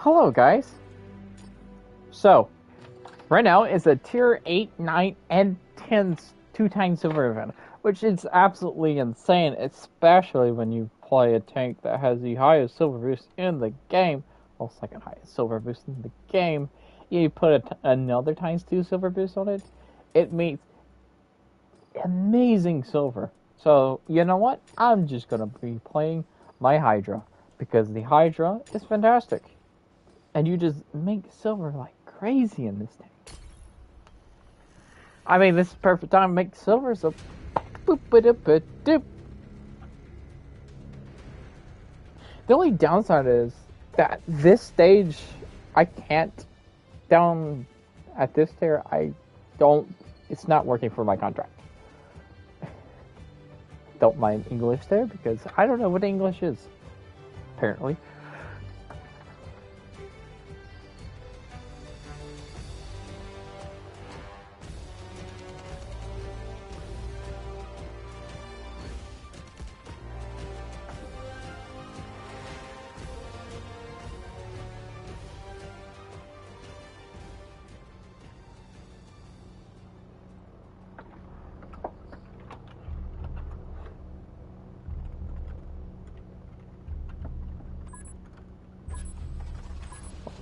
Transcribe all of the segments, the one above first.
Hello, guys. So, right now it's a tier 8, 9, and 10 2-tank silver event, which is absolutely insane, especially when you play a tank that has the highest silver boost in the game. Well, second highest silver boost in the game. You put another times 2 silver boost on it, it makes amazing silver. So, you know what? I'm just gonna be playing my Hydra, because the Hydra is fantastic. And you just make silver like crazy in this tank. I mean, this is perfect time to make silver, so boop doop doop. The only downside is that this stage, I can't down at this tier. It's not working for my contract. Don't mind English there, because I don't know what English is, apparently.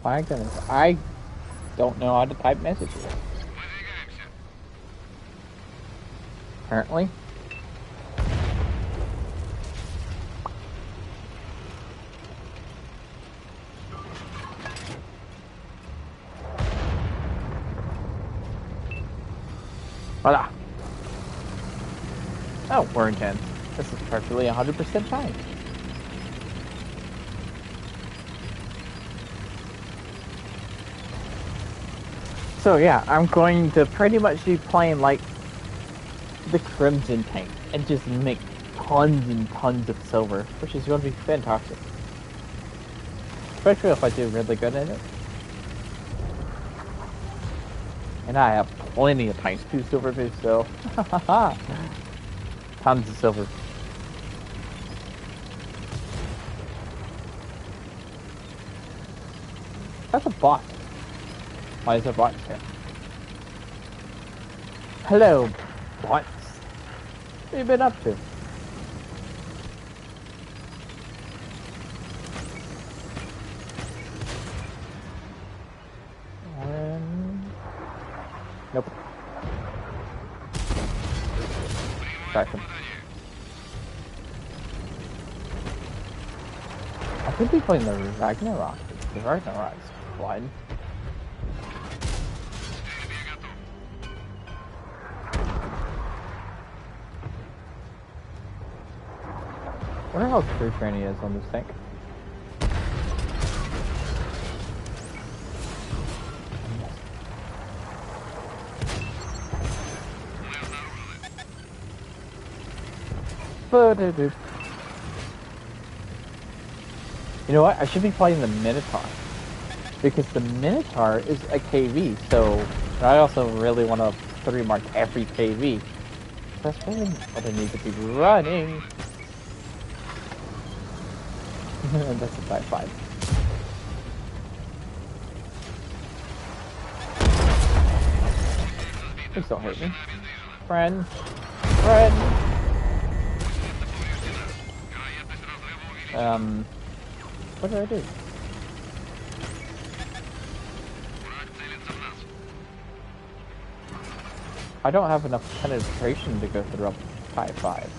My goodness, I don't know how to type messages. Apparently. Voila. Oh, we're in 10. This is perfectly 100% fine. So yeah, I'm going to pretty much be playing like the Crimson tank and just make tons and tons of silver, which is going to be fantastic. Especially if I do really good at it. And I have plenty of times 2 silver boosts, so tons of silver. That's a bot. Why is there bots here? Hello, bots. What have you been up to? Nope. Track him. I could be playing the Ragnarok. The Ragnarok's flying. I wonder how crew training is on this tank. You know what? I should be playing the Minotaur, because the Minotaur is a KV, so I also really want to 3-mark every KV. That's really what I need to be running. That's a 5-5. Please don't hurt me. Friend. Friend. What did I do? I don't have enough penetration to go through a 5-5.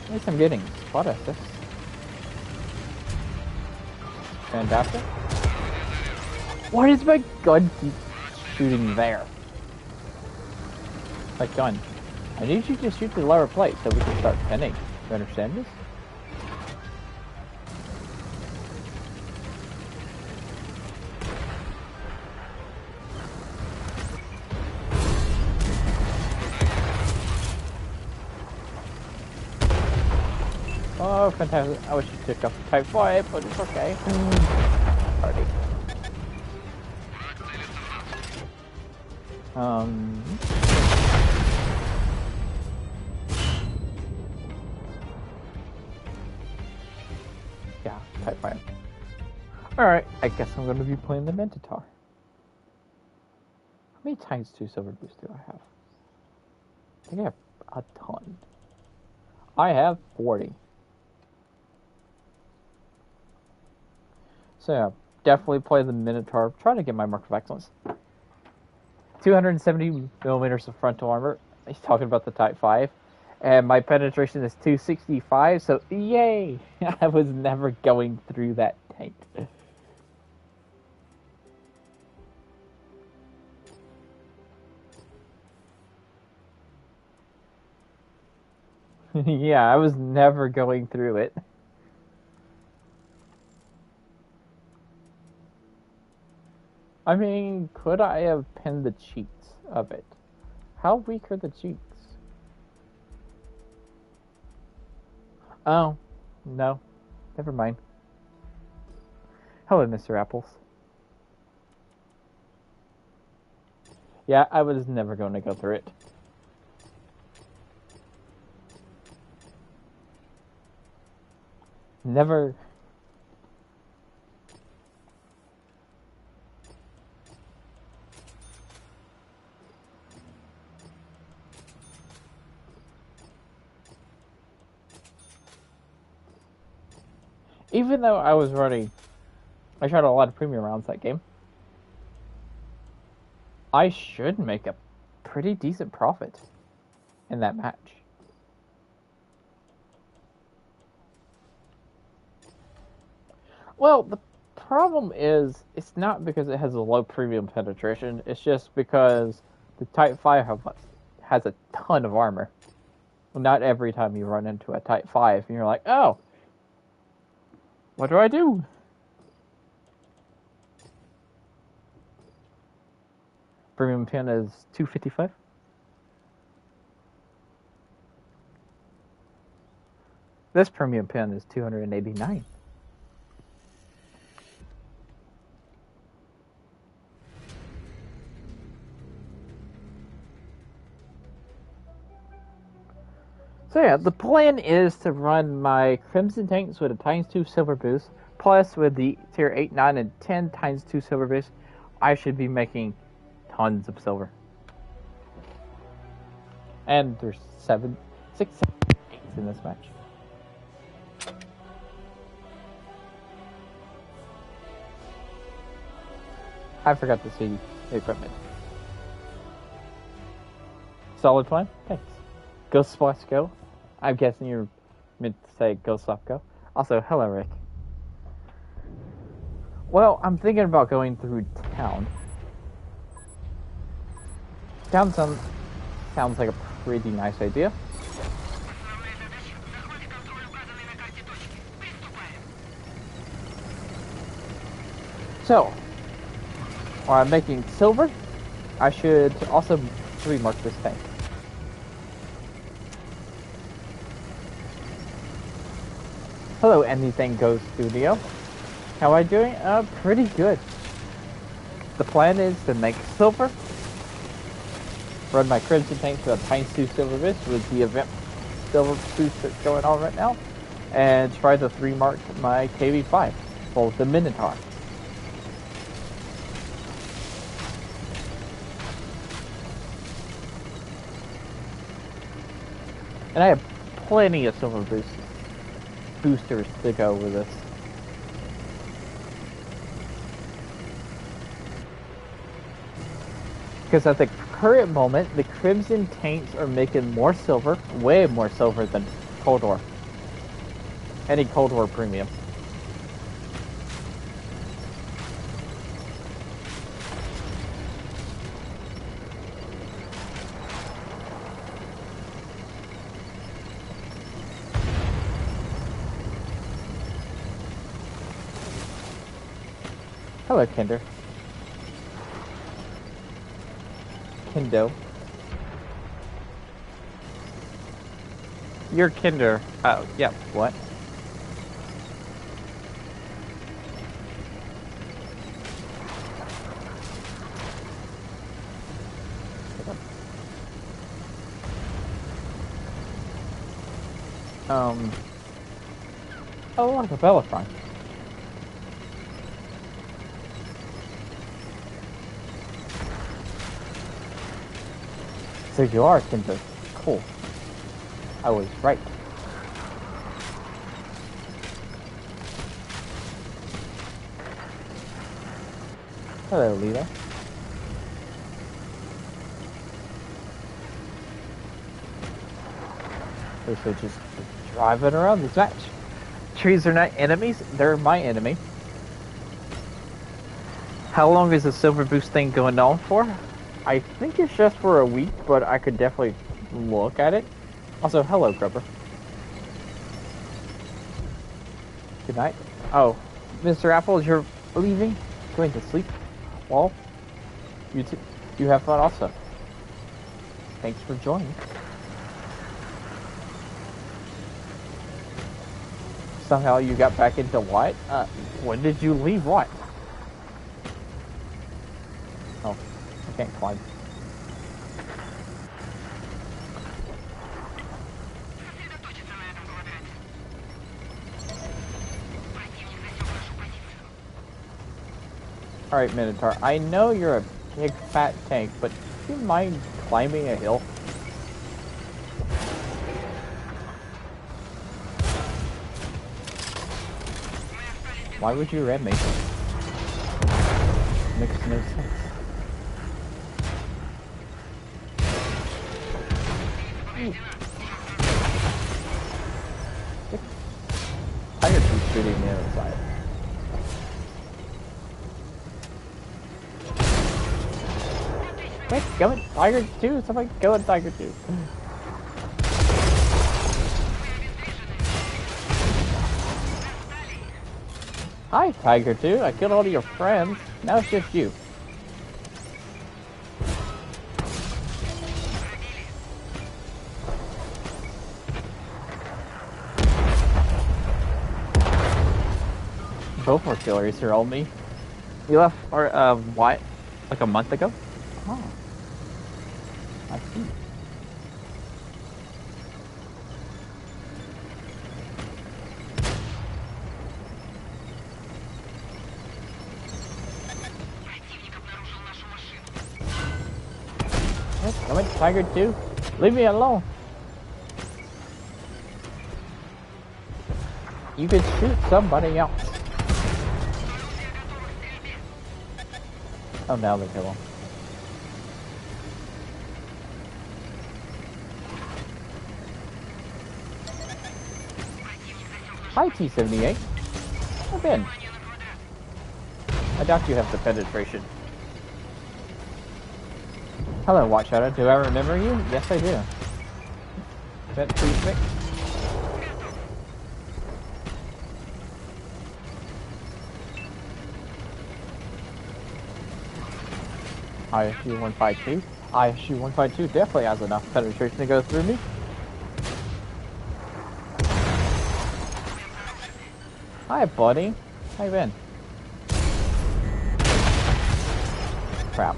At least I'm getting spot assist. Fantastic. Why does my gun keep shooting there? My gun. I need you to shoot the lower plate so we can start pinning. You understand this? Oh, fantastic. I wish you took up the Type 5, but it's okay. Party. Yeah, Type 5. Alright, I guess I'm going to be playing the Minotaur. How many times 2 silver boosts do I have? I think I have a ton. I have 40. So yeah, definitely play the Minotaur. Try to get my mark of excellence. 270 millimeters of frontal armor. He's talking about the Type 5. And my penetration is 265, so yay! I was never going through that tank. Yeah, I was never going through it. I mean, could I have pinned the cheats of it? How weak are the cheats? Oh, no. Never mind. Hello, Mr. Apples. Yeah, I was never going to go through it. Never. Even though I was running, I shot a lot of premium rounds that game. I should make a pretty decent profit in that match. Well, the problem is, it's not because it has a low premium penetration, it's just because the Type 5 has a ton of armor. Well, not every time you run into a Type 5, and you're like, oh, what do I do? Premium pin is 255. This premium pin is 289. So yeah, the plan is to run my Crimson tanks with a ×2 silver boost, plus with the tier 8, 9, and 10 ×2 silver boost, I should be making tons of silver. And there's 6, 7 tanks in this match. I forgot to see the equipment. Solid plan? Thanks. Go Splash Go. I'm guessing you're meant to say Go Slap Go. Also, hello Rick. Well, I'm thinking about going through town. Town sounds like a pretty nice idea. So, while I'm making silver, I should also 3-mark this tank. Hello, Anything Goes Studio. How am I doing? Pretty good. The plan is to make silver, run my Crimson tanks with a ×2 silver boost with the event silver boost that's going on right now, and try to 3-mark my KV5 for the Minotaur. And I have plenty of silver boosters to go with this. Because at the current moment, the Crimson tanks are making more silver, way more silver than Cold War. Any Cold War premium. Hello, Kinder. Kindo. You're Kinder. Oh, yeah, what? Oh, look, a Bellatron. So you are Kinto. Cool. I was right. Hello, Lita. So just driving around this match. Trees are not enemies, they're my enemy. How long is the silver boost thing going on for? I think it's just for a week, but I could definitely look at it. Also, hello, Grubber. Good night. Oh, Mr. Apple, you're leaving? Going to sleep? Well, you too. You have fun also. Thanks for joining. Somehow you got back into what? When did you leave what? Oh, I can't climb. Alright, Minotaur, I know you're a big fat tank, but do you mind climbing a hill? Why would you red me? Makes no sense. Tiger keeps shooting me outside. Quick, go in Tiger 2! Somebody go in Tiger 2! Hi, Tiger 2. I killed all of your friends. Now it's just you. Both artilleries are on me. You left, or, what? Like a month ago? Oh. I see. Come in, Tiger 2. Leave me alone. You could shoot somebody else. Oh, now they kill him. Hi, T-78. Come in. I doubt you have the penetration. Hello, Watch Shadow. Do I remember you? Yes, I do. Vent 36. ISU 152. ISU 152 definitely has enough penetration to go through me. Hi, buddy. How you been? Crap.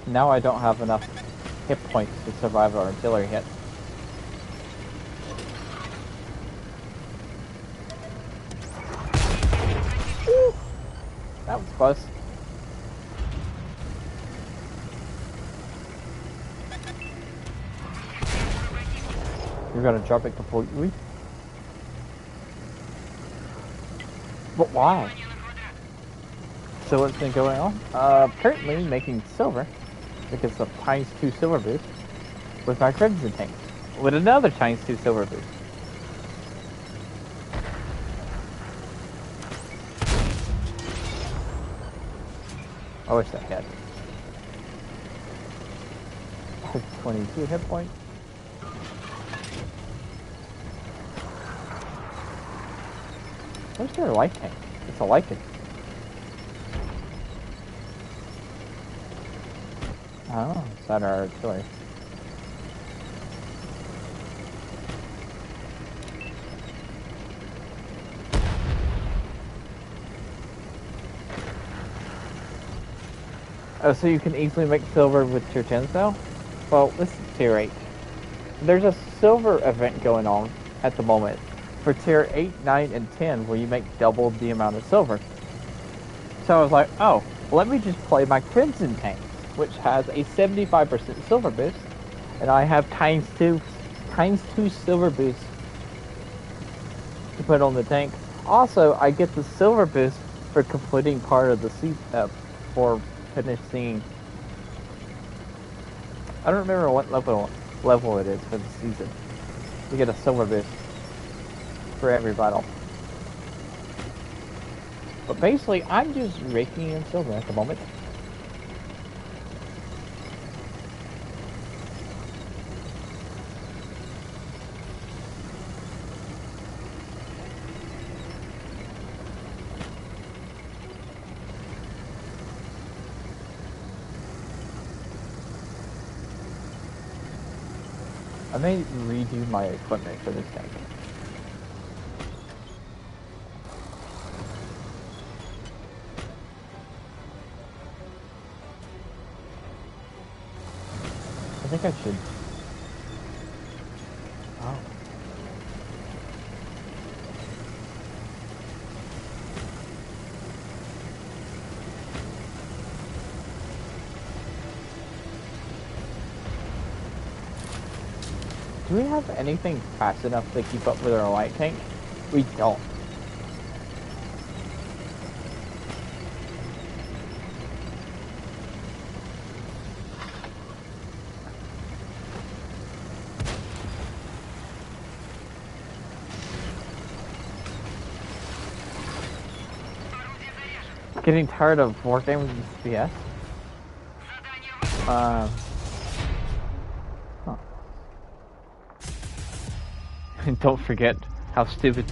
Now I don't have enough hit points to survive an artillery hit. Woo! That was close. You're gonna drop it completely? But why? So what's been going on? Currently making silver. Because of ×2 silver boost with my crimson tank. With another ×2 silver boost. I wish that had 22 hit points. Where's their life tank? It's a Lycan. Oh, is that our artillery? Oh, so you can easily make silver with tier 10s now? Well, this is tier 8. There's a silver event going on at the moment for tier 8, 9, and 10, where you make double the amount of silver. So I was like, oh, let me just play my Crimson tank, which has a 75% silver boost, and I have times two silver boost to put on the tank. Also, I get the silver boost for completing part of the season, for finishing. I don't remember what level it is for the season. You get a silver boost for every battle. But basically, I'm just raking in silver at the moment. I may redo my equipment for this tank. I think I should. Oh. Do we have anything fast enough to keep up with our light tank? We don't. Getting tired of working with FPS? Huh. Don't forget how stupid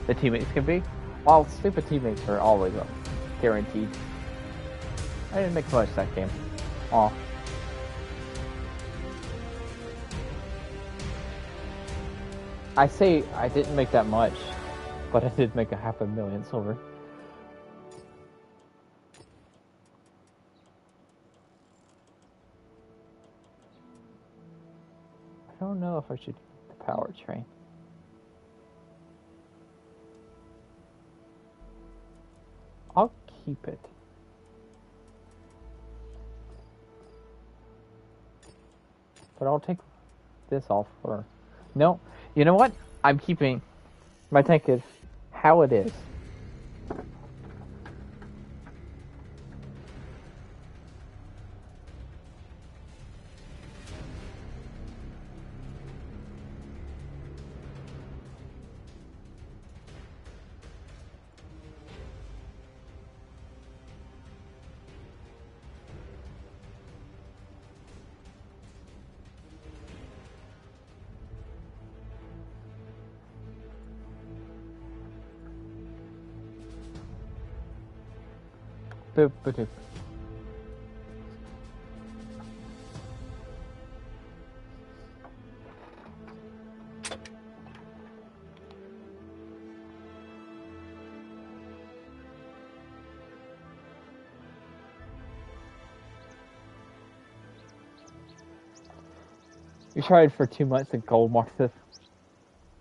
the teammates can be. While stupid teammates are always guaranteed. I didn't make much that game. Aw. I say I didn't make that much, but I did make 500,000 silver. I don't know if I should keep the powertrain. I'll keep it. But I'll take this off for... No, you know what? I'm keeping my tank is how it is. Boop, boop, boop. We tried for 2 months to gold mark the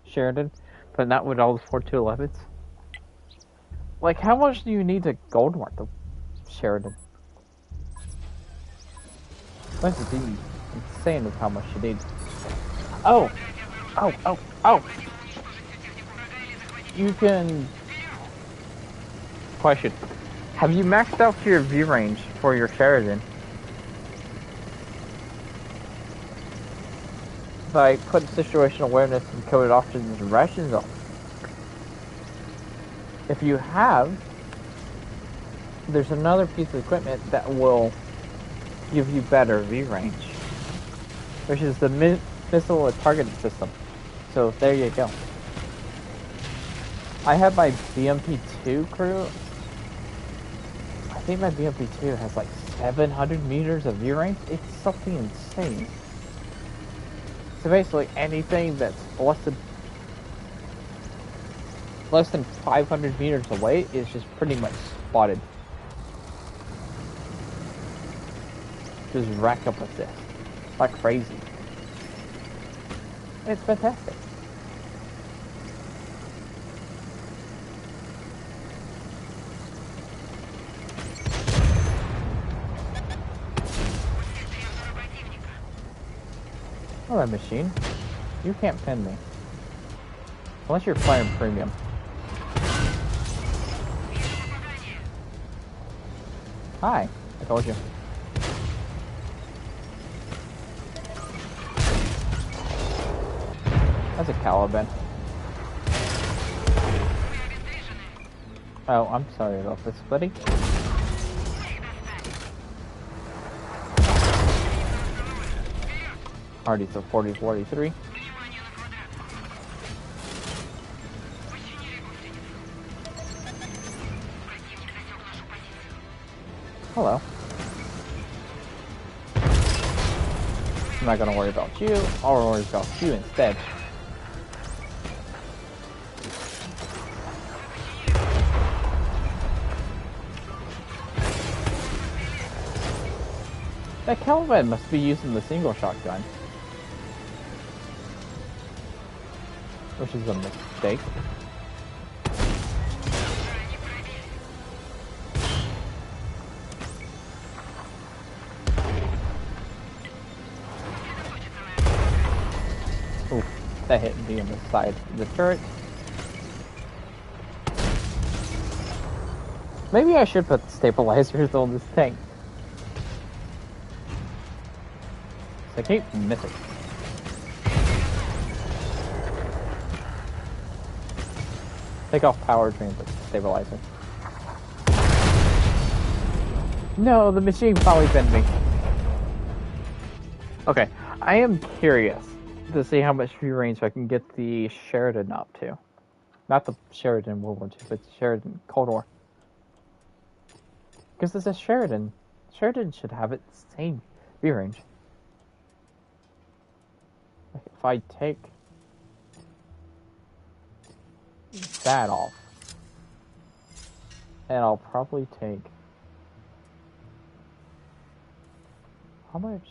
Sheridan, but not with all the 4.211s. Like, how much do you need to gold mark the Sheridan? Must be insane with how much you need. Oh! Oh, oh, oh! You can... Question. Have you maxed out your view range for your Sheridan? If I put situational awareness and code it off to the ration zone. If you have, there's another piece of equipment that will give you better view range, which is the missile targeting system. So there you go. I have my BMP2 crew. I think my BMP2 has like 700 meters of view range. It's something insane. So basically anything that's less than 500 meters away is just pretty much spotted. Just rack up with this like crazy. It's fantastic. Hello, machine. You can't pin me. Unless you're flying premium. Hi, I told you. That's a Caliban. Oh, I'm sorry about this, buddy. Hardy's a 40-43. Hello. I'm not gonna worry about you. I'll worry about you instead. That Caliban must be using the single shotgun. Which is a mistake. Oof, that hit me on the side of the turret. Maybe I should put stabilizers on this tank. I keep missing. Take off powertrain, but stabilizer. No, the machine probably bent me. Okay, I am curious to see how much free range I can get the Sheridan up to. Not the Sheridan World War II, but Sheridan Cold War. Because it's a Sheridan. Sheridan should have its same view range. Like if I take that off, and I'll probably take how much?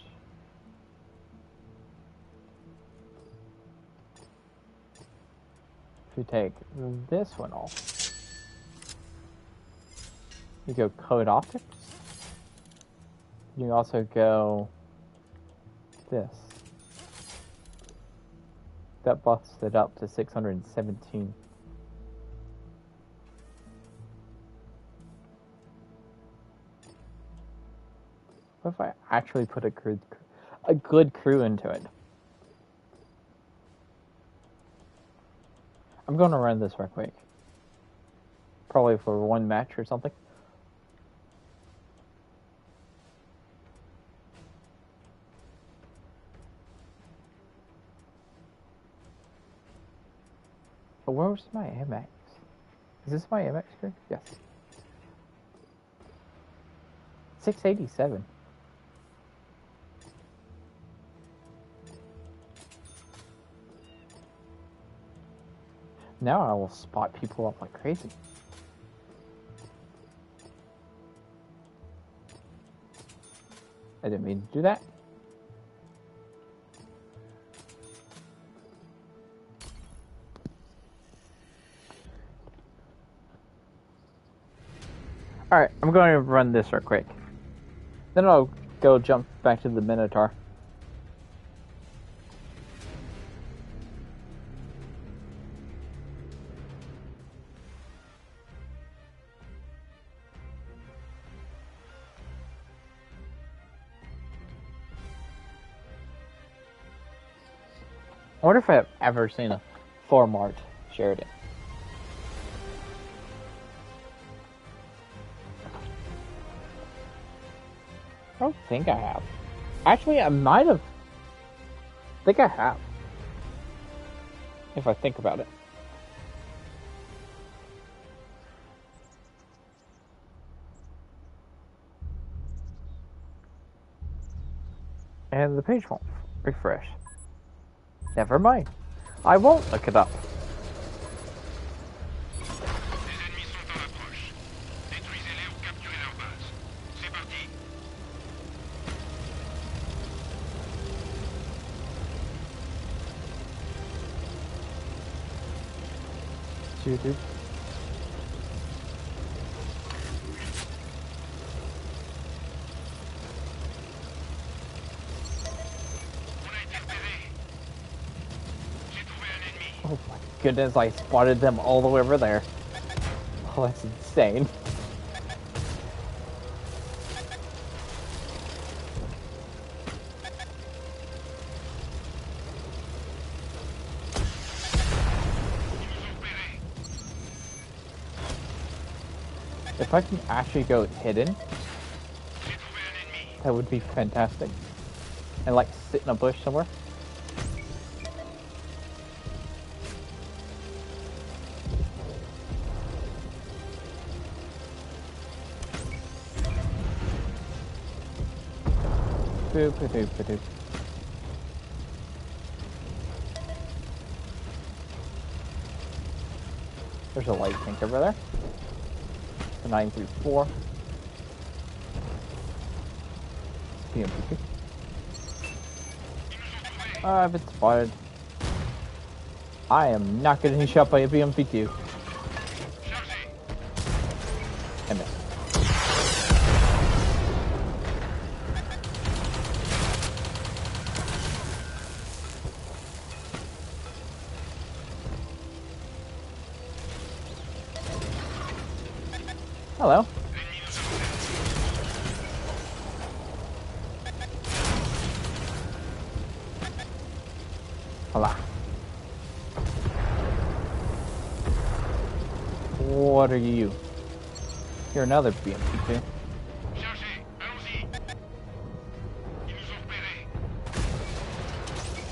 If you take this one off, you go code optics. You also go this. That buffs it up to 617. What if I actually put a good crew into it? I'm going to run this real quick. Probably for one match or something. But where's my MX? Is this my MX crew? Yes. 687. Now I will spot people up like crazy. I didn't mean to do that. Alright, I'm going to run this real quick. Then I'll go jump back to the Minotaur. I wonder if I've ever seen a 4-mart Sheridan. I don't think I have. Actually, I might have. I think I have. If I think about it. And the page won't refresh. Never mind. I won't look it up. Dude. Oh my goodness, I spotted them all the way over there. Oh, that's insane. If I can actually go hidden, that would be fantastic. And like sit in a bush somewhere. Boop, boop, boop, boop. There's a light tank over there. The 934. BMP2. I've been spotted. I am not getting shot by a BMP2. I missed. Hello. Hola. What are you? You're another BMP2.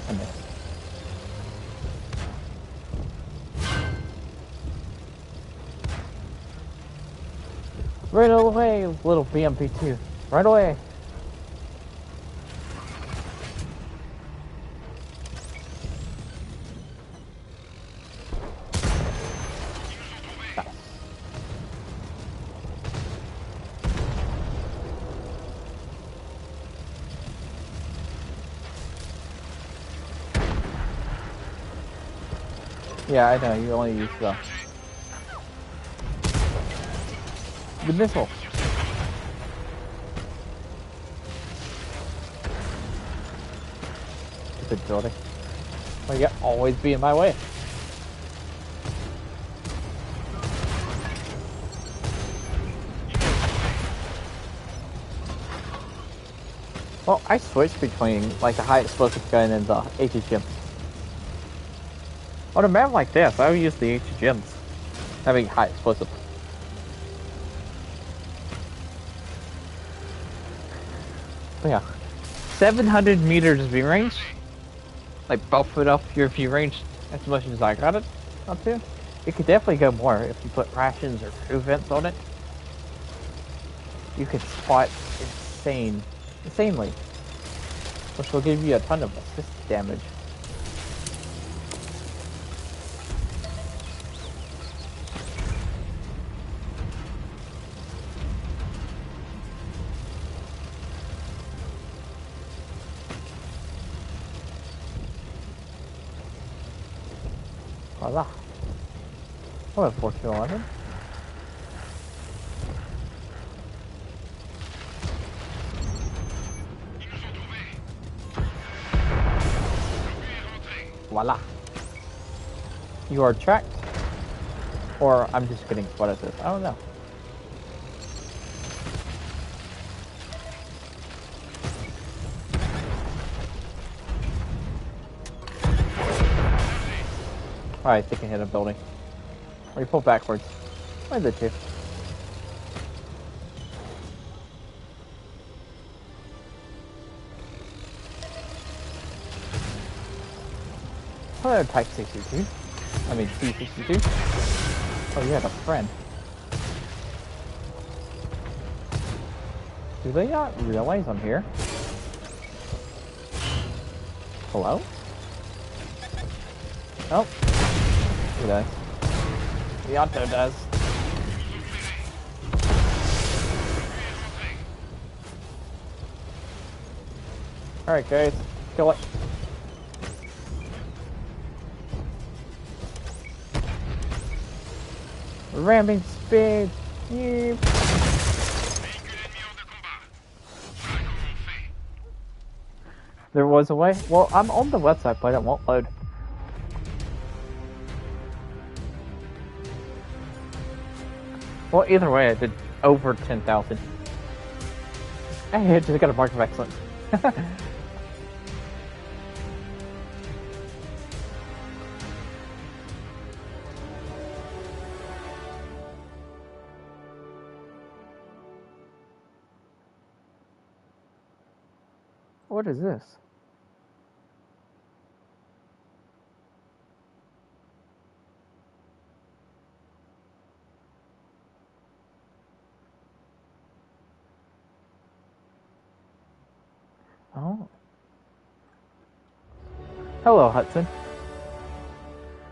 I missed. Right away, little BMP2. Right away. Nice. Yeah, I know, you only use the missile. Stupid building. Well, you always be in my way. Well, I switched between like the high explosive gun and the HGM. On a map like this, I would use the HGMs, having high explosive. But yeah, 700 meters view range, like buff it up your view range as much as I got it up to. It could definitely go more if you put rations or crew vents on it. You could spot insanely, which will give you a ton of assist damage. Voila. Oh, a 1411. Voila. You are tracked, or I'm just getting spotted at this. I don't know. Alright, they can hit a building. Or you pull backwards. One of the two. Oh, Type 62. I mean, T62. Oh, you had a friend. Do they not realize I'm here? Hello? Oh. He does. The auto does. Alright guys, kill it. Ramming speed. Yep. There was a way? Well, I'm on the website, but it won't load. Well, either way, I did over 10,000. Hey, I just got a mark of excellence. What is this? Oh. Hello, Hudson.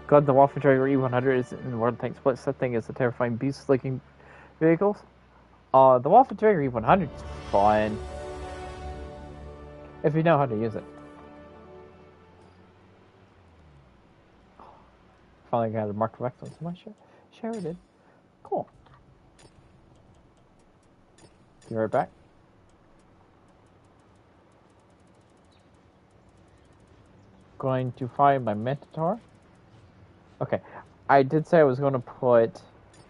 God, the Waffle Traeger E100 is in the World of Tanks Blitz. That thing is a terrifying beast-looking vehicles. The Waffle Traeger E100 is fine. If you know how to use it. Finally got a mark of excellence in my Sheridan. Cool. Be right back. Going to find my Minotaur. Okay, I did say I was going to put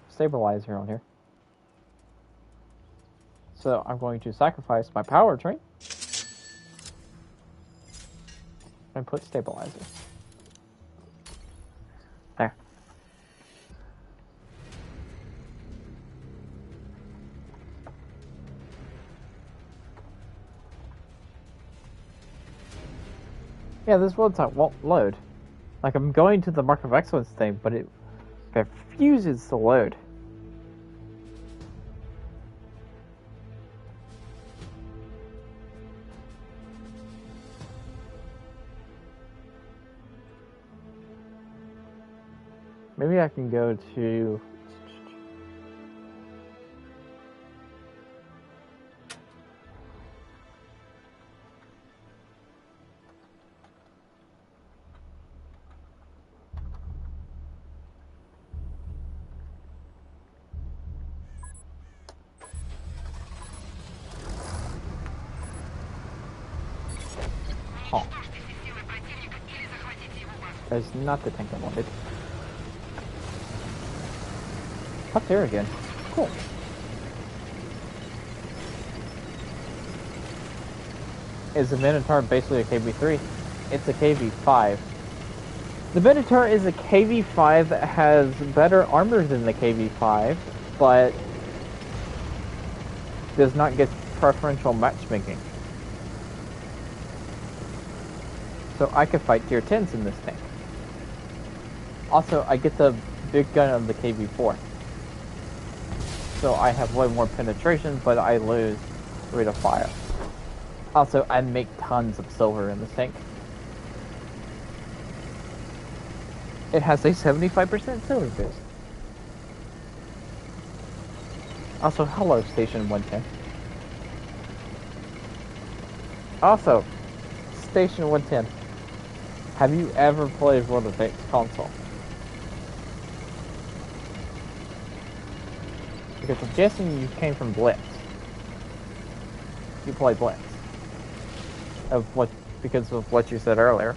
stabilizer on here. So I'm going to sacrifice my powertrain and put stabilizer. There. Yeah, this world tank won't load. Like, I'm going to the Mark of Excellence thing, but it refuses to load. Maybe I can go to... Oh. That's not the tank I wanted. Up there again. Cool. Is the Minotaur basically a KV3? It's a KV5. The Minotaur is a KV5 that has better armor than the KV5, but does not get preferential matchmaking. So I could fight tier 10s in this tank. Also, I get the big gun of the KV4. So I have way more penetration, but I lose rate of fire. Also, I make tons of silver in this tank. It has a 75% silver boost. Also, hello, Station 110. Also, Station 110. Have you ever played World of Tanks console? Because I'm guessing you came from Blitz. You play Blitz. Because of what you said earlier.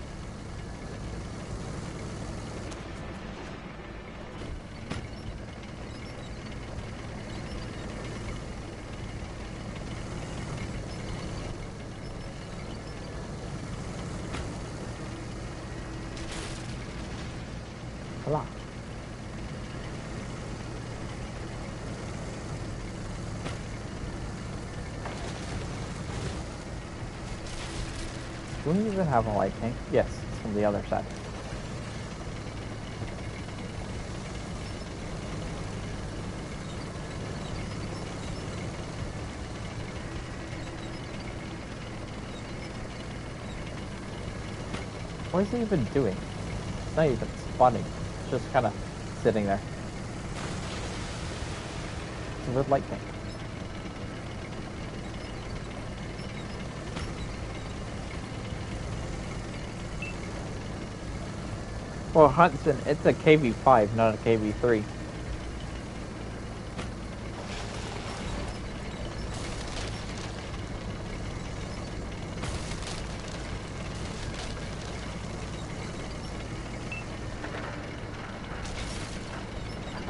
Hello. Do we even have a light tank? Yes, it's from the other side. What is it even doing? It's not even spawning. It's just kind of sitting there. It's a red light tank. Well, Hudson, it's a KV5, not a KV3.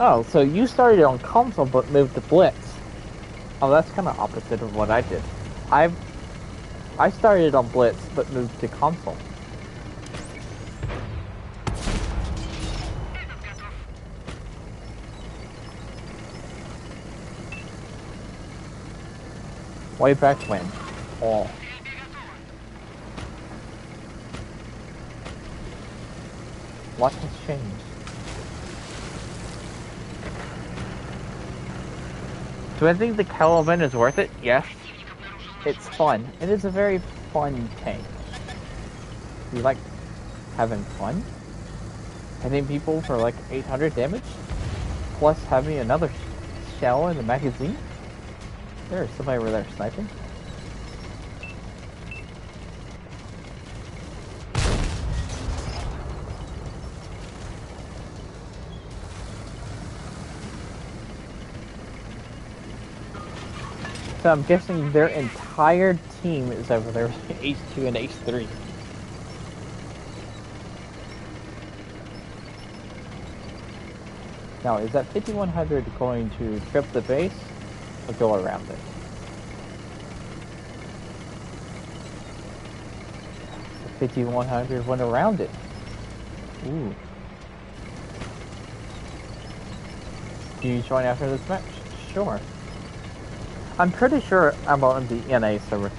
Oh, so you started on console but moved to Blitz. Oh, that's kind of opposite of what I did. I started on Blitz but moved to console. Way back when. Oh. What has changed? Do I think the Caliban is worth it? Yes. It's fun. It is a very fun tank. You like having fun? Hitting people for like 800 damage? Plus having another shell in the magazine? There's somebody over there sniping. So I'm guessing their entire team is over there with H2 and H3. Now, is that 5100 going to trip the base or go around it? The 5100 went around it. Ooh. Do you join after this match? Sure. I'm pretty sure I'm on the NA server.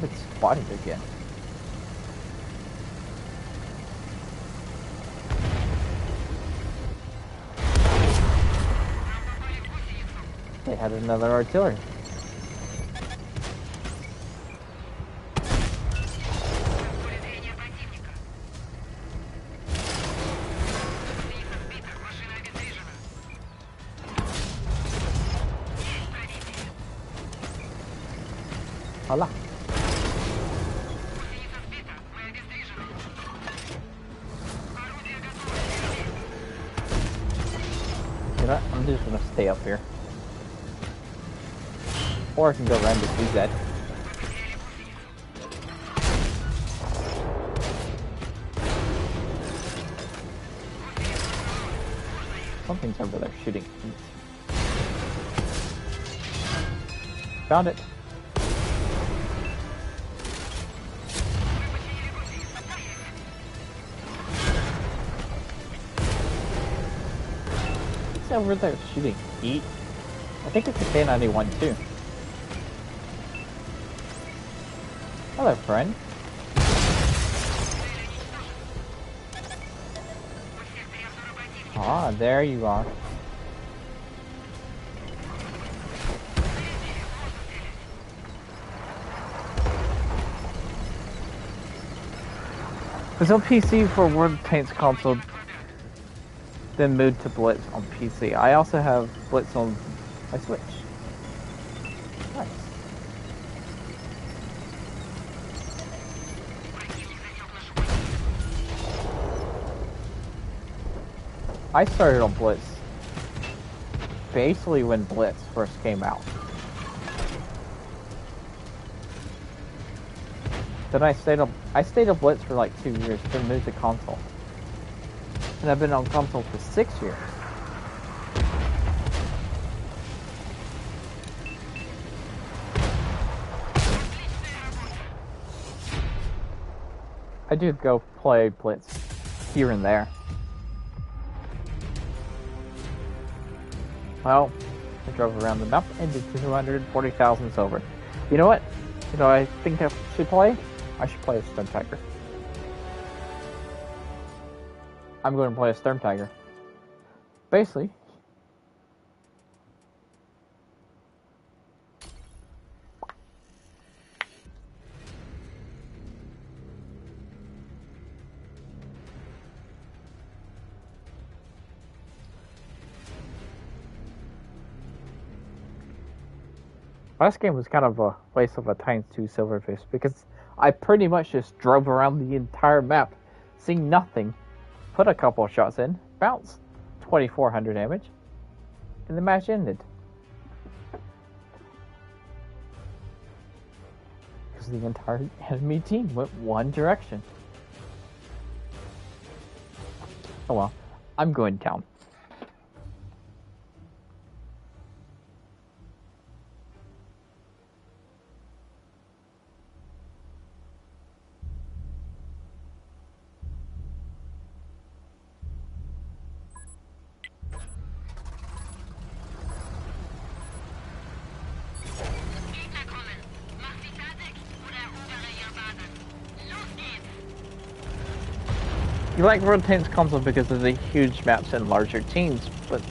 It's spotted again. They had another artillery. Hola. You know what? I'm just gonna stay up here. Or I can go around to CZ. Something's over there shooting. Found it. It's over there shooting. Eat. I think it's a K91 too. Hello, friend. Ah, there you are. I was on PC for World of Tanks console, then moved to Blitz on PC. I also have Blitz on my Switch. Nice. I started on Blitz basically when Blitz first came out. Then I stayed on Blitz for like 2 years, then moved to console. And I've been on console for 6 years. I do go play Blitz here and there. Well, I drove around the map and did 240,000 silver. You know what? You know, I think I should play? I should play a Sturmtiger. I'm going to play a Sturmtiger. Basically, last game was kind of a waste of a times 2 silverfish because I pretty much just drove around the entire map, seeing nothing, put a couple of shots in, bounced 2,400 damage, and the match ended. Because the entire enemy team went one direction. Oh well. I'm going down. You like World of Tanks console because of the huge maps and larger teams, but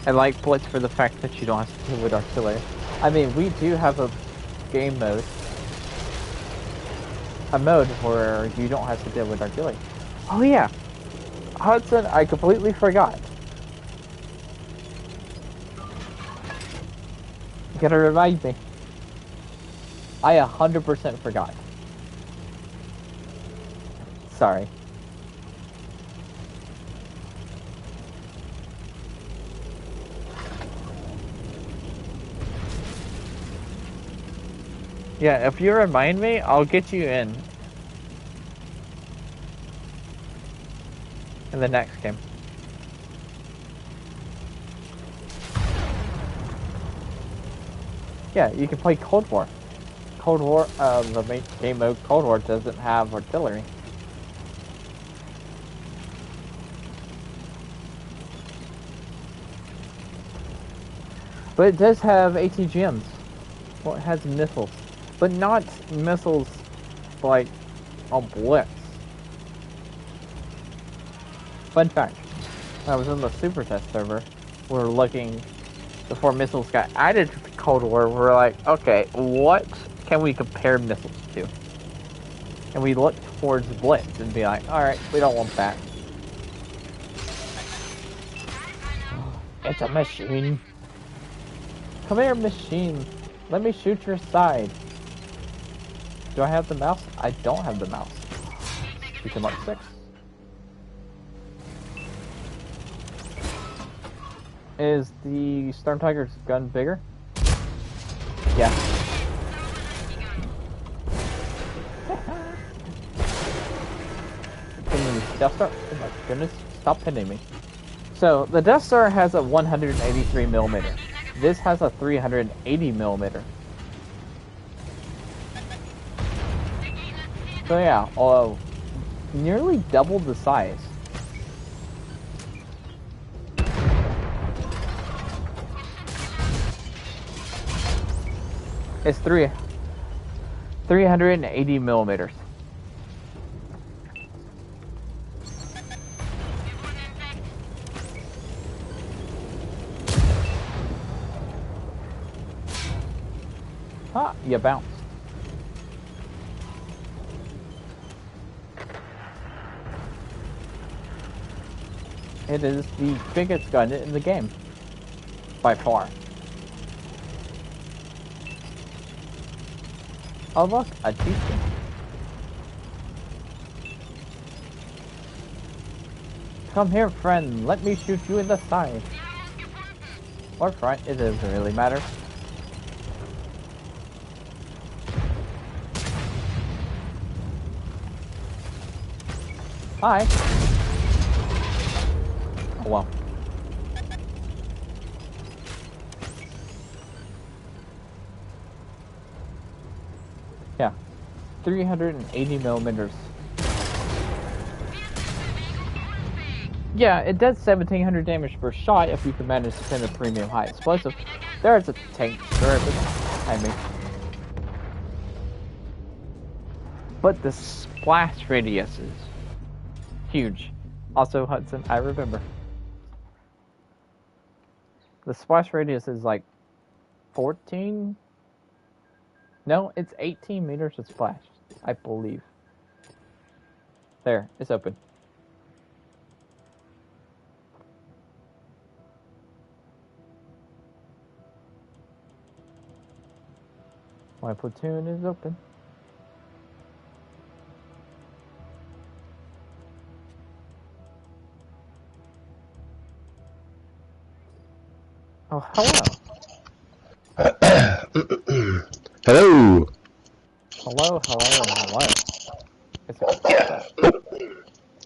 I like Blitz for the fact that you don't have to deal with artillery. I mean, we do have a game mode, a mode where you don't have to deal with artillery. Oh yeah, Hudson, I completely forgot. You gotta remind me. I 100% forgot. Sorry. Yeah, if you remind me, I'll get you in the next game. Yeah, you can play Cold War. Cold War, the main game mode Cold War doesn't have artillery. But it does have ATGMs. Well, it has missiles. But not missiles like on Blitz. Fun fact, when I was in the Super Test server, we were looking, before missiles got added to the Cold War, we were like, okay, what can we compare missiles to? And we looked towards Blitz and be like, alright, we don't want that. It's a machine. Come here, machine. Let me shoot your side. Do I have the mouse? I don't have the mouse. Shoot him up 6. Is the Sturmtiger's gun bigger? Yeah. Death Star? Oh my goodness, stop pinning me. So, the Death Star has a 183mm. This has a 380mm. So yeah, nearly double the size. It's 380mm. Ah, you bounced. It is the biggest gun in the game, by far. Oh look, a teaspoon. Come here, friend. Let me shoot you in the side. Or front, it doesn't really matter. Hi. Oh well. Yeah. 380mm. Yeah, it does 1700 damage per shot if you can manage to send a premium high explosive. There's a tank, sure, I mean. But the splash radius is huge. Also, Hudson, I remember. The splash radius is like 14? No, it's 18 meters of splash, I believe. There, it's open. My platoon is open. Oh, hello. Hello. Hello, hello, and hello. Yeah. Oh,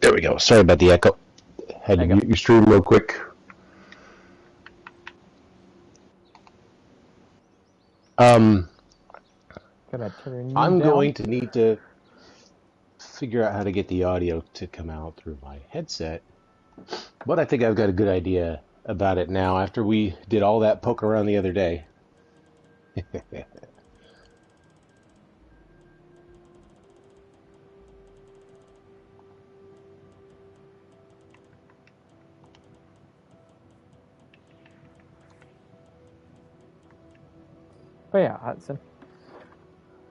there we go. Sorry about the echo. Had to mute your stream real quick. I'm going to need to figure out how to get the audio to come out through my headset. But I think I've got a good idea about it now after we did all that poke around the other day. But yeah, Hudson.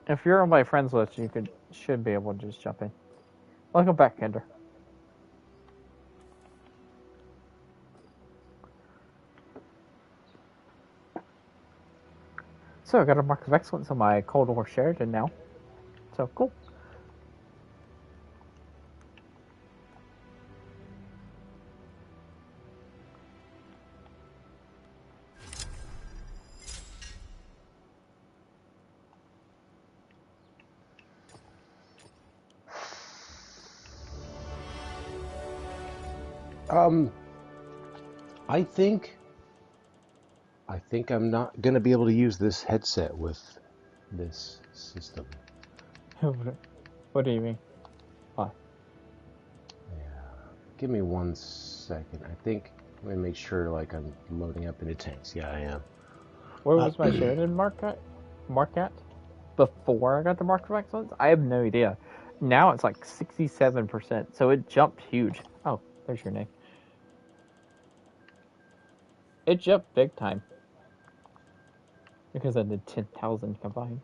If you're on my friends list, you should be able to just jump in. Welcome back, Kinder. So I got a mark of excellence on my Cold War Sheridan now. So cool. I think I'm not going to be able to use this headset with this system. What do you mean? Why? Yeah. Give me 1 second. I think, let me make sure like I'm loading up into tanks. Yeah, I am. Where was my Sheridan mark at? Before I got the mark of excellence? I have no idea. Now it's like 67%, so it jumped huge. Oh, there's your name. It jumped big time. Because I did 10,000 combined.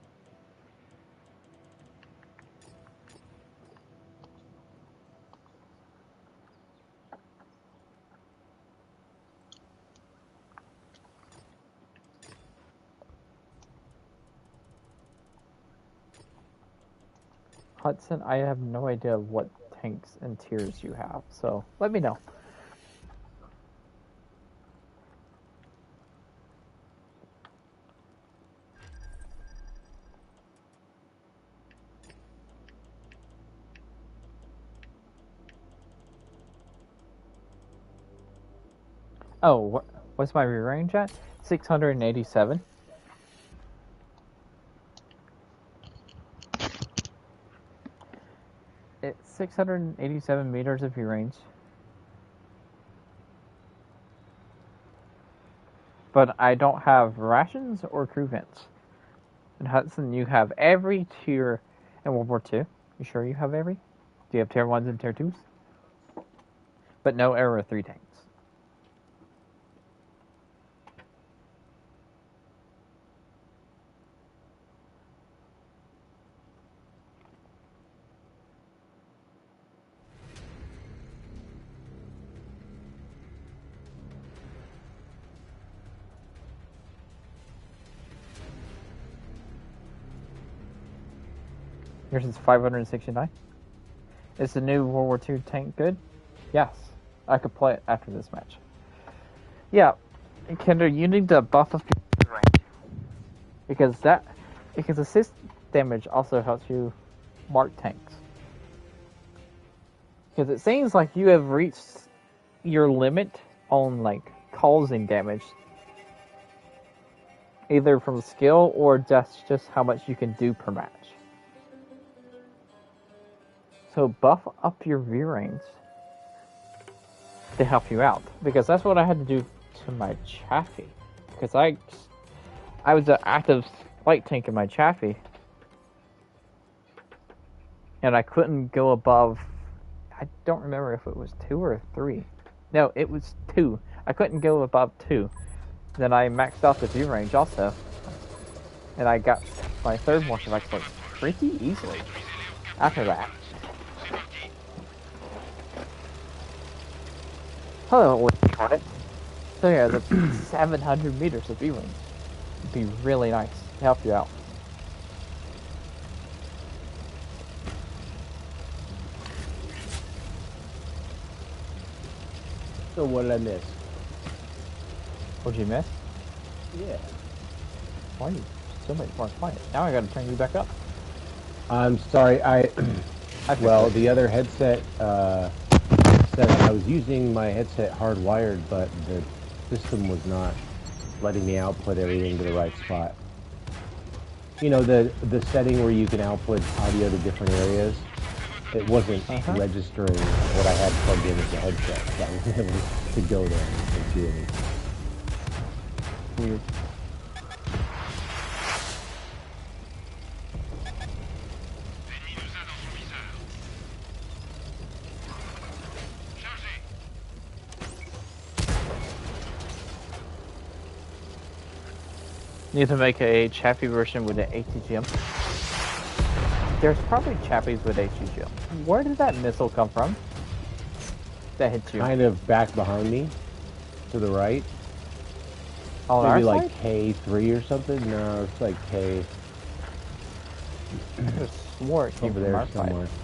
Hudson, I have no idea what tanks and tiers you have, so let me know. Oh, what's my rear range at? 687. It's 687 meters of view range. But I don't have rations or crew vents. In Hudson, you have every tier in World War II. You sure you have every? Do you have tier 1s and tier 2s? But no Era 3 tanks. Yours is 569. Is the new World War II tank good? Yes. I could play it after this match. Yeah. Kendra, you need to buff up your range. Because assist damage also helps you mark tanks. Because it seems like you have reached your limit on like causing damage. Either from skill or just how much you can do per match. So buff up your view range to help you out, because that's what I had to do to my Chaffee. Because I was an active light tank in my Chaffee, and I couldn't go above. I don't remember if it was 2 or 3. No, it was 2. I couldn't go above 2. Then I maxed out the view range also, and I got my third mark of excellence pretty easily after that. Hello, so yeah, the 700 meters of view range would be really nice to help you out. So what did I miss? What'd you miss? Yeah. Why are you so much more quiet? Now I gotta turn you back up. I'm sorry, well, the other headset said, I was using my headset hardwired, but the system was not letting me output everything to the right spot. You know, the setting where you can output audio to different areas, it wasn't registering what I had plugged in as a headset, so I wasn't able to go there and do anything. Weird. Need to make a Chappie version with an ATGM. There's probably Chappies with ATGM. Where did that missile come from? That hit you? Kind of back behind me, to the right. On Maybe our like side? K3 or something? No, it's like K. I just swore it came over from there our somewhere. side.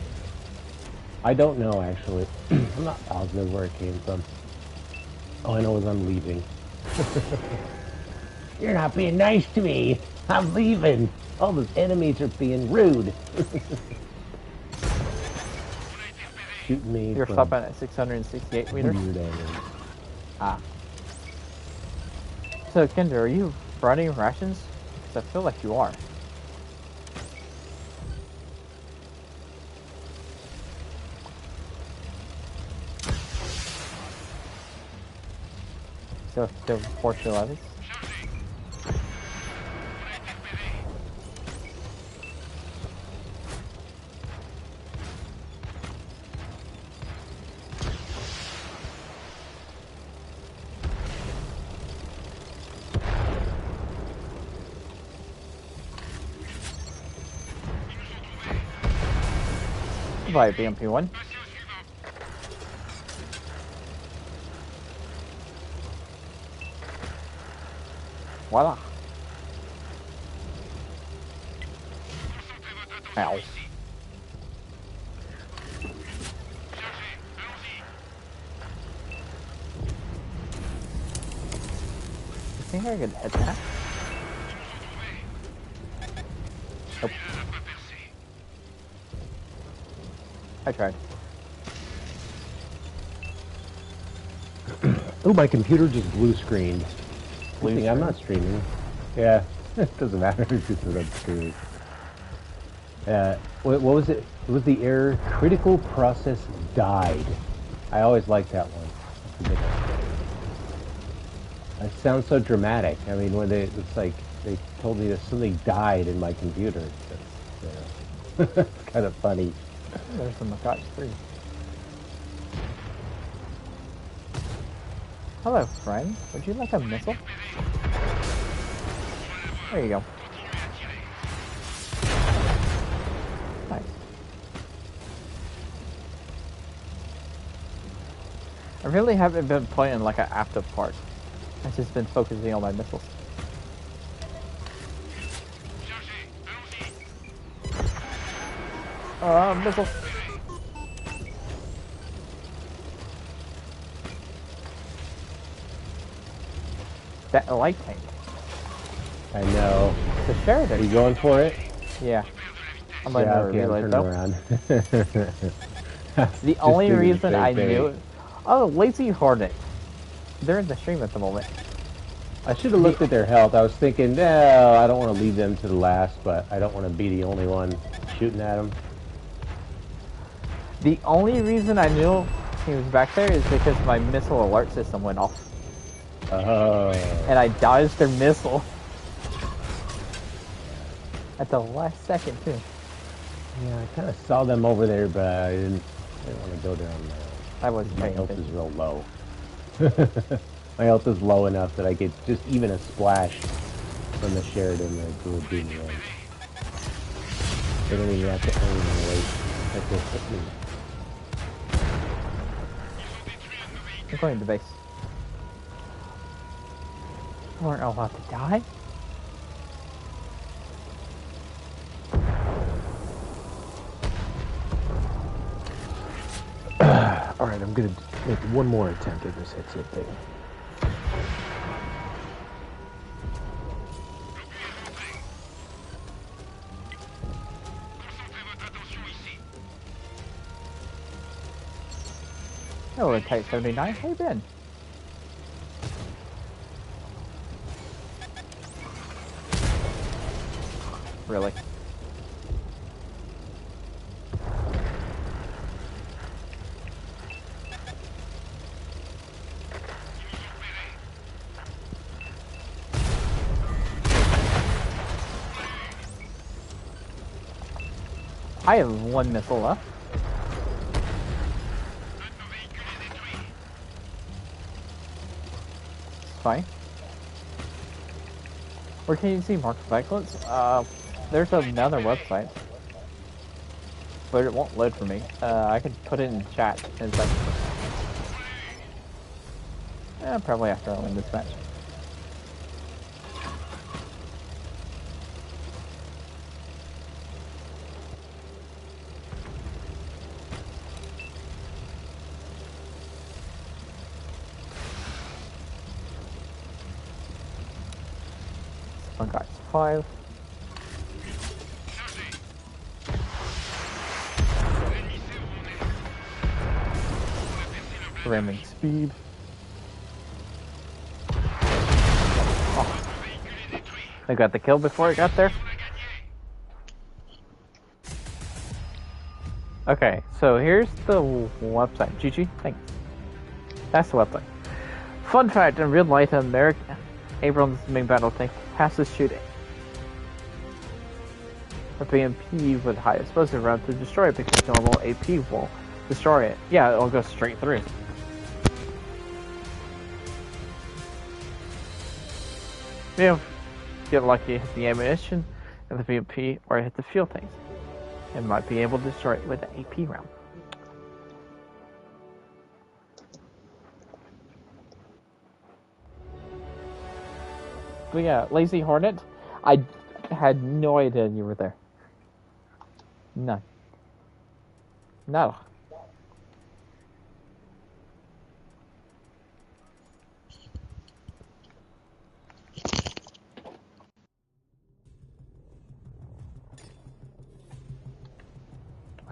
I don't know, actually. I'm not positive where it came from. All I know is I'm leaving. You're not being nice to me. I'm leaving. All those enemies are being rude. Shooting me. You're stopping at 668 meters? Weird enemies. Ah. So, Kendra, are you running rations? Because I feel like you are. So, still 411s? Goodbye, BMP1. Voila. Ow. You think I could hit that? Nope. I tried. Oh, my computer just blue screened. Blue I'm not streaming. Yeah, it doesn't matter. It's just that I'm streaming. What was it? It was the error. Critical process died. I always liked that one. It sounds so dramatic. I mean, when it's like they told me that something died in my computer. It's kind of funny. There's the Makach 3. Hello, friend. Would you like a missile? There you go. Nice. I really haven't been playing like an active part. I've just been focusing on my missiles. Missile. That light tank. I know. It's a Sheridan. Are you going for it? Yeah. I'm letting her relay though. Around. The only reason I knew it. Oh, Lazy Hornet. They're in the stream at the moment. I should have looked at their health. I was thinking, no, I don't want to leave them to the last, but I don't want to be the only one shooting at them. The only reason I knew he was back there is because my missile alert system went off. Oh. And I dodged their missile. At the last second, too. Yeah, I kind of saw them over there, but I didn't want to go down there. I wasn't My paying health attention. is real low. My health is low enough that I get just even a splash from the Sheridan that will do me in. They don't even have to aim and wait. That will hit me. I'm going to base. You weren't allowed to die? Alright, I'm gonna make one more attempt at this headset thing. Hello, Type 79. How you been? Really? I have one missile left. It's fine. Where can you see Mark of Excellence? There's another website. But it won't load for me. I could put it in chat. It's like, probably after I win this match. One guy's 5. Ramming speed. Oh. I got the kill before it got there. Okay, so here's the website. GG, thanks. That's the website. Fun fact, in real life, American Abrams' main battle tank passes shooting. A BMP with high explosive round to destroy it because normal AP will destroy it. Yeah, it'll go straight through. You get lucky, hit the ammunition and the BMP, or hit the fuel tanks, and might be able to destroy it with the AP round. But yeah, Lazy Hornet, I had no idea you were there. None. No.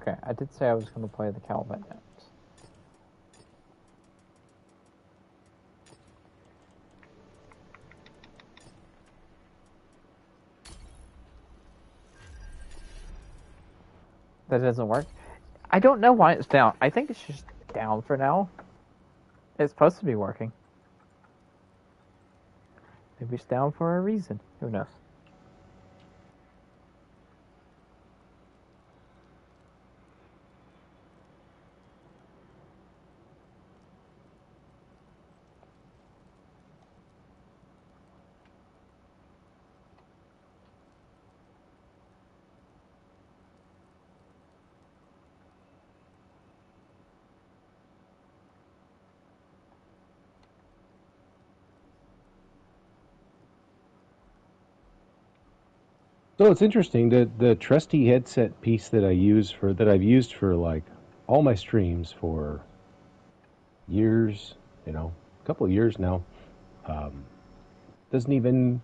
Okay, I did say I was going to play the Calvin next. That doesn't work. I don't know why it's down. I think it's just down for now. It's supposed to be working. Maybe it's down for a reason. Who knows? So it's interesting that the trusty headset piece that I've used for like all my streams for years, a couple of years now, doesn't even,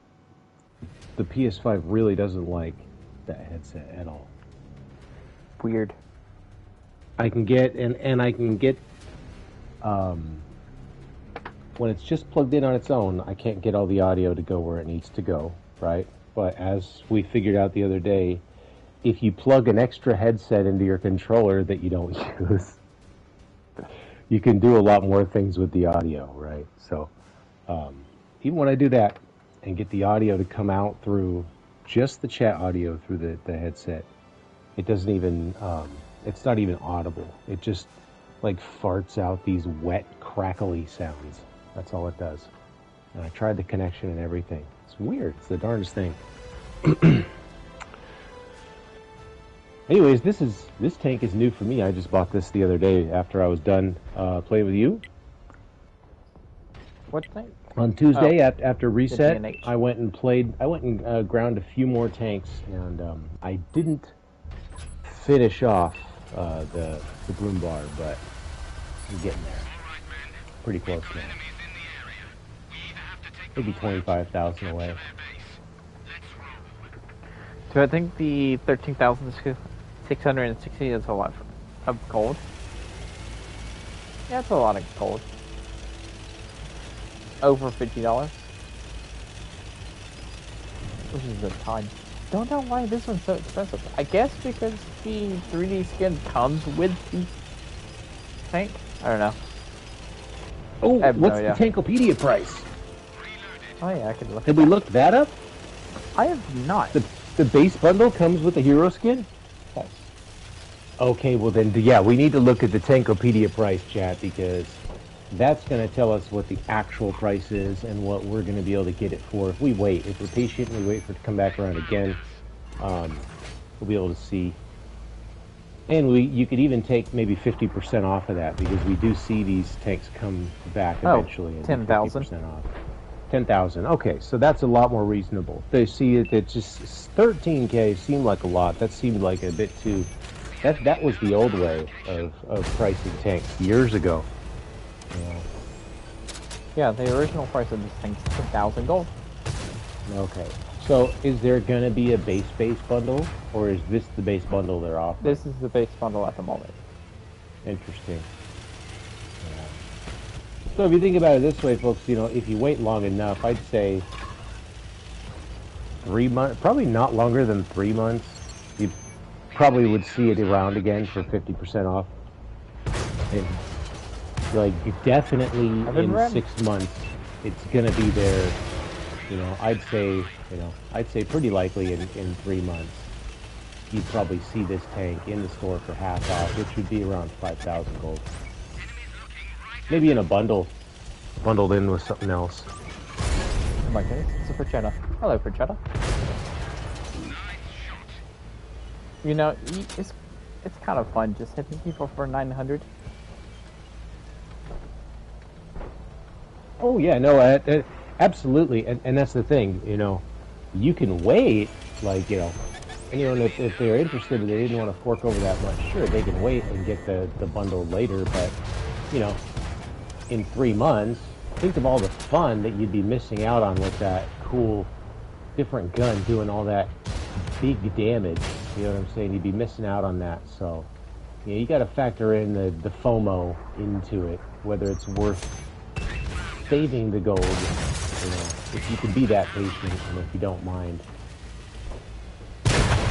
the PS5 really doesn't like that headset at all. Weird. I can get, and I can get, when it's just plugged in on its own, I can't get all the audio to go where it needs to go, right? But as we figured out the other day, if you plug an extra headset into your controller that you don't use, you can do a lot more things with the audio, right? So even when I do that and get the audio to come out through just the chat audio through the headset, it doesn't even, it's not even audible. It just like farts out these wet, crackly sounds. That's all it does. And I tried the connection and everything. It's weird. It's the darndest thing. Anyways, this tank is new for me. I just bought this the other day after I was done playing with you. What tank? On Tuesday, after reset, I went and played. I went and ground a few more tanks, and I didn't finish off the Bloom Bar, but I'm getting there. Pretty close now. Maybe 25,000 away. So I think the 13,660 is a lot of gold. Yeah, it's a lot of gold. Over $50. Which is a ton. Don't know why this one's so expensive. I guess because the 3D skin comes with the tank? I don't know. Oh, I have what's no the Tankopedia price? Oh yeah, I can look. Have we looked that up? I have not. The base bundle comes with a hero skin? Yes. Okay, well then, yeah, we need to look at the Tankopedia price, chat, because that's going to tell us what the actual price is and what we're going to be able to get it for. If we wait, if we're patient and we wait for it to come back around again, we'll be able to see. And you could even take maybe 50% off of that, because we do see these tanks come back eventually. 10,000. 50% off. 10,000. Okay, so that's a lot more reasonable. They see it. It's just 13K seemed like a lot. That seemed like a bit too. That was the old way of pricing tanks years ago. Yeah, the original price of this thing is 10,000 gold. Okay. So is there going to be a base bundle, or is this the base bundle they're offering? This is the base bundle at the moment. Interesting. Yeah. So if you think about it this way, folks, if you wait long enough, I'd say 3 months, probably not longer than 3 months, you probably would see it around again for 50% off. And, like, definitely in 6 months, it's gonna be there. I'd say pretty likely in 3 months, you'd probably see this tank in the store for half off, which would be around 5,000 gold. Maybe in a bundled in with something else. Oh my goodness, it's a Frechetta. Hello, Frechetta. It's kind of fun just hitting people for 900. Oh yeah, no, absolutely, and that's the thing. You can wait, like and if they're interested and they didn't want to fork over that much, sure, they can wait and get the bundle later. But in 3 months, think of all the fun that you'd be missing out on with that cool, different gun doing all that big damage. You know what I'm saying? You'd be missing out on that. So, you got to factor in the FOMO into it, whether it's worth saving the gold. If you can be that patient, and if you don't mind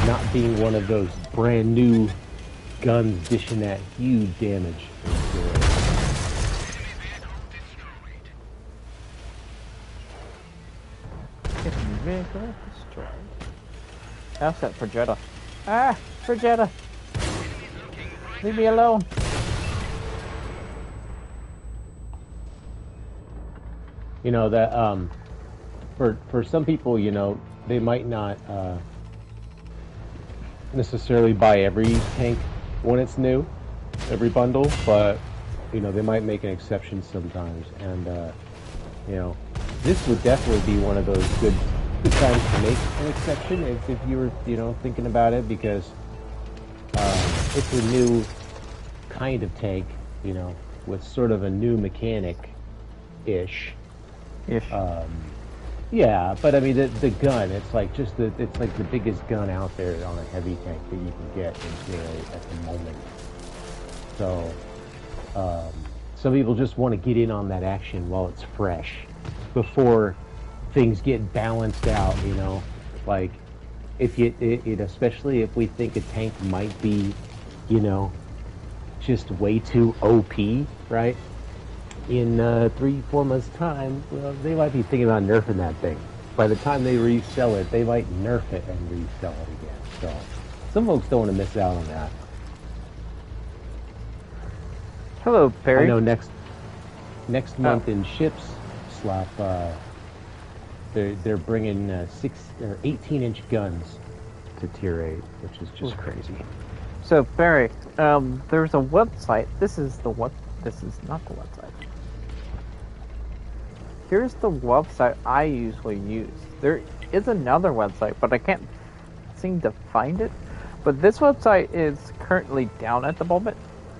not being one of those brand new guns dishing that huge damage into it. Vehicle destroyed. How's that Frechetta? Ah, Frechetta! Leave me alone. That for some people, they might not necessarily buy every tank when it's new, every bundle, but they might make an exception sometimes. And this would definitely be one of those good times to make an exception if you were thinking about it, because it's a new kind of tank, with sort of a new mechanic ish. Yeah, but I mean the gun, it's like it's like the biggest gun out there on a heavy tank that you can get at the moment. So some people just want to get in on that action while it's fresh, before things get balanced out. Like if especially if we think a tank might be, just way too OP, right? In 3-4 months' time, well, they might be thinking about nerfing that thing. By the time they resell it, they might nerf it and resell it again. So, some folks don't want to miss out on that. Hello, Perry. I know next month in ships, Slap, they're bringing 18-inch guns to Tier 8, which is just crazy. So, Barry, there's a website. This is not the website. Here's the website I usually use. There is another website, but I can't seem to find it. But this website is currently down at the moment.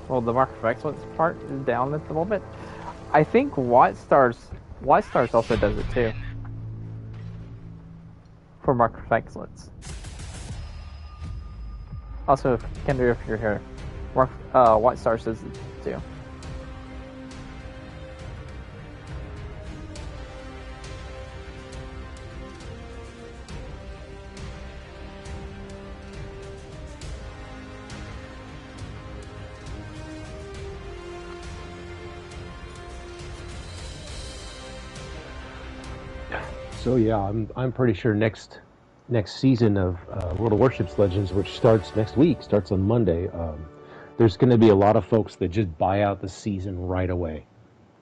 Well, the Mark of Excellence part is down at the moment. I think White Stars also does it too. For Mark of Excellence. Also, Kendra, if you're here, White Stars does it too. So yeah, I'm pretty sure next season of World of Warships Legends, which starts next week, starts on Monday. There's going to be a lot of folks that just buy out the season right away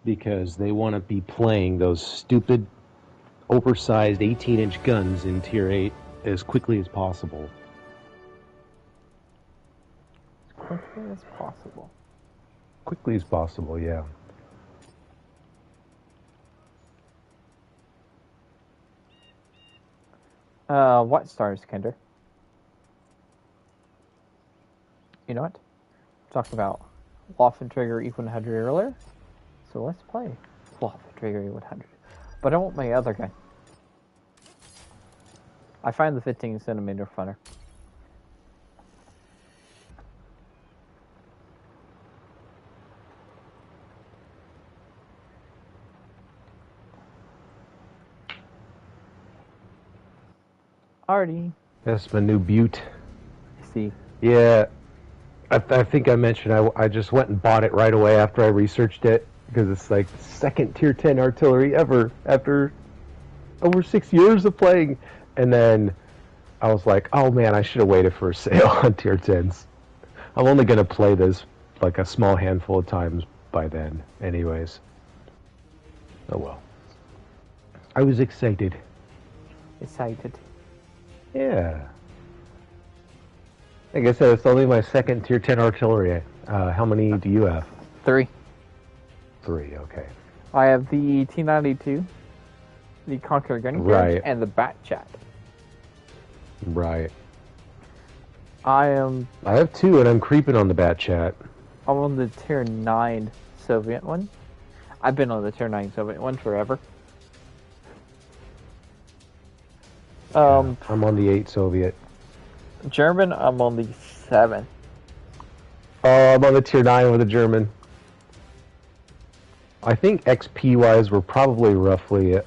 because they want to be playing those stupid, oversized 18-inch guns in Tier 8 as quickly as possible. Quickly as possible. Quickly as possible, yeah. What stars, Kinder? You know what? Talked about Waffen Trigger E100 earlier, so let's play Waffen Trigger E100. But I want my other gun. I find the 15cm funner. Artie. That's my new Butte. See. Yeah, I think I mentioned I just went and bought it right away after I researched it because it's like the second Tier 10 artillery ever after over 6 years of playing. And then I was like, oh man, I should have waited for a sale on Tier 10s. I'm only going to play this like a small handful of times by then anyways. Oh well. I was excited. Excited. Yeah. Like I said, it's only my second Tier 10 artillery. How many do you have? 3. 3, okay. I have the T-92, the Conqueror gun carriage, Right. and the Bat Chat. Right. I have 2, and I'm creeping on the Bat Chat. I'm on the Tier 9 Soviet one. I've been on the Tier 9 Soviet one forever. I'm on the 8 Soviet. German, I'm on the 7. I'm on the Tier 9 with the German. I think XP-wise, we're probably roughly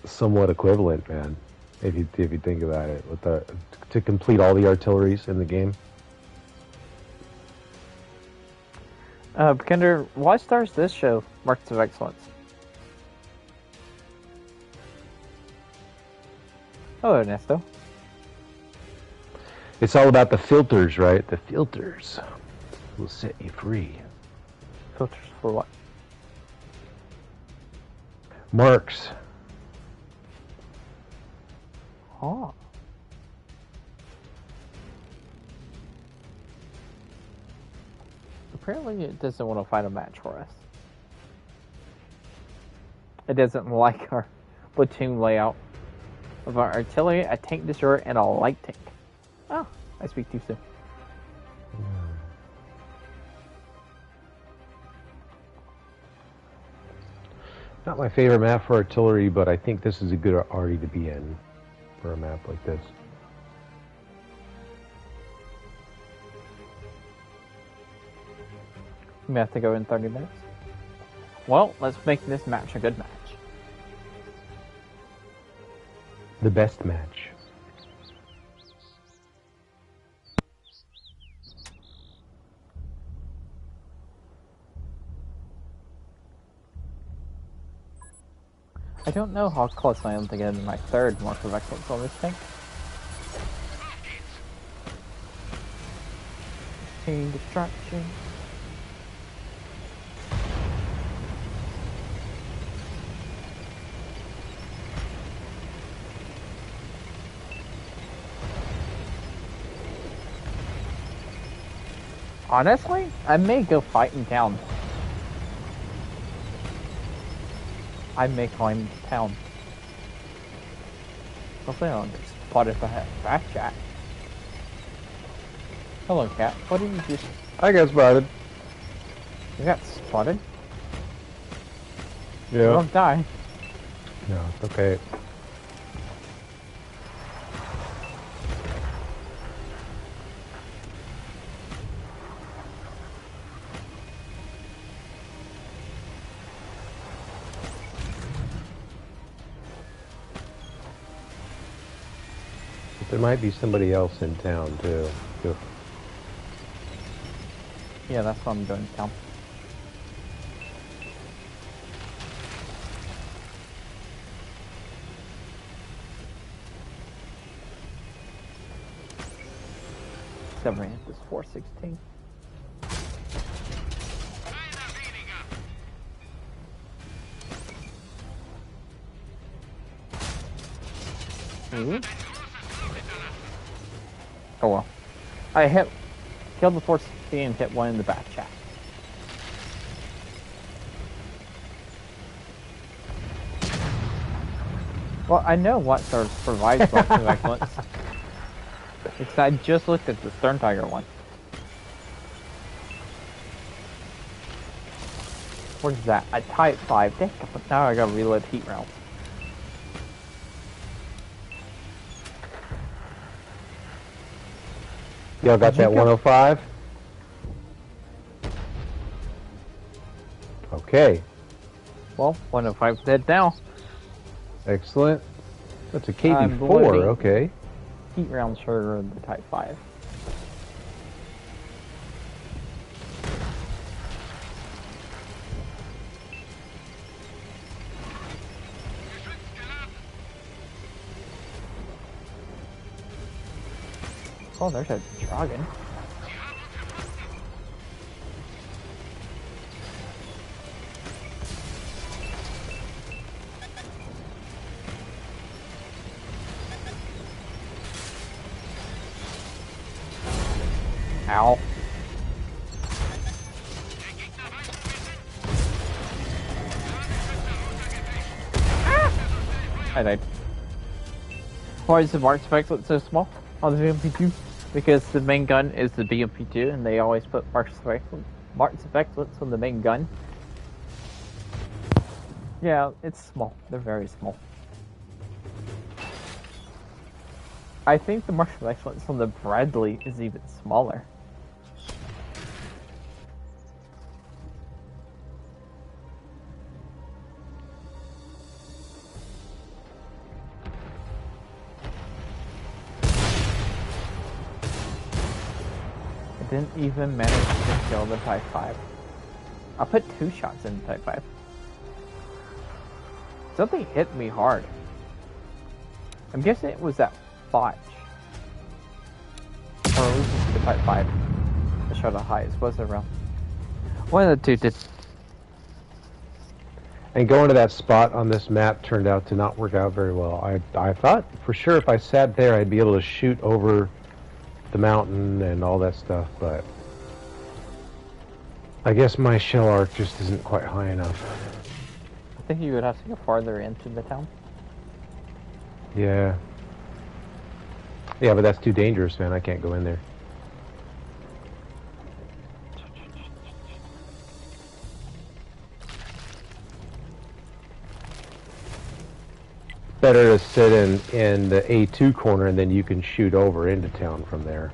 somewhat equivalent, man. If you think about it, with to complete all the artilleries in the game. Kinder, why stars this show Marks of Excellence? Hello, Ernesto. It's all about the filters, right? The filters will set you free. Filters for what? Marks. Oh. Apparently it doesn't want to find a match for us. It doesn't like our platoon layout of our artillery, a tank destroyer, and a light tank. Oh, I speak too soon. Not my favorite map for artillery, but I think this is a good arty to be in for a map like this. We have to go in 30 minutes. Well, let's make this match a good match. The best match. I don't know how close I am to getting my 3rd Mark of Excellence on this tank. Chain destruction. Honestly, I may go fight in town. I may climb town. Hopefully I don't get spotted by Bat Chat. Hello, cat. What did you just... I got spotted. You got spotted? Yeah. Don't die. No, it's okay. There might be somebody else in town too. Yeah, that's what I'm doing in town. 7 is 416. Oh well. I killed the 416 and hit one in the back chest. Well, I know what sort of provides lots of excellence. Because I just looked at the Sturmtiger one. What is that? A Type 5. Damn, now I gotta reload heat rounds. Y'all got that 105? Okay. Well, 105's dead now. Excellent. That's a KV4, okay. Heat rounds for the Type 5. Oh, there's a dragon. Ow. I died. Why is the mark spectlet so small on the BMP2? Because the main gun is the BMP2 and they always put mark spectlets on the main gun. Yeah, it's small. They're very small. I think the mark spectlets on the Bradley is even smaller. Didn't even manage to kill the Type 5. I put 2 shots in the Type 5. Something hit me hard. I'm guessing it was that Fotch. Or it was just the Type 5. I shot the highest. Was it around? One of the two did. And going to that spot on this map turned out to not work out very well. I thought for sure if I sat there I'd be able to shoot over the mountain and all that stuff, but I guess my shell arc just isn't quite high enough. I think you would have to go farther into the town. Yeah. Yeah, but that's too dangerous, man. I can't go in there. Better to sit in the A2 corner and then you can shoot over into town from there,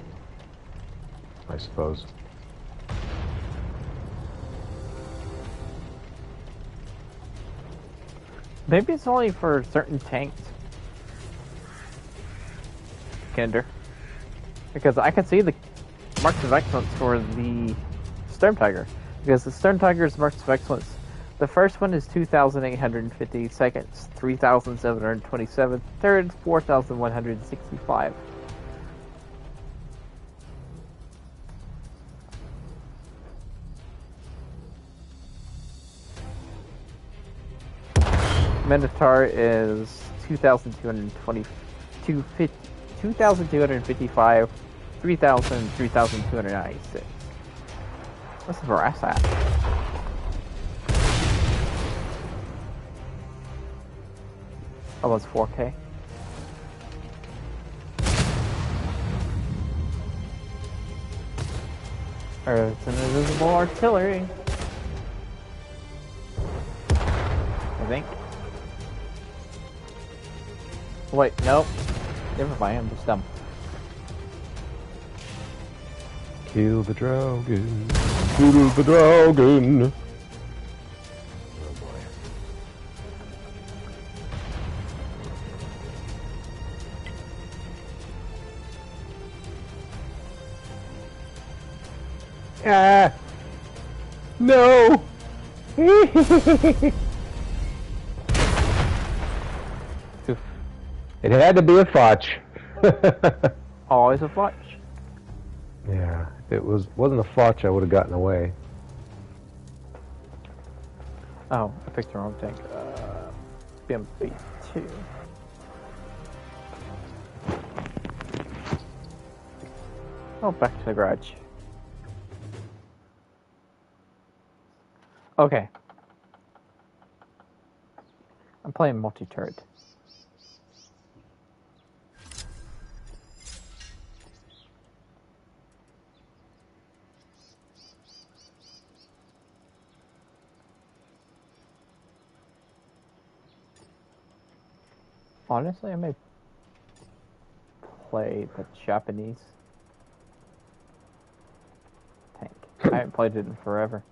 I suppose. Maybe it's only for certain tanks. Kinder. Because I can see the marks of excellence for the Sturmtiger. Because the Sturmtiger's marks of excellence, the first one is 2,850, second 3,727, third 4,165. Minotaur is 2,220, 2,255, 3,000, 3,296. What's the brass at? Almost 4K. It's an invisible artillery. I think. Wait, nope. Never mind, I'm just dumb. Kill the dragon. Kill the dragon. Ah! No! It had to be a fotch. Always a fletch. Yeah, if it wasn't a Foch, I would have gotten away. Oh, I picked the wrong tank. BMP 2. Oh, back to the garage. Okay. I'm playing multi-turret. Honestly, I may play the Japanese tank. I haven't played it in forever.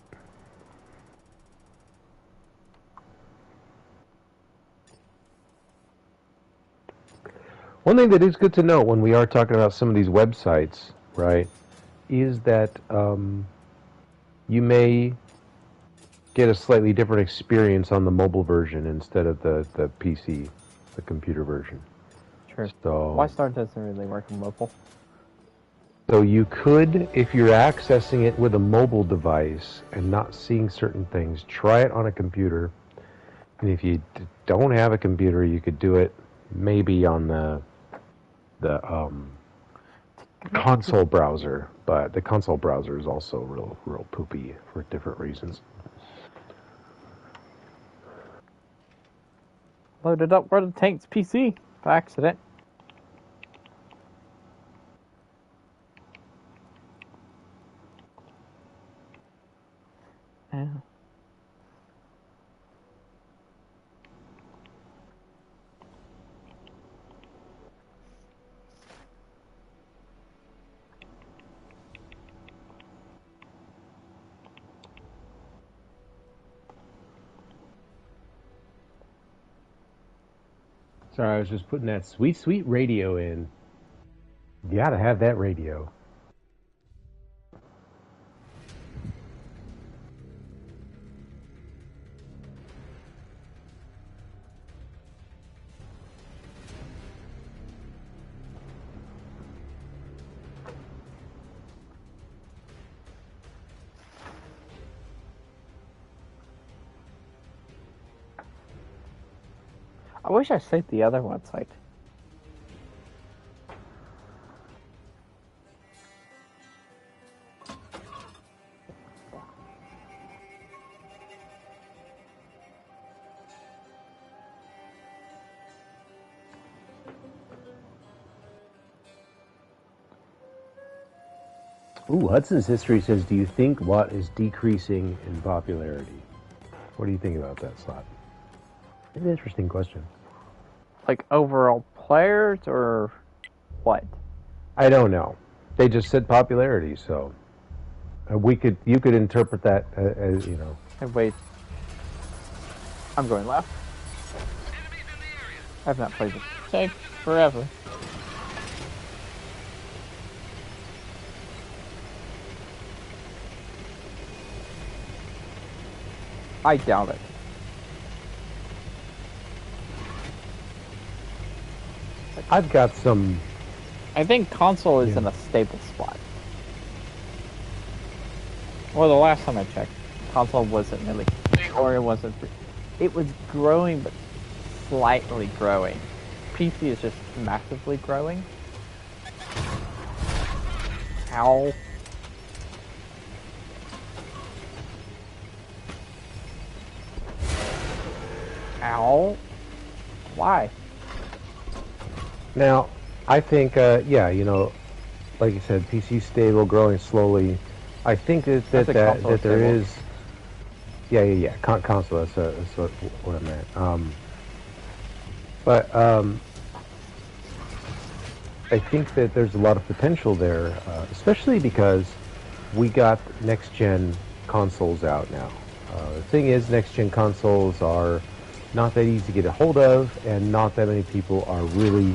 One thing that is good to know when we are talking about some of these websites, right, is that you may get a slightly different experience on the mobile version instead of the PC, the computer version. Sure. So, Y-Star doesn't really work on mobile. So you could, if you're accessing it with a mobile device and not seeing certain things, try it on a computer. And if you don't have a computer, you could do it maybe on the console browser. But the console browser is also real poopy for different reasons. Loaded up World of Tanks PC by accident. Yeah. Sorry, I was just putting that sweet, sweet radio in. You gotta have that radio. I wish I saved the other website. Ooh, Hudson's History says, do you think Watt is decreasing in popularity? What do you think about that, Slot? It's an interesting question. Like overall players or what? I don't know. They just said popularity, so you could interpret that as, you know. Hey, wait. I'm going left. I've not played this tank forever. I doubt it. I've got some. I think console is in a stable spot. Well, the last time I checked, console wasn't really, or it wasn't. It was growing, but slightly growing. PC is just massively growing. Ow. Ow. Why? Now, I think, yeah, you know, like you said, PC stable, growing slowly. I think that there is. Yeah. Console. That's what I meant. But I think that there's a lot of potential there, especially because we got next-gen consoles out now. The thing is, next-gen consoles are not that easy to get a hold of, and not that many people are really,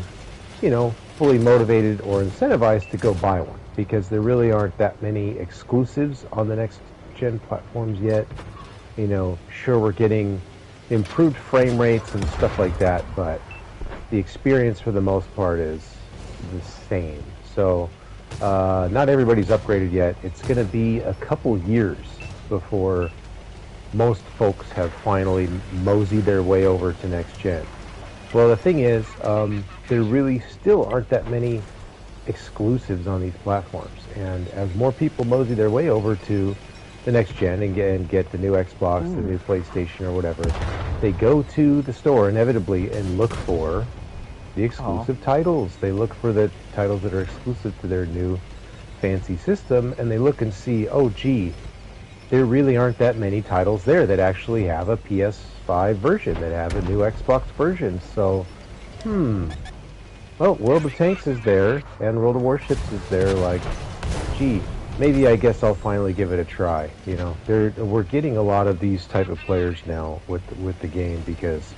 you know, fully motivated or incentivized to go buy one, because there really aren't that many exclusives on the next-gen platforms yet. You know, sure, we're getting improved frame rates and stuff like that, but the experience for the most part is the same. So not everybody's upgraded yet. It's going to be a couple years before most folks have finally moseyed their way over to next gen. Well, the thing is, there really still aren't that many exclusives on these platforms, and as more people mosey their way over to the next gen and get the new Xbox, the new PlayStation, or whatever, they go to the store inevitably and look for the exclusive titles. They look for the titles that are exclusive to their new fancy system, and they look and see, oh gee, there really aren't that many titles there that actually have a PS5 version, that have a new Xbox version. So, well, World of Tanks is there, and World of Warships is there, like, gee, maybe I guess I'll finally give it a try. You know, we're getting a lot of these type of players now with the game, because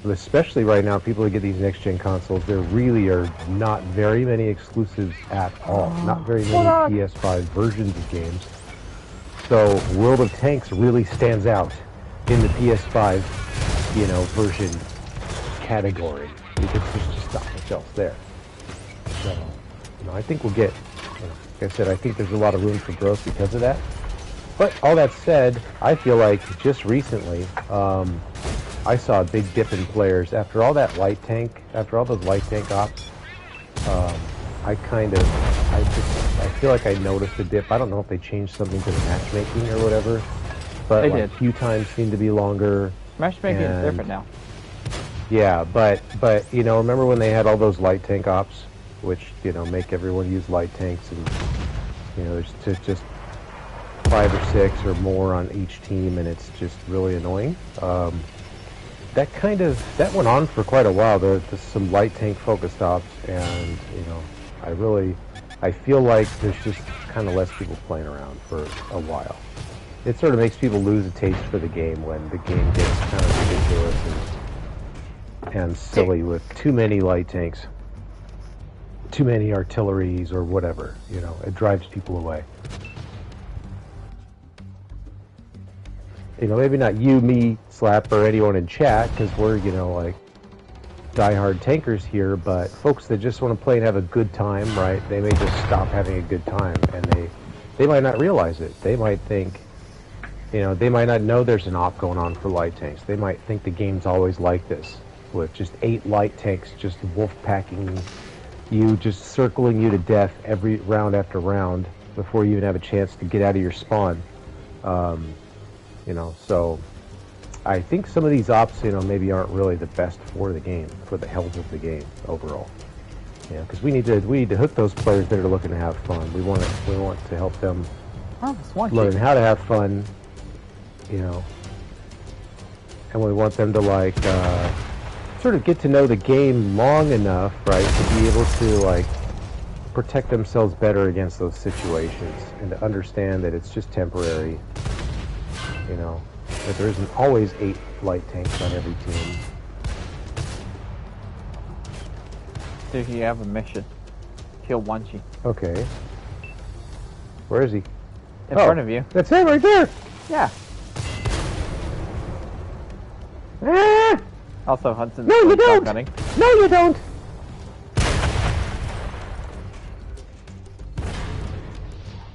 especially right now, people who get these next-gen consoles, there really are not very many exclusives at all. Not very many PS5 versions of games. So World of Tanks really stands out in the PS5, you know, version category, because there's just not much else there. So, you know, I think we'll get, you know, like I said, I think there's a lot of room for growth because of that. But all that said, I feel like just recently, I saw a big dip in players after all that light tank, after all those light tank ops. I feel like I noticed a dip. I don't know if they changed something to the matchmaking or whatever, but They like did. queue times seem to be longer. Matchmaking is different now. Yeah, but you know, remember when they had all those light tank ops, which, you know, make everyone use light tanks, and you know, there's just 5 or 6 or more on each team, and it's just really annoying. That went on for quite a while. There's some light tank focused ops, and you know, I feel like there's just kind of less people playing around for a while. It sort of makes people lose a taste for the game when the game gets kind of ridiculous and silly with too many light tanks, too many artilleries or whatever. You know, it drives people away. You know, maybe not you, me, Slap, or anyone in chat, because we're, you know, like, diehard tankers here, but folks that just want to play and have a good time, right, they may just stop having a good time, and they might not realize it. They might think, you know, they might not know there's an op going on for light tanks. They might think the game's always like this, with just 8 light tanks just wolf-packing you, just circling you to death every round after round before you even have a chance to get out of your spawn. You know, so I think some of these ops, you know, maybe aren't really the best for the game, for the health of the game overall. Yeah, because we need to hook those players that are looking to have fun. We want to help them learn how to have fun, you know, and we want them to like sort of get to know the game long enough, right, to be able to like protect themselves better against those situations, and to understand that it's just temporary. You know, that there isn't always 8 light tanks on every team. So if you have a mission, kill Wanchi. Okay. Where is he? In front of you. That's him right there! Yeah. Ah! Also, Hudson's No, you don't! gunning. No, you don't!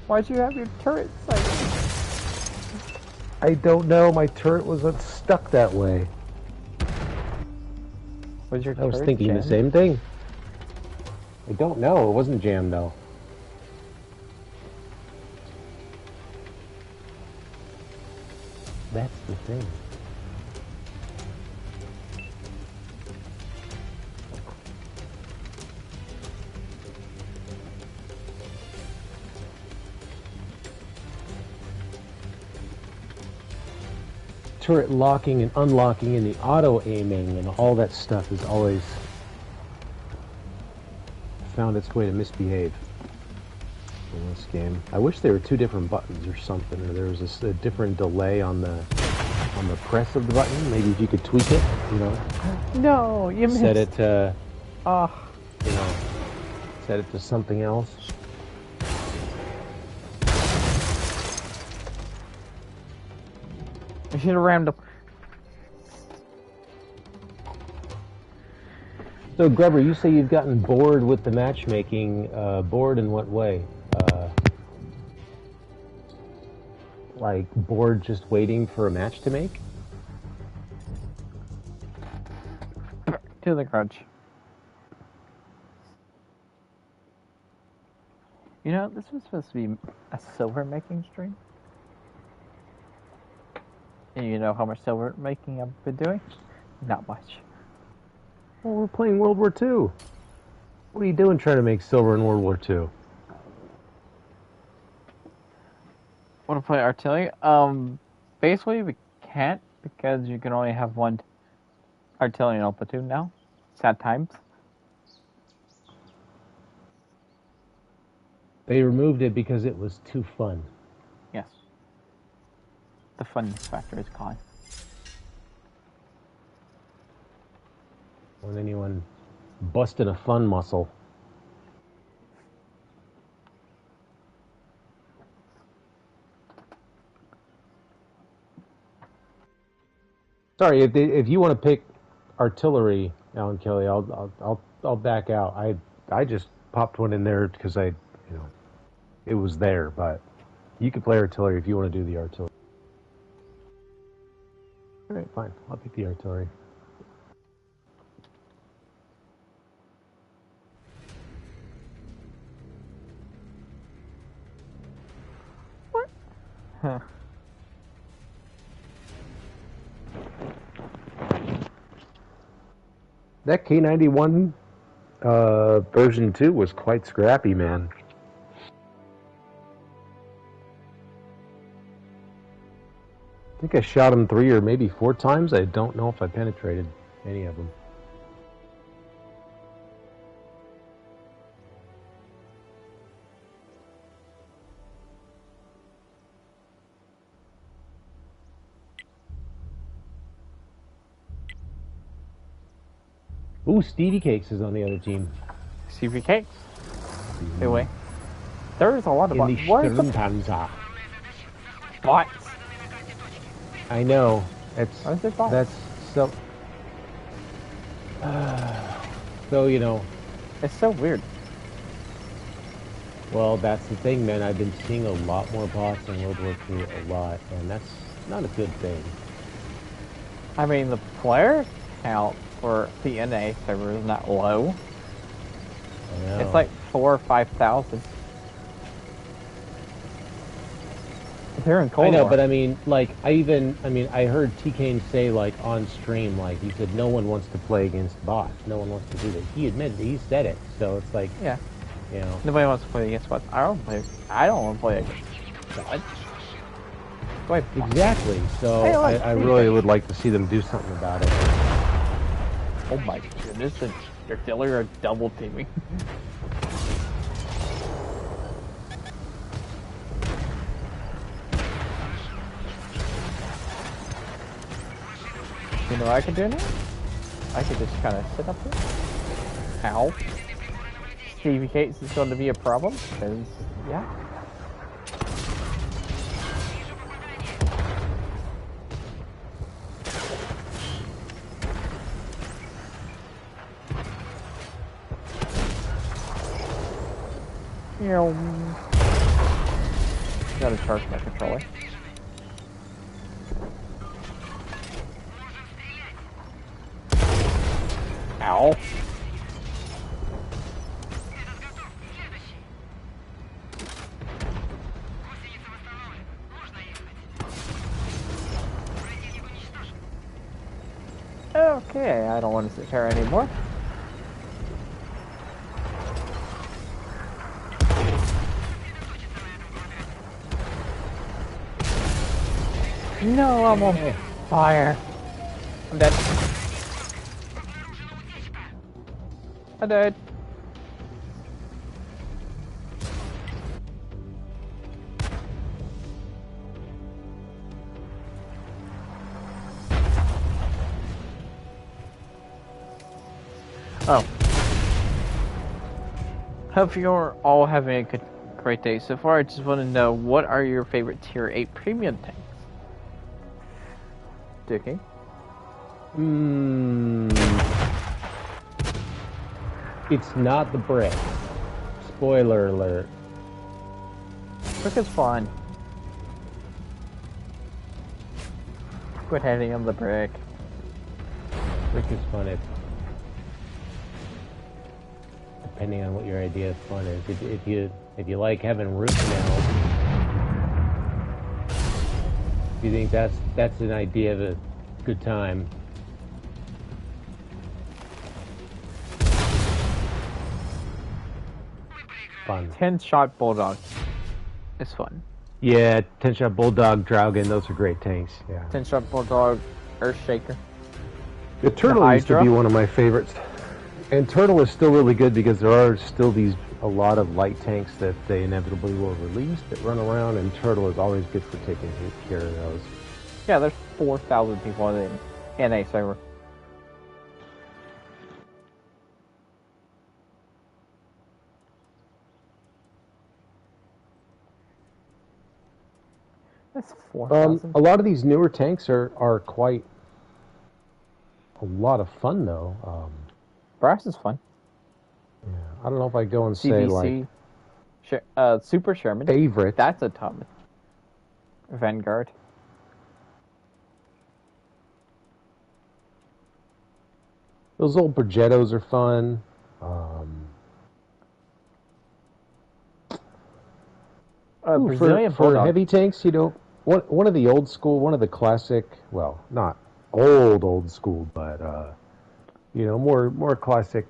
Why'd you have your turret sighted? I don't know. My turret was stuck that way. Was your I was turret thinking jammed? the same thing. I don't know. It wasn't jammed though. That's the thing. Turret locking and unlocking and the auto aiming and all that stuff is always found its way to misbehave in this game. I wish there were 2 different buttons or something, or there was a different delay on the press of the button. Maybe if you could tweak it, you know. No, you missed. Set it to, Oh, you know, set it to something else. I should have rammed him. So, Grubber, you say you've gotten bored with the matchmaking. Bored in what way? Like bored just waiting for a match to make? To the crunch. You know, this was supposed to be a silver making stream. And you know how much silver making I've been doing? Not much. Well, we're playing World War II. What are you doing trying to make silver in World War II? Want to play artillery? Basically we can't because you can only have one artillery in a platoon now. Sad times. They removed it because it was too fun. Yes. The fun factor is gone. When anyone busting a fun muscle. Sorry, if you want to pick artillery, Alan Kelly, I'll back out. I just popped one in there because it was there, but you can play artillery if you want to do the artillery. All right, fine. I'll pick the artillery. What? Huh. That K91 version 2 was quite scrappy, man. I think I shot him 3 or maybe 4 times. I don't know if I penetrated any of them. Ooh, Stevie Cakes is on the other team. Stevie Cakes? Anyway. There's a lot of bots. What is the bots? I know. Why is it bots? That's so... so, you know... It's so weird. Well, that's the thing, man. I've been seeing a lot more bots in World War II, a lot, and that's not a good thing. I mean, the player count for the NA server is not low. I know. It's like 4,000 or 5,000. They're in Cold I know, War. but I mean, like, I heard T-Kane say, like, on stream, like, he said no one wants to play against bots. No one wants to do that. He admitted, he said it, so it's like, yeah. You know. Nobody wants to play against bots. I don't want to play against bots. Exactly, so I really would like to see them do something about it. Oh my goodness, your artillery are double teaming. You know what I could do now? I could just kind of sit up here. Ow. Stevie Cates is going to be a problem, because, yeah. Gotta charge my controller. Ow. Okay, I don't want to sit here anymore. No, I'm on fire. I'm dead. I died. Oh. Hope you're all having a great day so far. I just want to know, what are your favorite tier 8 premium tanks? Dickie? It's not the brick. Spoiler alert. Brick is fun. Quit heading on the brick. Brick is fun depending on what your idea of fun is. If you like having root canals, if you think that's an idea of a good time. Fun. 10-shot bulldog is fun. Yeah, 10-shot bulldog, Draugen, those are great tanks. Yeah. 10-shot bulldog, Earthshaker. The turtle used to be one of my favorites. And turtle is still really good because there are still a lot of light tanks that they inevitably will release that run around, and turtle is always good for taking care of those. Yeah, there's 4,000 people in the NA server. That's 4,000. A lot of these newer tanks are quite a lot of fun, though. Brass is fun. Yeah, I don't know if I go and say CBC, like Super Sherman. favorite. That's a top. Vanguard. Those old Progettos are fun. Brazilian for Bulldog. heavy tanks, you know, one of the old school, one of the classic, well, not old school, but you know, more classic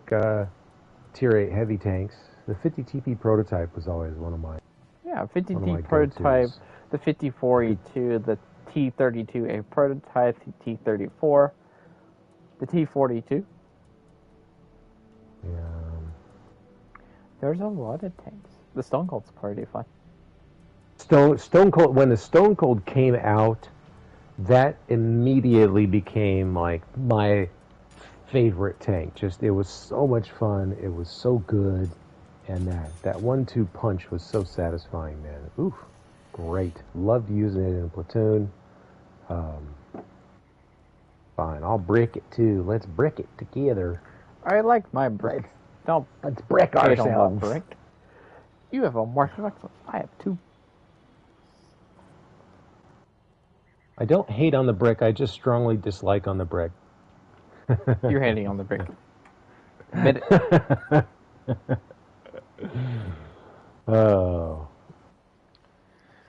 tier 8 heavy tanks. The 50 TP prototype was always one of my. Yeah, 50T my prototype, go-tos. the 54E2, the T32A prototype, the T34, the T42. Yeah. There's a lot of tanks. The Stone Cold's pretty fun. Stone Cold, when the Stone Cold came out, that immediately became like my favorite tank. Just, it was so much fun. It was so good. And that 1-2 punch was so satisfying, man. Oof, great. Loved using it in a platoon. Fine, I'll brick it too. Let's brick it together. I like my brick. Don't Let's brick hate on ourselves. my brick. You have a mark of excellence. I have 2. I don't hate on the brick. I just strongly dislike on the brick. You're hating on the brick. Admit it. Oh.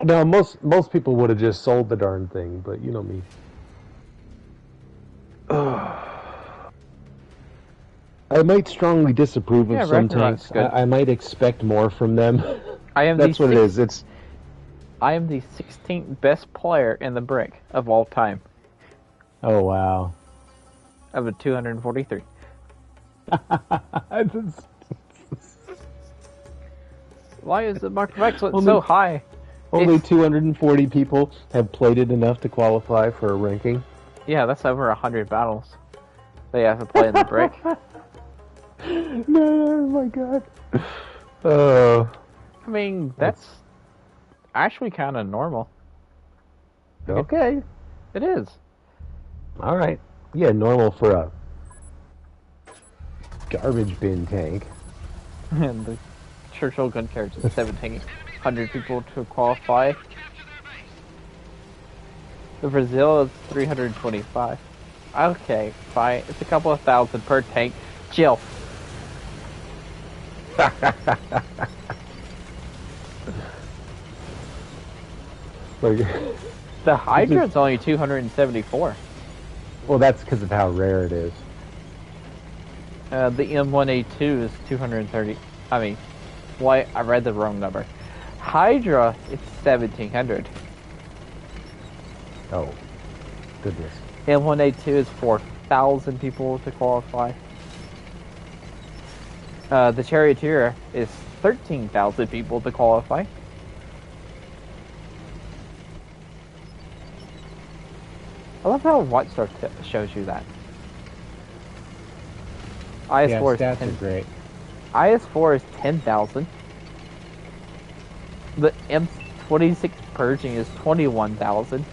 Now, most people would have just sold the darn thing, but you know me. I might strongly disapprove of some Ragnarok's tanks. good. I might expect more from them. I am That's the what it is. It's I am the 16th best player in the brick of all time. oh wow. Of a 243. Why is the mark of excellence so high? Only It's- 240 people have played it enough to qualify for a ranking. Yeah, that's over 100 battles. They have to play in the brick. No, oh my god. Oh. I mean, that's actually kind of normal. Okay. It is. All right. Yeah, normal for a garbage bin tank. And the Churchill gun carriage is 1,700 people to qualify. The Brazil is 325. Okay, fine. It's a couple of thousand per tank. Chill. Like, The Hydra is only 274. well, that's because of how rare it is. The M1A2 is 230. I mean, why? I read the wrong number. Hydra, it's 1,700. Oh, goodness. M1A2 is 4,000 people to qualify. The Charioteer is 13,000 people to qualify. I love how Whitestar shows you that. IS4 Yeah, is stats 10. are great. IS4 is 10,000. The M26 Purging is 21,000.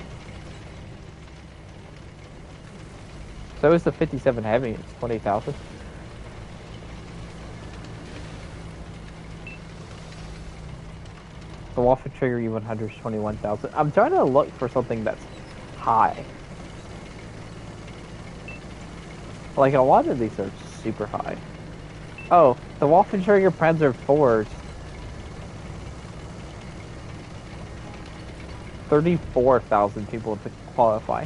So is the 57 Heavy, it's 20,000. The Waffle Trigger E121,000. I'm trying to look for something that's high. Like, a lot of these are super high. Oh, the Waffle Trigger Panzer IVs. 34,000 people to qualify.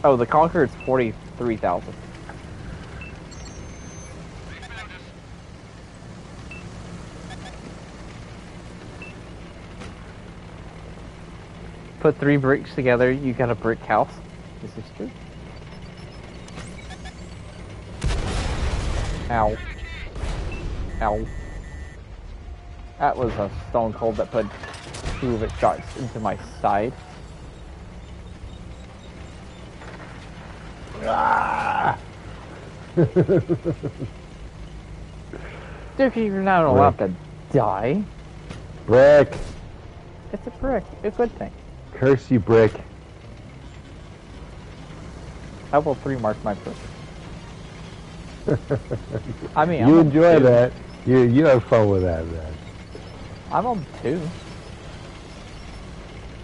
Oh, the Conqueror is 43,000. Put 3 bricks together, you got a brick house. This is true. Ow. Ow. That was a Stone Cold that put 2 of its shots into my side. Ah! Dude, you're not allowed to die. Brick. It's a brick. It's a good thing. Curse you, Brick. I will 3 mark my brick. I mean, you I'm enjoy on 2. that. You have fun with that, man. I'm on 2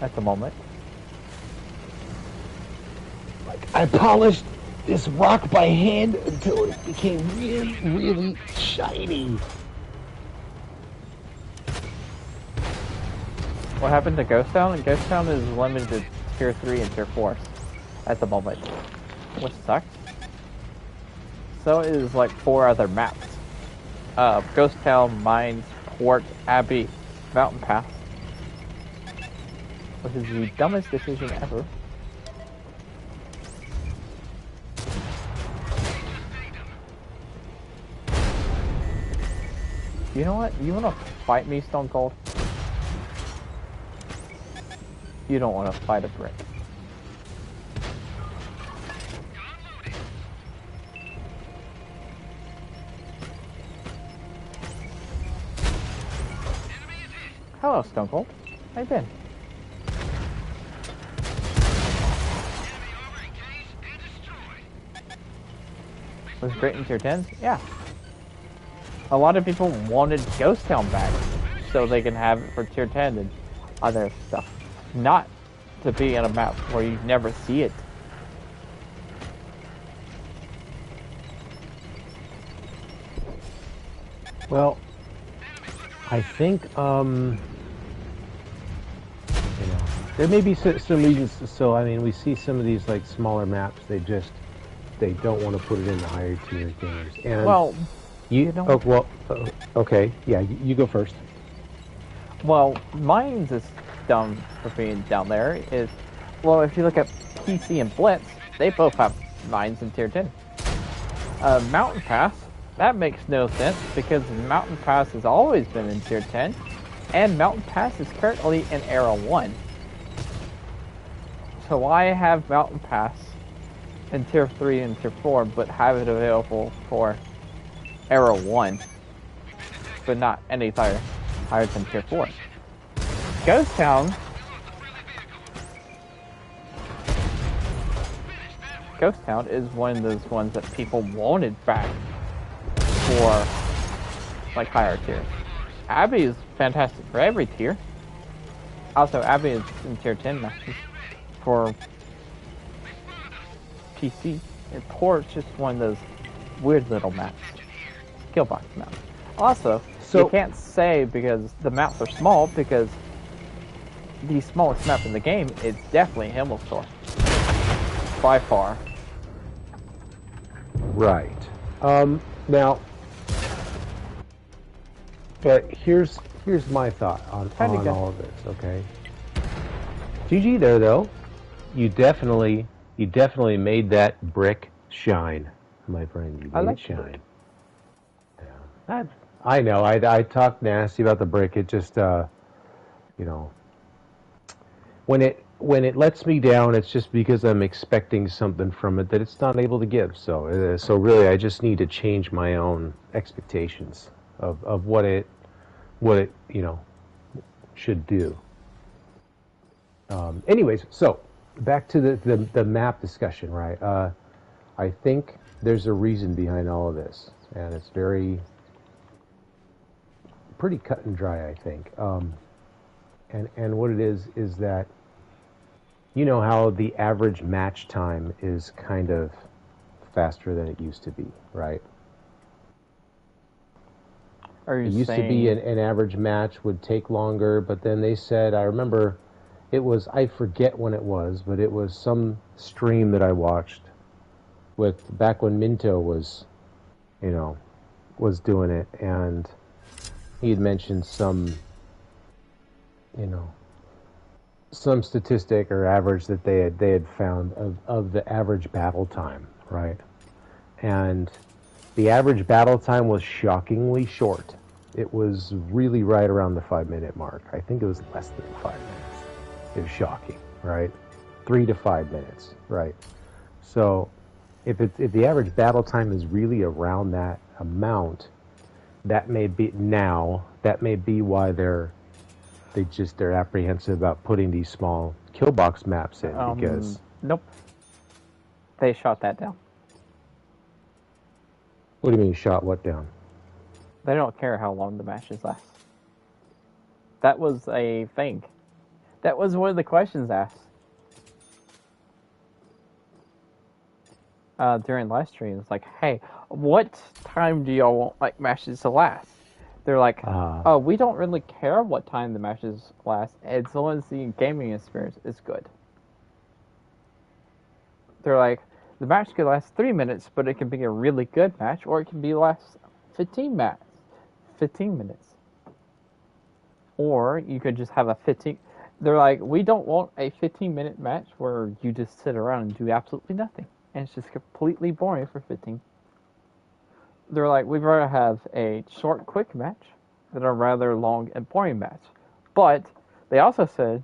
at the moment. Like, I polished this rock by hand until it became really, really shiny. What happened to Ghost Town? Ghost Town is limited to tier 3 and tier 4 at the moment, which sucks. So is like 4 other maps. Ghost Town, Mines, Port, Abbey, Mountain Pass. Which is the dumbest decision ever. You know what? You wanna fight me, Stone Cold? You don't want to fight a brick. Hello, Stone Cold. How you been? Was great in tier 10s? Yeah. A lot of people wanted Ghost Town back so they can have it for tier 10 and other stuff. Not to be on a map where you never see it. Well, I think, there may be some reasons. So, I mean, we see some of these, like, smaller maps, they don't want to put it in the higher tier games. And well, okay, yeah, you go first. Well, Mines is dumb for being down there. Is, well, if you look at PC and Blitz, they both have Mines in tier 10. Mountain Pass, that makes no sense because Mountain Pass has always been in tier 10, and Mountain Pass is currently in Era 1. So why have Mountain Pass in tier 3 and tier 4, but have it available for Era 1, but not any higher than tier 4? Ghost Town is one of those ones that people wanted back for like higher tiers. Abbey is fantastic for every tier. Also, Abbey is in tier 10 matches for PC. And Port's just one of those weird little maps. Killbox maps. Also, So, you can't say because the maps are small, because the smallest map in the game is definitely Himmeltor. By far. right. Now, here's my thought on all of this, okay? GG there, though. You definitely made that brick shine, my friend. You made it shine. Yeah. I know. I talked nasty about the brick. It just, when it lets me down, it's just because I'm expecting something from it that it's not able to give. So really, I just need to change my own expectations of what it should do. Anyways, so back to the map discussion, right? I think there's a reason behind all of this, and it's pretty cut and dry, I think. And what it is that, you know how the average match time is kind of faster than it used to be, right? Are you It used to saying be an average match would take longer, but then they said, I remember it was, I forget when it was, but it was some stream that I watched with back when Minto was, you know, was doing it, and he had mentioned some, you know, some statistic or average that they had found of the average battle time, right? And the average battle time was shockingly short. It was really right around the 5-minute mark. I think it was less than 5 minutes. It was shocking, right? 3 to 5 minutes, right? So if the average battle time is really around that amount, that may be why they're apprehensive about putting these small kill box maps in, because nope, they shot that down. What do you mean shot what down? They don't care how long the matches last. That was a thing. That was one of the questions asked during live stream. It's like, hey, what time do y'all want like matches to last? They're like, oh, we don't really care what time the matches last as long as the gaming experience is good. They're like, the match could last 3 minutes, but it can be a really good match, or it can be last 15 minutes. Or you could just have a 15... They're like, we don't want a 15-minute match where you just sit around and do absolutely nothing. And it's just completely boring for 15. They're like, we'd rather have a short, quick match than a rather long and boring match. But they also said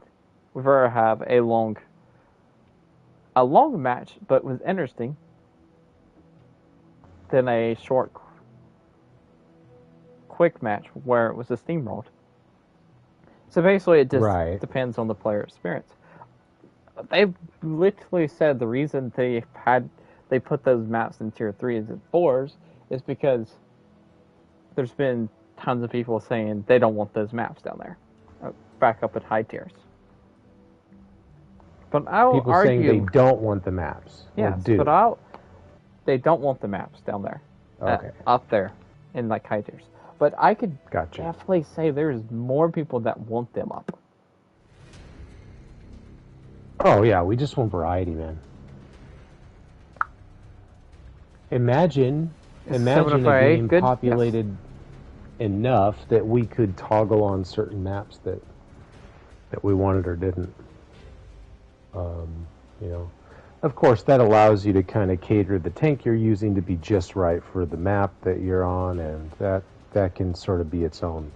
we'd rather have a long match, but was interesting, than a short, quick match where it was a steamrolled. So basically, it just depends on the player experience. They literally said the reason they put those maps in tier 3s and 4s is because there's been tons of people saying they don't want those maps down there, back up at high tiers. But I'll people argue, saying they don't want the maps. Yes, but they don't want the maps down there, up there in like high tiers. But I could definitely say there's more people that want them up. Oh yeah, we just want variety, man. Imagine a game populated enough that we could toggle on certain maps that we wanted or didn't. You know, of course, that allows you to kind of cater the tank you're using to be just right for the map that you're on, and that can sort of be its own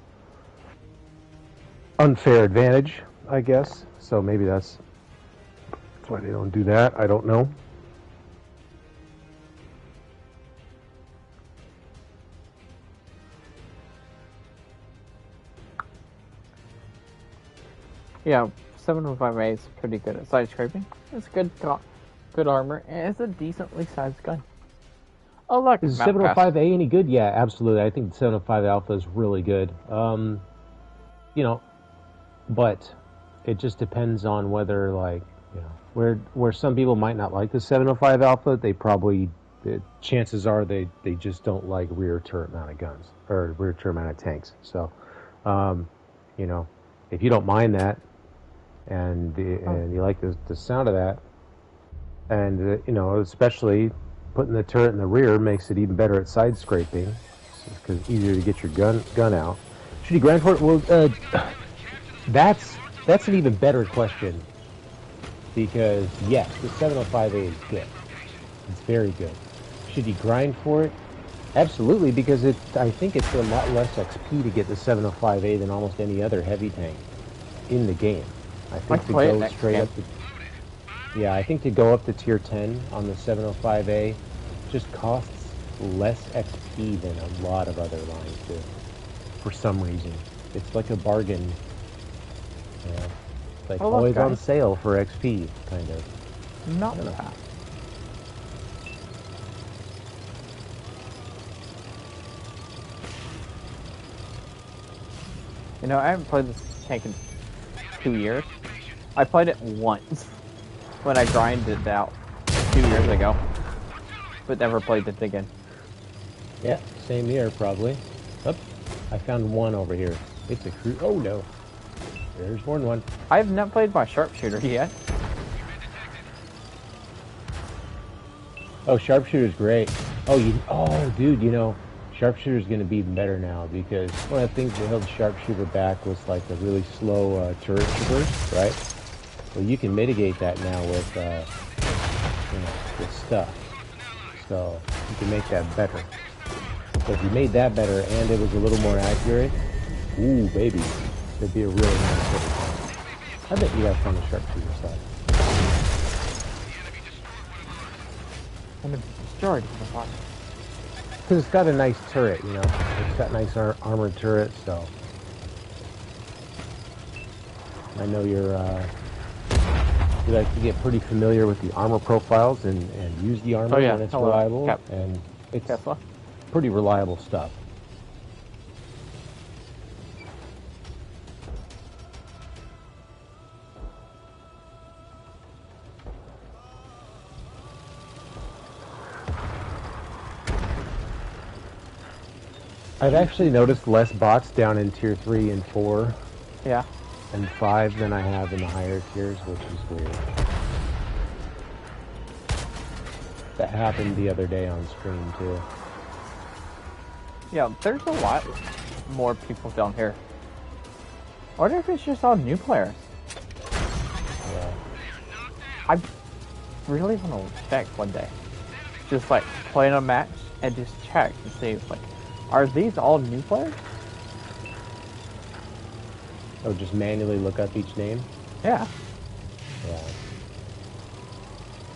unfair advantage, I guess. So maybe that's why they don't do that. I don't know. Yeah, 705A is pretty good at side scraping. It's good armor, and it's a decently sized gun. Oh look, is 705A any good? Yeah, absolutely. I think the 705 Alpha is really good. You know, but it just depends on whether, like, you know, where some people might not like the 705 Alpha, they probably, chances are they just don't like rear turret mounted guns or rear turret mounted tanks. So, you know, if you don't mind that, and you like the sound of that, and you know, especially putting the turret in the rear makes it even better at side scraping, because it's easier to get your gun out. Should you grind for it? Well, that's an even better question, because yes, the 705A is good. It's very good. Should you grind for it? Absolutely, because I think it's a lot less XP to get the 705A than almost any other heavy tank in the game. I think to go straight up to, yeah, I think to go up to tier 10 on the 705A just costs less XP than a lot of other lines do. For some reason, it's like a bargain. You know, it's like always on sale for XP, kind of. Not that. You know, I haven't played this tank in 2 years. I played it once when I grinded it out 2 years ago, but never played it again. Yeah, same year probably. Oh, I found one over here. It's a crew. Oh no, there's more than one. I have not played my sharpshooter yet. Oh, sharpshooter's great. Oh, dude, you know, sharpshooter's going to be better now because one of the things that held sharpshooter back was like a really slow turret traverse, right? Well, you can mitigate that now with, with stuff. So you can make that better. So if you made that better and it was a little more accurate, ooh, baby, it'd be a really nice hitter. I bet you guys found the sharpshooter side. And it's destroyed. Because it's got a nice turret, you know. It's got nice armored turret, so I know you like to get pretty familiar with the armor profiles and use the armor when it's reliable, and it's pretty reliable stuff. I've actually noticed less bots down in tier 3 and 4 and 5 than I have in the higher tiers, which is weird. That happened the other day on stream too. Yeah, there's a lot more people down here. I wonder if it's just all new players. Yeah. I really want to check one day. Just like play in a match and just check and see like, are these all new players? Oh, just manually look up each name? Yeah. Yeah.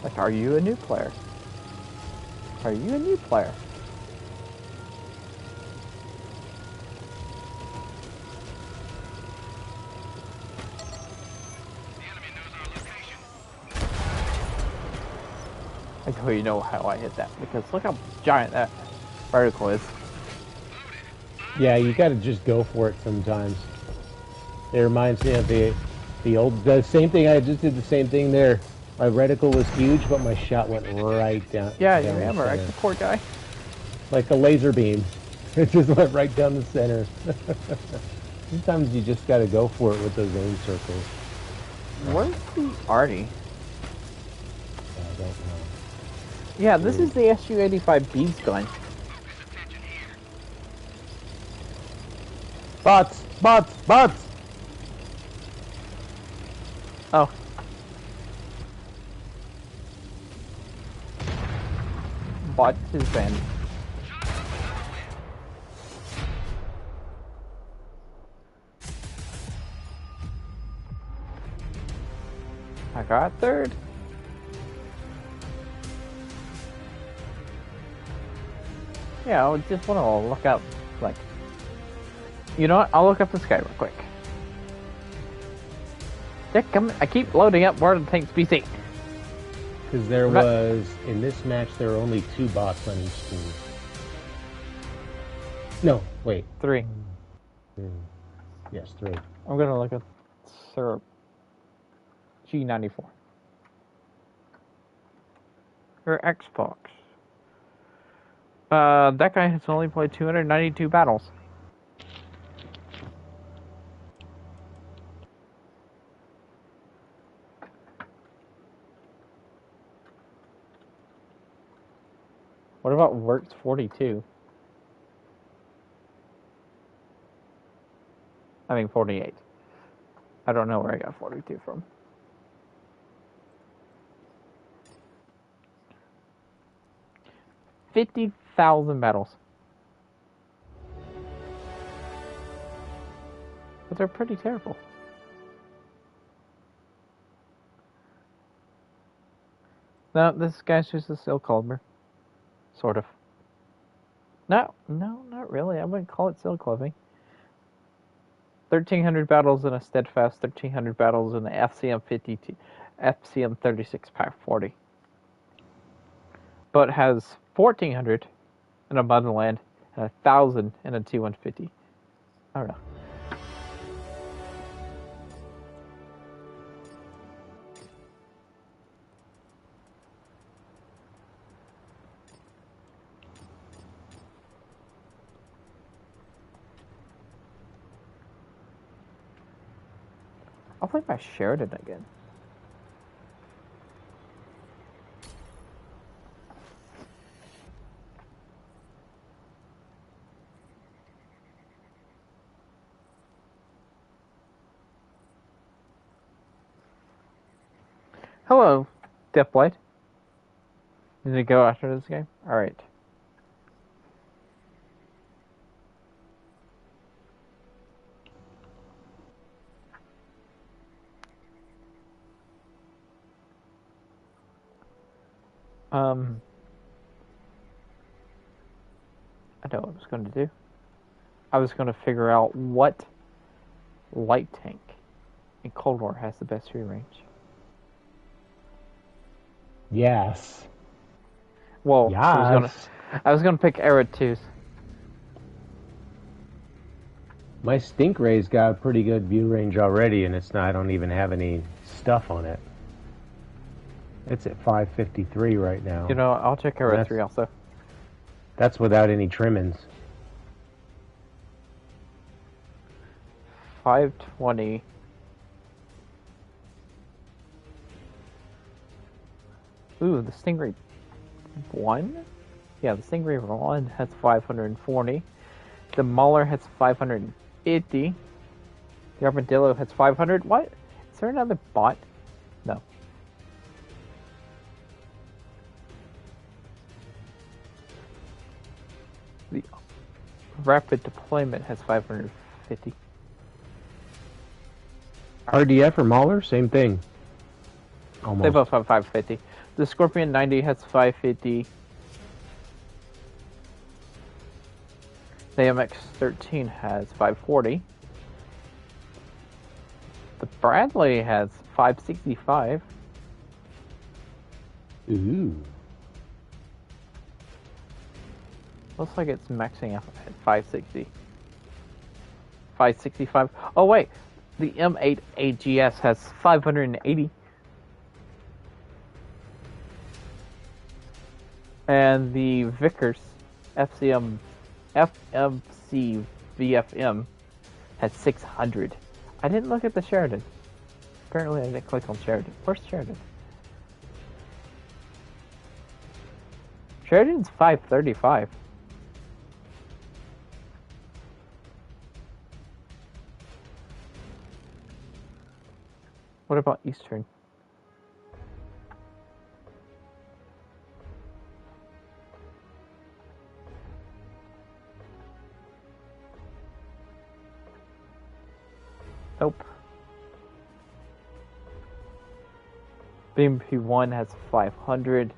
Like, are you a new player? Are you a new player? I know you know how I hit that, because look how giant that vertical is. Yeah, you gotta just go for it sometimes. It reminds me of the same thing. I just did the same thing there. My reticle was huge, but my shot went right down. Yeah, you remember, right? The poor guy. Like a laser beam. It just went right down the center. Sometimes you just gotta go for it with those aim circles. Where's the Artie? I don't know. Yeah, this is the SU-85B's gun. Bots! Bots! Bots! Oh. Bot is banned. I got third. Yeah, I just want to look up, like, you know what? I'll look up the sky real quick. I keep loading up World of Tanks PC. Because there was, in this match, there were only 2 bots on each team. No, wait. 3. Yes, 3. I'm gonna look at Sir G94. Or Xbox. That guy has only played 292 battles. What about Works 42? I mean 48. I don't know where I got 42 from. $50,000 battles. But they're pretty terrible. No, this guy's just a Steel Climber. Sort of. No, not really. I wouldn't call it Steel Climbing. 1,300 battles in a Steadfast, 1,300 battles in the FCM 36 Pack 40. But has 1,400 in a Motherland and 1,000 in a T150. I don't know. I'll play my Sheridan again. Hello, Deathblade. Did it go after this game? Alright. I know what I was going to do. I was going to figure out what light tank in Cold War has the best free range. Yes. Well, Yes. I was gonna pick Era 2s. My Stingray's got a pretty good view range already, and it's not. I don't even have any stuff on it. It's at 553 right now. You know, I'll check Era 3 also. That's without any trimmings. 520. Ooh, the Stingray 1? Yeah, the Stingray 1 has 540. The Mauler has 550. The Armadillo has 500. What? Is there another bot? No. The Rapid Deployment has 550. RDF or Mauler, same thing. Almost. They both have 550. The Scorpion 90 has 550. The MX-13 has 540. The Bradley has 565. Ooh. Looks like it's maxing out at 560. 565. Oh wait, the M8 AGS has 580. And the Vickers FMC VFM has 600. I didn't look at the Sheridan. Apparently I didn't click on Sheridan. Where's Sheridan? Sheridan's 535. What about Eastern? Nope. BMP1 has 500.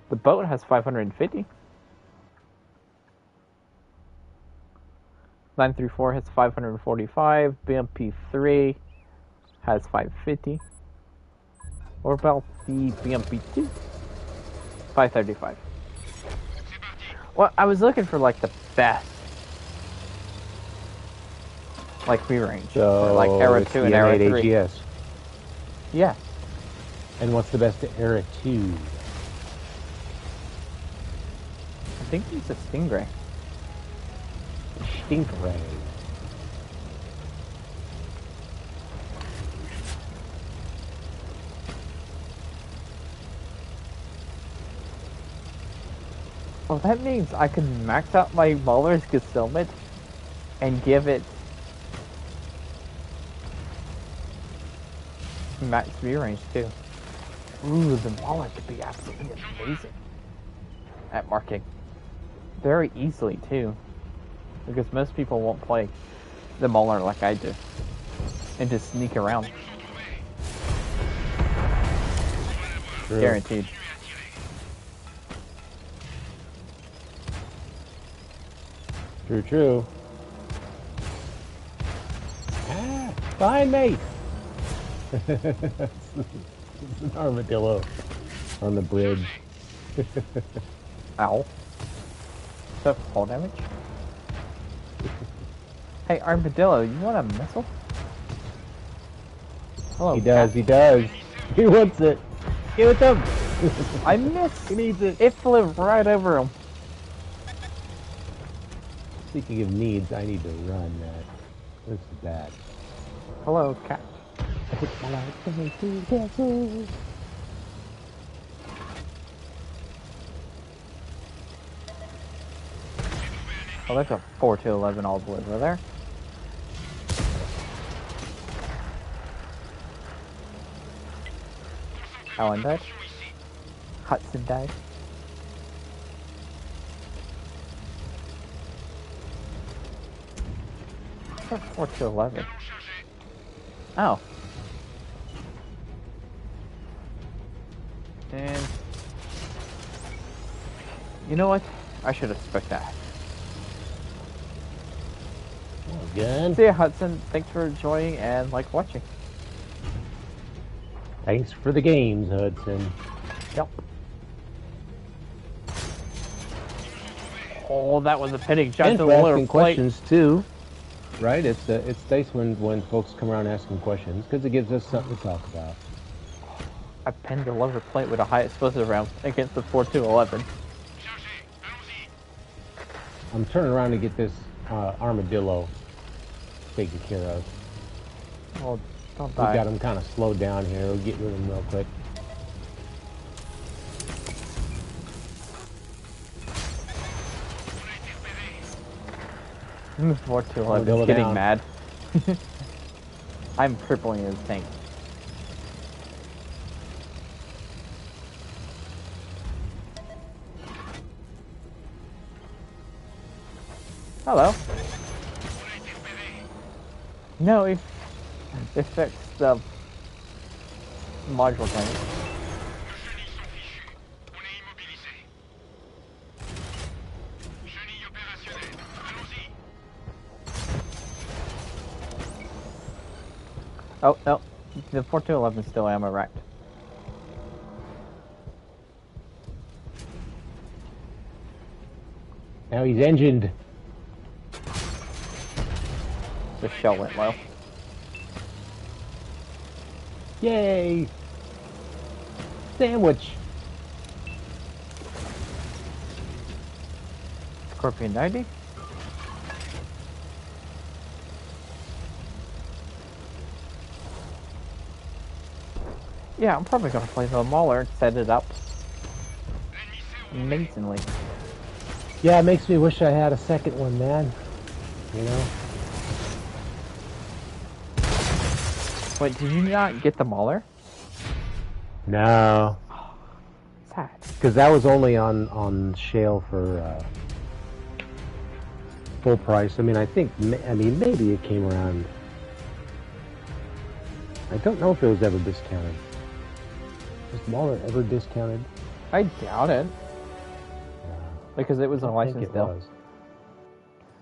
The boat has 550. 934 has 545. BMP3 has 550. What about the BMP2? 535. Well, I was looking for like the best, like free range, So like Era 2 and Era 3. AGS. Yeah. And what's the best Era 2? I think it's a Stingray. Stingray. Well, that means I can max out my Mauler's concealment and give it max view range too. Ooh, the Mauler could be absolutely amazing at marking. Very easily too. Because most people won't play the Mauler like I do. And just sneak around. True. Guaranteed. True, true. Ah, find me! It's an armadillo on the bridge. Ow. Is that fall damage? Hey, Armadillo, you want a missile? Hello. He does, he does. He wants it. Give it to him. I missed. He needs it. It flew right over him. Speaking of needs, I need to run, Matt. This is bad. Hello, cat. I put my life away to cancel. Oh, there's a 4-11 all the way over there. Alan died. Hudson died. What's 4-11? Oh. And you know what? I should expect that. Again. See ya, Hudson. Thanks for joining and watching. Thanks for the games, Hudson. Yep. Oh, that was a pinning shot And to for the lower asking plate. questions too, right? It's nice when folks come around asking questions because it gives us something to talk about. I pinned the lower plate with a high explosive round against the 4-11. I'm turning around to get this armadillo taken care of. Oh, don't We die. got him kind of slowed down here. We'll get rid of him real quick. The 4-11 Armadillo is getting down. mad. I'm crippling his tank. Hello. No, it affects the module tank. Oh, no. The 4-11 is still ammo racked. Now he's engined. The shell went low. Yay! Sandwich. Scorpion 90. Yeah, I'm probably gonna play the Mauler and set it up amazingly. Yeah, it makes me wish I had a second one, man. You know? Wait, did you not get the Mauler? No. Sad. Because that was only on Shale for full price. I mean, maybe it came around. I don't know if it was ever discounted. Was Mauler ever discounted? I doubt it. Because it was a I think license it deal. was.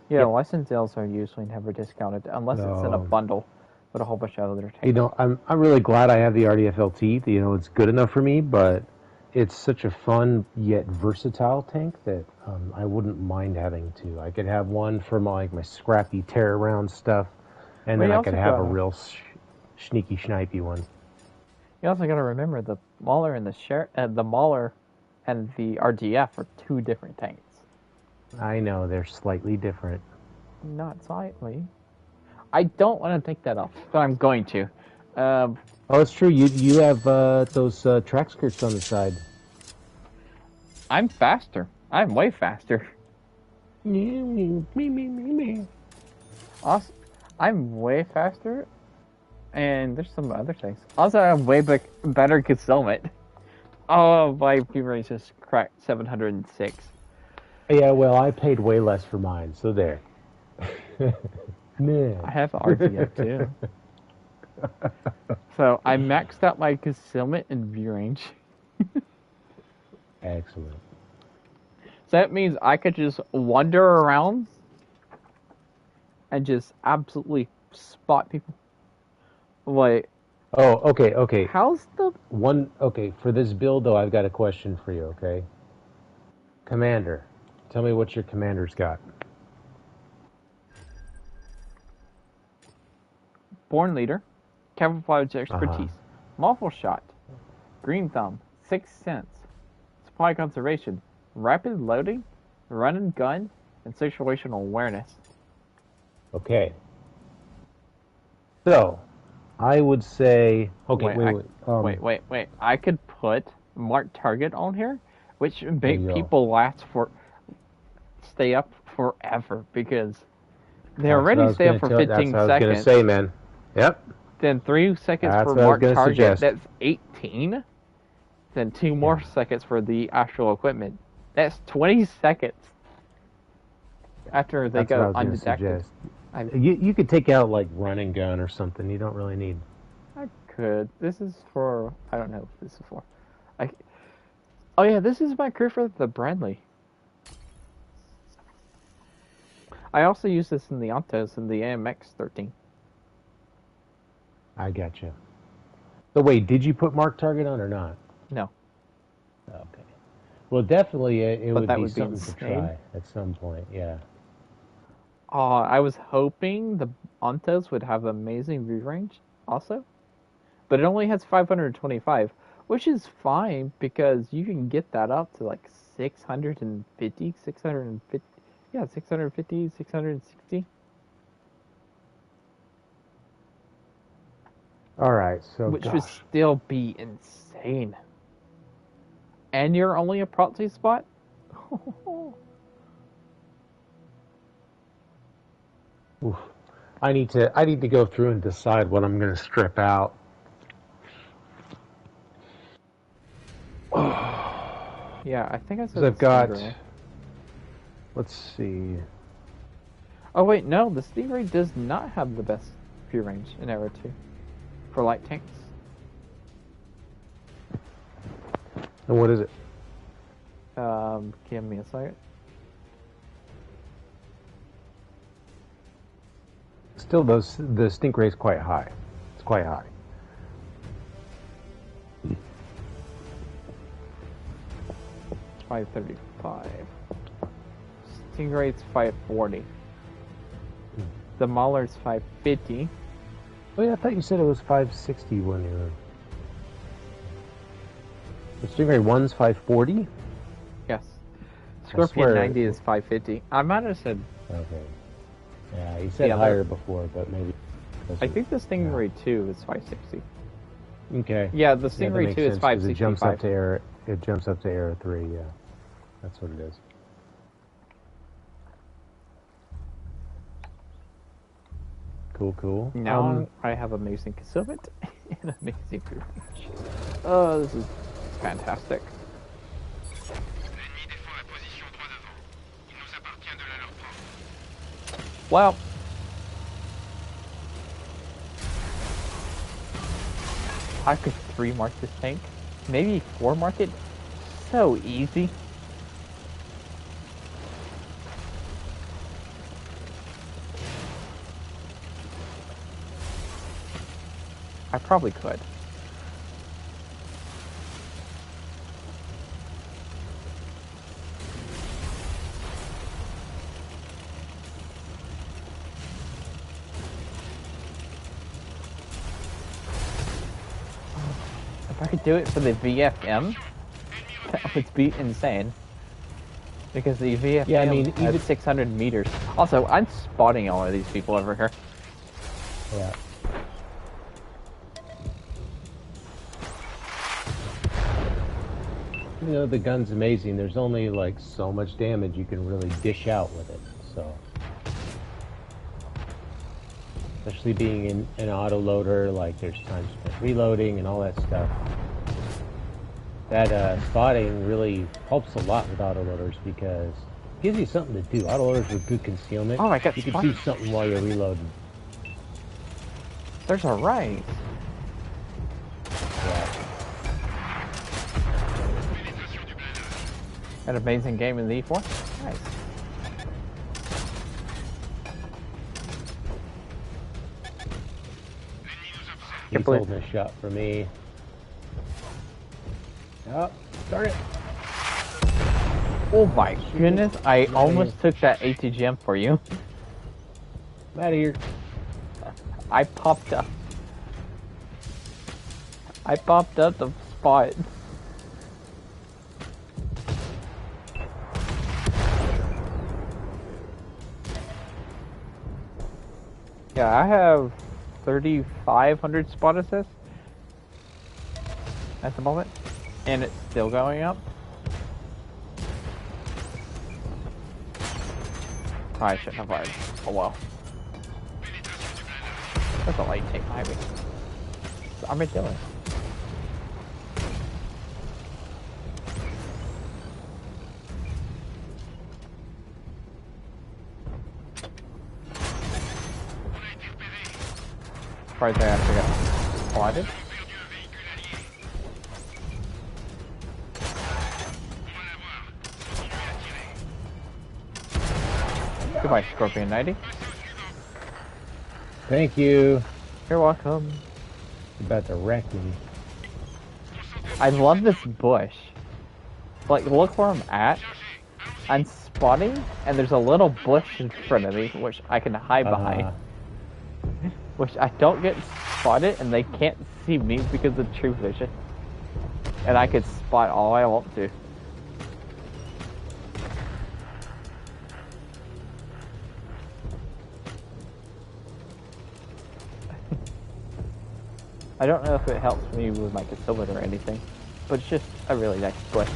Yeah, Yep. license deals are usually never discounted unless it's in a No. bundle with a whole bunch of other tanks. You know, I'm really glad I have the RDFLT. You know, it's good enough for me, but it's such a fun yet versatile tank that I wouldn't mind having two. I could have one for my scrappy tear around stuff, and Well, then you I could also have a got- real sneaky snipey one. You also got to remember the Mauler and the Mauler and the RDF are two different tanks. I know they're slightly different. Not slightly. I don't want to take that off, but I'm going to. Oh, it's true. You have those track skirts on the side. I'm faster. I'm way faster. Me. Also, I'm way faster, and there's some other things. Also, I'm way better concealment. Oh, my P range just cracked 706. Yeah, well, I paid way less for mine, so there. Man. I have RTF too. So I maxed out my concealment and view range. Excellent. So that means I could just wander around and just absolutely spot people. Wait, Oh, okay. how's the... Okay, for this build, though, I've got a question for you, okay? Commander. Tell me what your commander's got. Born leader, camouflage expertise, muffle shot, green thumb, sixth sense, supply conservation, rapid loading, run and gun, and situational awareness. Okay. So, I would say... Okay, wait. I could put mark target on here, which would make There you go. people stay up forever, because they That's already what I was stay up gonna for tell- 15 That's what I was seconds. going to say, man. Yep. Then 3 seconds That's for what I was mark gonna target. suggest. That's 18. Then 2 more seconds for the actual equipment. That's 20 seconds after they That's what I go was gonna undetected. suggest. You could take out, like, run and gun or something. You don't really need... I could. This is for... I don't know what this is for. Oh yeah, this is my crew for the Bradley. I also use this in the Ontos and the AMX-13. I gotcha. So wait, did you put mark target on or not? No. Okay. Well, definitely it would that be would be something to insane. try at some point, yeah. I was hoping the Ontos would have amazing view range also. But it only has 525, which is fine because you can get that up to like 650, 660. All right, so Which would still be insane. And you're only a proxy spot? Oof. I need to go through and decide what I'm going to strip out. Yeah, I think I said I've got... Stingray. Let's see. Oh wait, no, the Stingray does not have the best view range in Era 2 for light tanks. And what is it? Give me a second. Still, the Stingray's quite high. It's quite high. It's 535. Stingray's 540. The Mauler's 550. Oh yeah, I thought you said it was 560 when you were... The Stingray 1's 540? Yes. Scorpion swear- 90 is 550. I might have said... Okay. Yeah, you said Yeah, higher before, but maybe... I think the Stingray 2 is 560. Okay. Yeah, the Yeah, that Stingray makes 2 is sense, 'cause it jumps 565. up to Era. It jumps up to Era 3. Yeah, that's what it is. Cool. Now I have amazing concealment and amazing view range. Oh, this is fantastic. Well, I could 3 mark this tank, maybe 4 mark it. So easy. I probably could. If I could do it for the VFM, that would be insane. Because the VFM Yeah, I mean, has even 600 meters. Also, I'm spotting all of these people over here. yeah. You know, the gun's amazing. There's only like so much damage you can really dish out with it. So, especially being in an autoloader, like there's times spent reloading and all that stuff. That spotting really helps a lot with autoloaders because it gives you something to do. Autoloaders with good concealment. Oh, I got you can spotted. do something while you're reloading. There's a right. Yeah. An amazing game in the E4. Nice. He's holding a shot for me. Oh, start it. Oh my goodness, I almost took that ATGM for you. I'm out of here. I popped up. I popped up the spot. Yeah, I have 3,500 spot assists at the moment, and it's still going up. Probably shouldn't have fired. Oh well. That's a light take behind me. What's the army doing? Right there after I got spotted. Goodbye, Scorpion 90. Thank you. You're welcome. You're about to wreck me. I love this bush. Like, look where I'm at. I'm spotting, and there's a little bush in front of me, which I can hide behind. Which I don't get spotted, and they can't see me because of true vision. And I could spot all I want to. I don't know if it helps me with my concealment or anything, but it's just a really nice bush.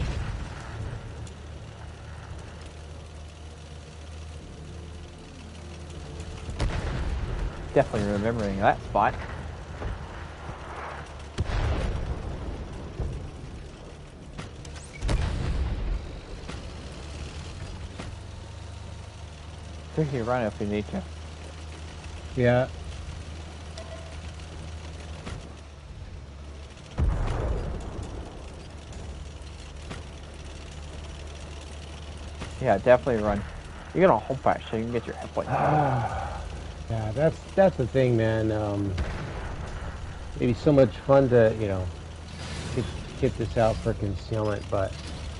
Definitely remembering that spot. Feel free to run if you need to. Yeah. Yeah, definitely run. You're gonna hold back so you can get your hit points. Yeah, that's the thing, man. It'd be so much fun to, you know, get this out for concealment, but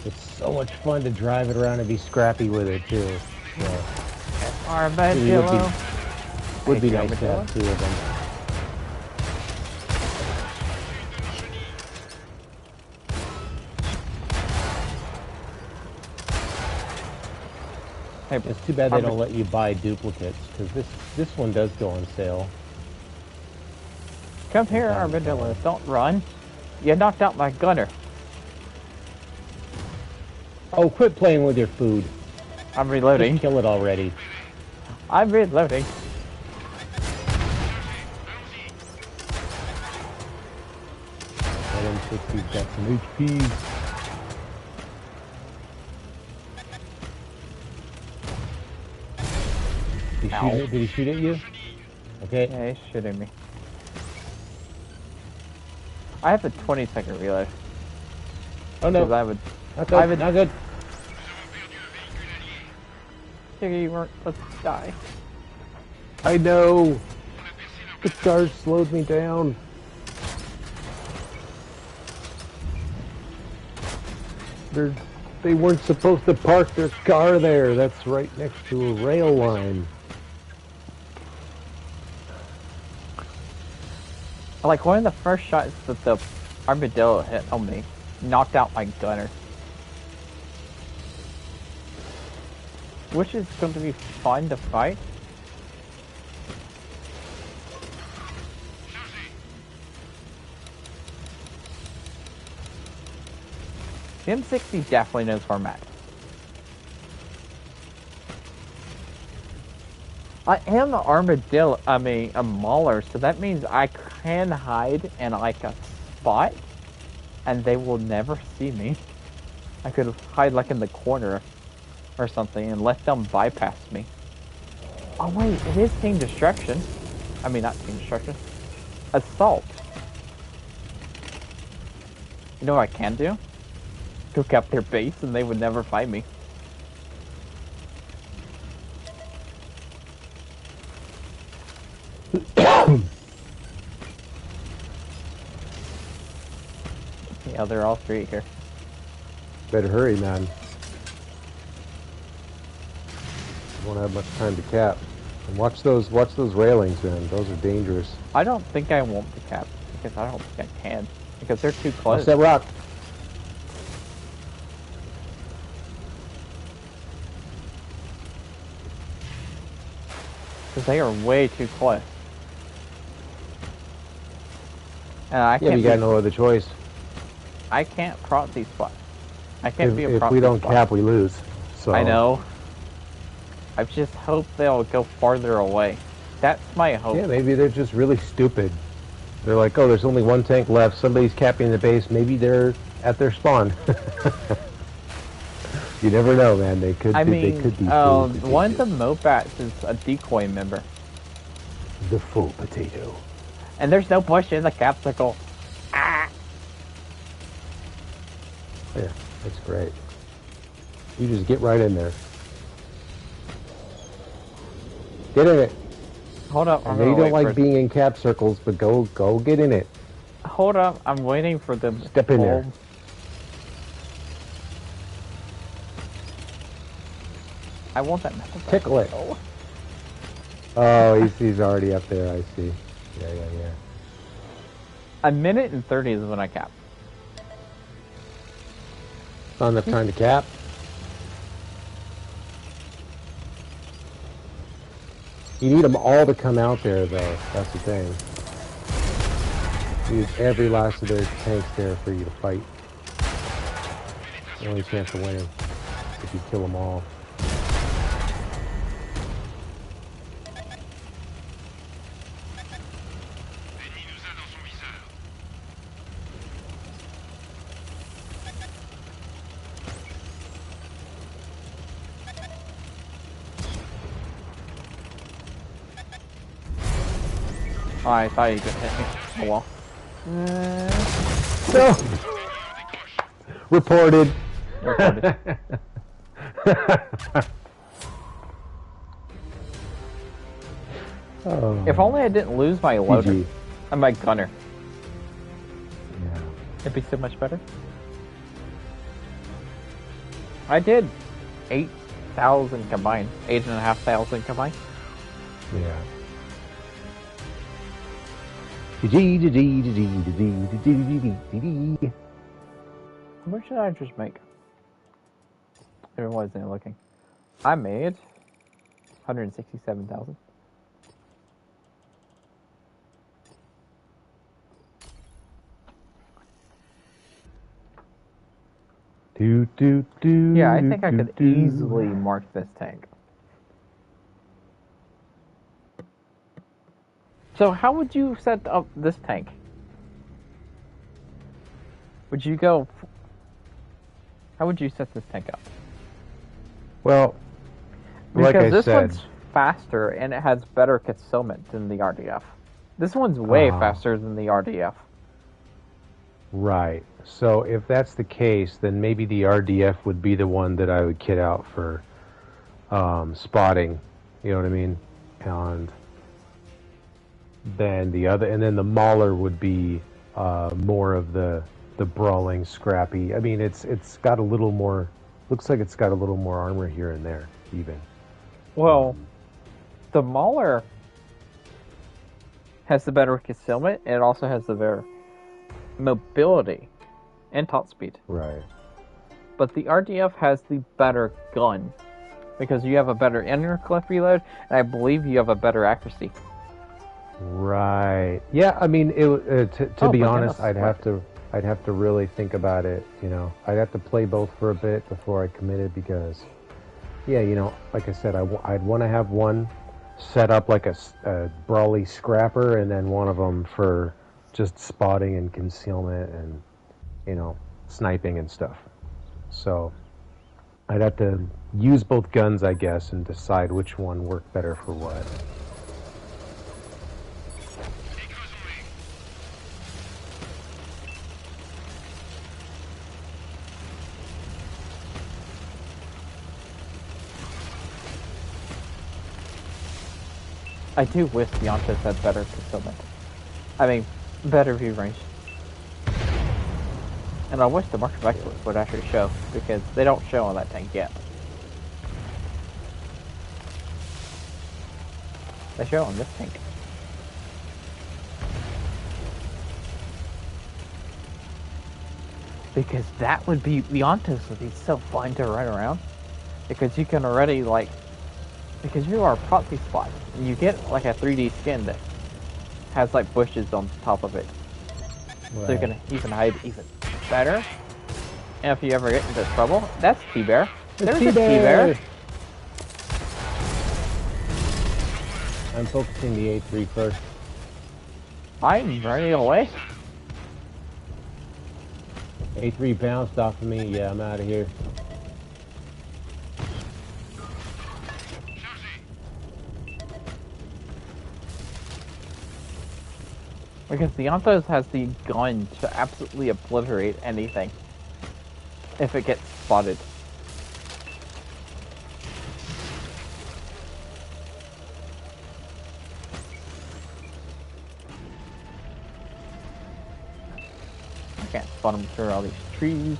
it's so much fun to drive it around and be scrappy with it too. So, Armadillo. would be nice to have 2 of them. Hey, it's too bad they don't let you buy duplicates, because this one does go on sale. Come here, Armadillo. Don't run. You knocked out my gunner. Oh, quit playing with your food. I'm reloading. Just kill it already. I'm reloading. That M60's got some HP. Did he shoot at you? Okay. Yeah, he's shooting me. I have a 20-second reload. Oh no. Not good. Not good. You weren't supposed to die. I know. The charge slowed me down. They weren't supposed to park their car there. That's right next to a rail line. Like, one of the first shots that the Armadillo hit on me knocked out my gunner. Which is going to be fun to fight. The M60 definitely knows where I'm at. I am an armadillo, a mauler, so that means I can hide in like a spot, and they will never see me. I could hide like in the corner or something and let them bypass me. Oh wait, it is team destruction. I mean, not team destruction. Assault. You know what I can do? Cook up their base and they would never find me. Yeah, they're all 3 here. Better hurry, man. You won't have much time to cap. And watch those railings, man. Those are dangerous. I don't think I won't be capped because I don't think I can because they're too close. Watch that rock. Because they are way too close. And I can't. Yeah, we got no other choice. I can't prop these spots. I can't be a prop. If we don't cap, we lose. So I know. I just hope they'll go farther away. That's my hope. Yeah, maybe they're just really stupid. They're like, oh, there's only one tank left. Somebody's capping the base. Maybe they're at their spawn. You never know, man. They could. They could be. One of the Mobats is a decoy member. The full potato. And there's no push in the capsicle. Ah. Yeah, that's great. You just get right in there. Get in it. Hold up. I know you don't like being in cap circles, but go get in it. Hold up. I'm waiting for them. Step in there. I want that metal. Tickle it. Oh, he's already up there. I see. Yeah. A minute and 30 is when I cap. Not enough time to cap. You need them all to come out there, though. That's the thing. You need every last of their tanks there for you to fight. The only chance to win if you kill them all. Oh, I thought you just hit me. Oh well. No! Reported. Oh. If only I didn't lose my loader. GG. And my gunner. Yeah. It'd be so much better. I did 8,000 combined. 8,500 combined. Yeah. How much did I just make? There wasn't looking. I made 167,000. Yeah, I think I could easily mark this tank. So how would you set up this tank? Would you go... How would you set this tank up? Well, because like I this said, one's faster and it has better concealment than the RDF. This one's way faster than the RDF. Right. So if that's the case, then maybe the RDF would be the one that I would kit out for spotting. You know what I mean? And then the other, and then the Mauler would be more of the brawling, scrappy. I mean, it's got a little more. Looks like it's got a little more armor here and there, even. Well, the Mauler has the better concealment, and it also has the better mobility and top speed. Right. But the RDF has the better gun because you have a better inner clip reload, and I believe you have a better accuracy. Right. Yeah. I mean, to be honest, goodness. I'd have to really think about it. You know, I'd have to play both for a bit before I committed because, yeah, you know, like I said, I'd want to have one set up like a brawly scrapper, and then one of them for just spotting and concealment and, you know, sniping and stuff. So I'd have to use both guns, I guess, and decide which one worked better for what. I do wish the Yontas had better concealment. I mean, better view range. And I wish the Mark of Excellence would actually show, because they don't show on that tank yet. They show on this tank. Because that would be, the Yontas would be so fun to run around. Because you can already, like, Because you are a proxy spot, and you get like a 3D skin that has like bushes on top of it, Right. so you can hide even better. And if you ever get into trouble, that's T-Bear. There's a T-Bear. I'm focusing the A3 first. I'm running away. A3 bounced off of me. Yeah, I'm out of here. Because the Anthos has the gun to absolutely obliterate anything if it gets spotted. I can't spot him through all these trees.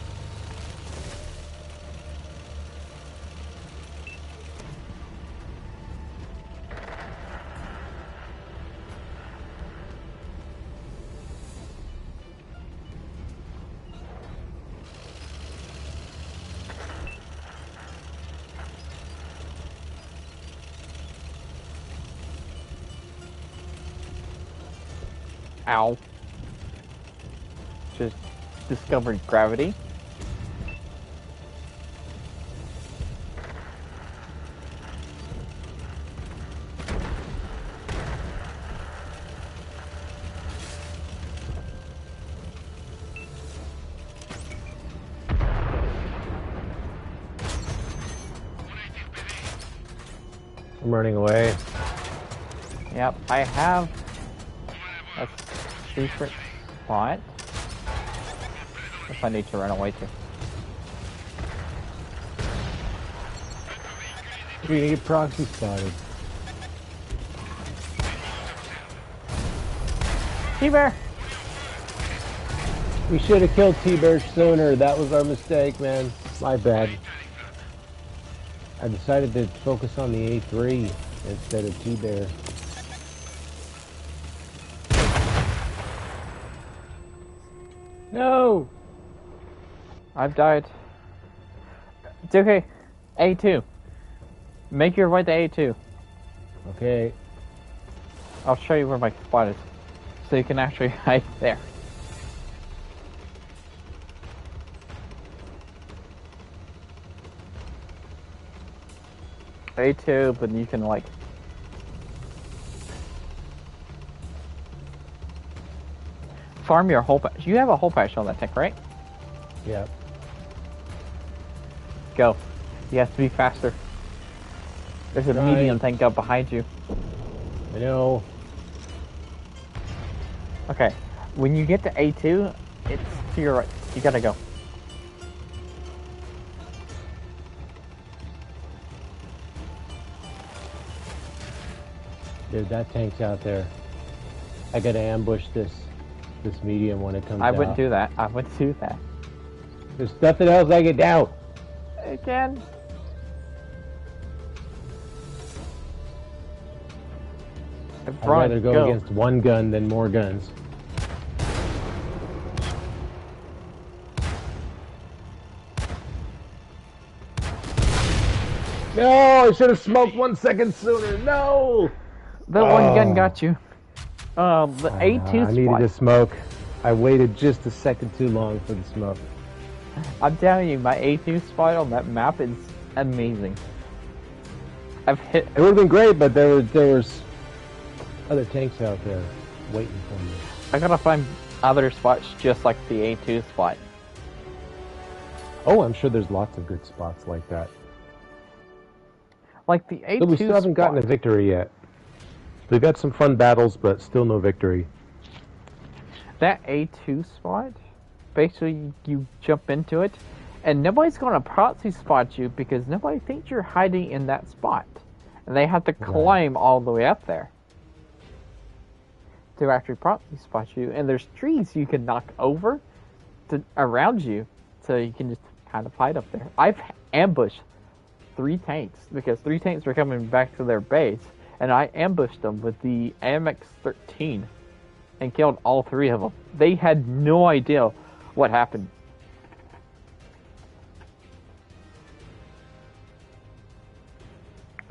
Ow. Just discovered gravity. I'm running away. Yep, I have a secret spot if I need to run away to. You're gonna get proxy spotted. T-Bear! We should have killed T-Bear sooner. That was our mistake, man. My bad. I decided to focus on the A3 instead of T-Bear. No! I've died. It's okay. A2. Make your way to A2. Okay. I'll show you where my spot is. So you can actually hide there. A2, but you can like... farm your whole patch. You have a whole patch on that tank, right? Yeah. Go. You have to be faster. There's a Right. medium tank up behind you. I know. Okay. When you get to A2, it's to your right. You gotta go. Dude, that tank's out there. I gotta ambush this medium when it comes out. I wouldn't do that. I wouldn't do that. There's nothing else I can do. Again. I'd rather go against one gun than more guns. No, I should have smoked 1 second sooner. No! The one gun got you. The A2 spot. I needed to smoke. I waited just a second too long for the smoke. I'm telling you, my A2 spot on that map is amazing. I've hit. It would have been great, but there was other tanks out there waiting for me. I gotta find other spots just like the A2 spot. Oh, I'm sure there's lots of good spots like that. Like the A2 But we still haven't gotten a spot. victory yet. We've had some fun battles, but still no victory. That A2 spot, basically you jump into it, and nobody's gonna proxy spot you because nobody thinks you're hiding in that spot. And they have to climb all the way up there to actually proxy spot you. And there's trees you can knock over around you, so you can just kind of hide up there. I've ambushed 3 tanks because 3 tanks were coming back to their base, and I ambushed them with the AMX-13 and killed all 3 of them. They had no idea what happened.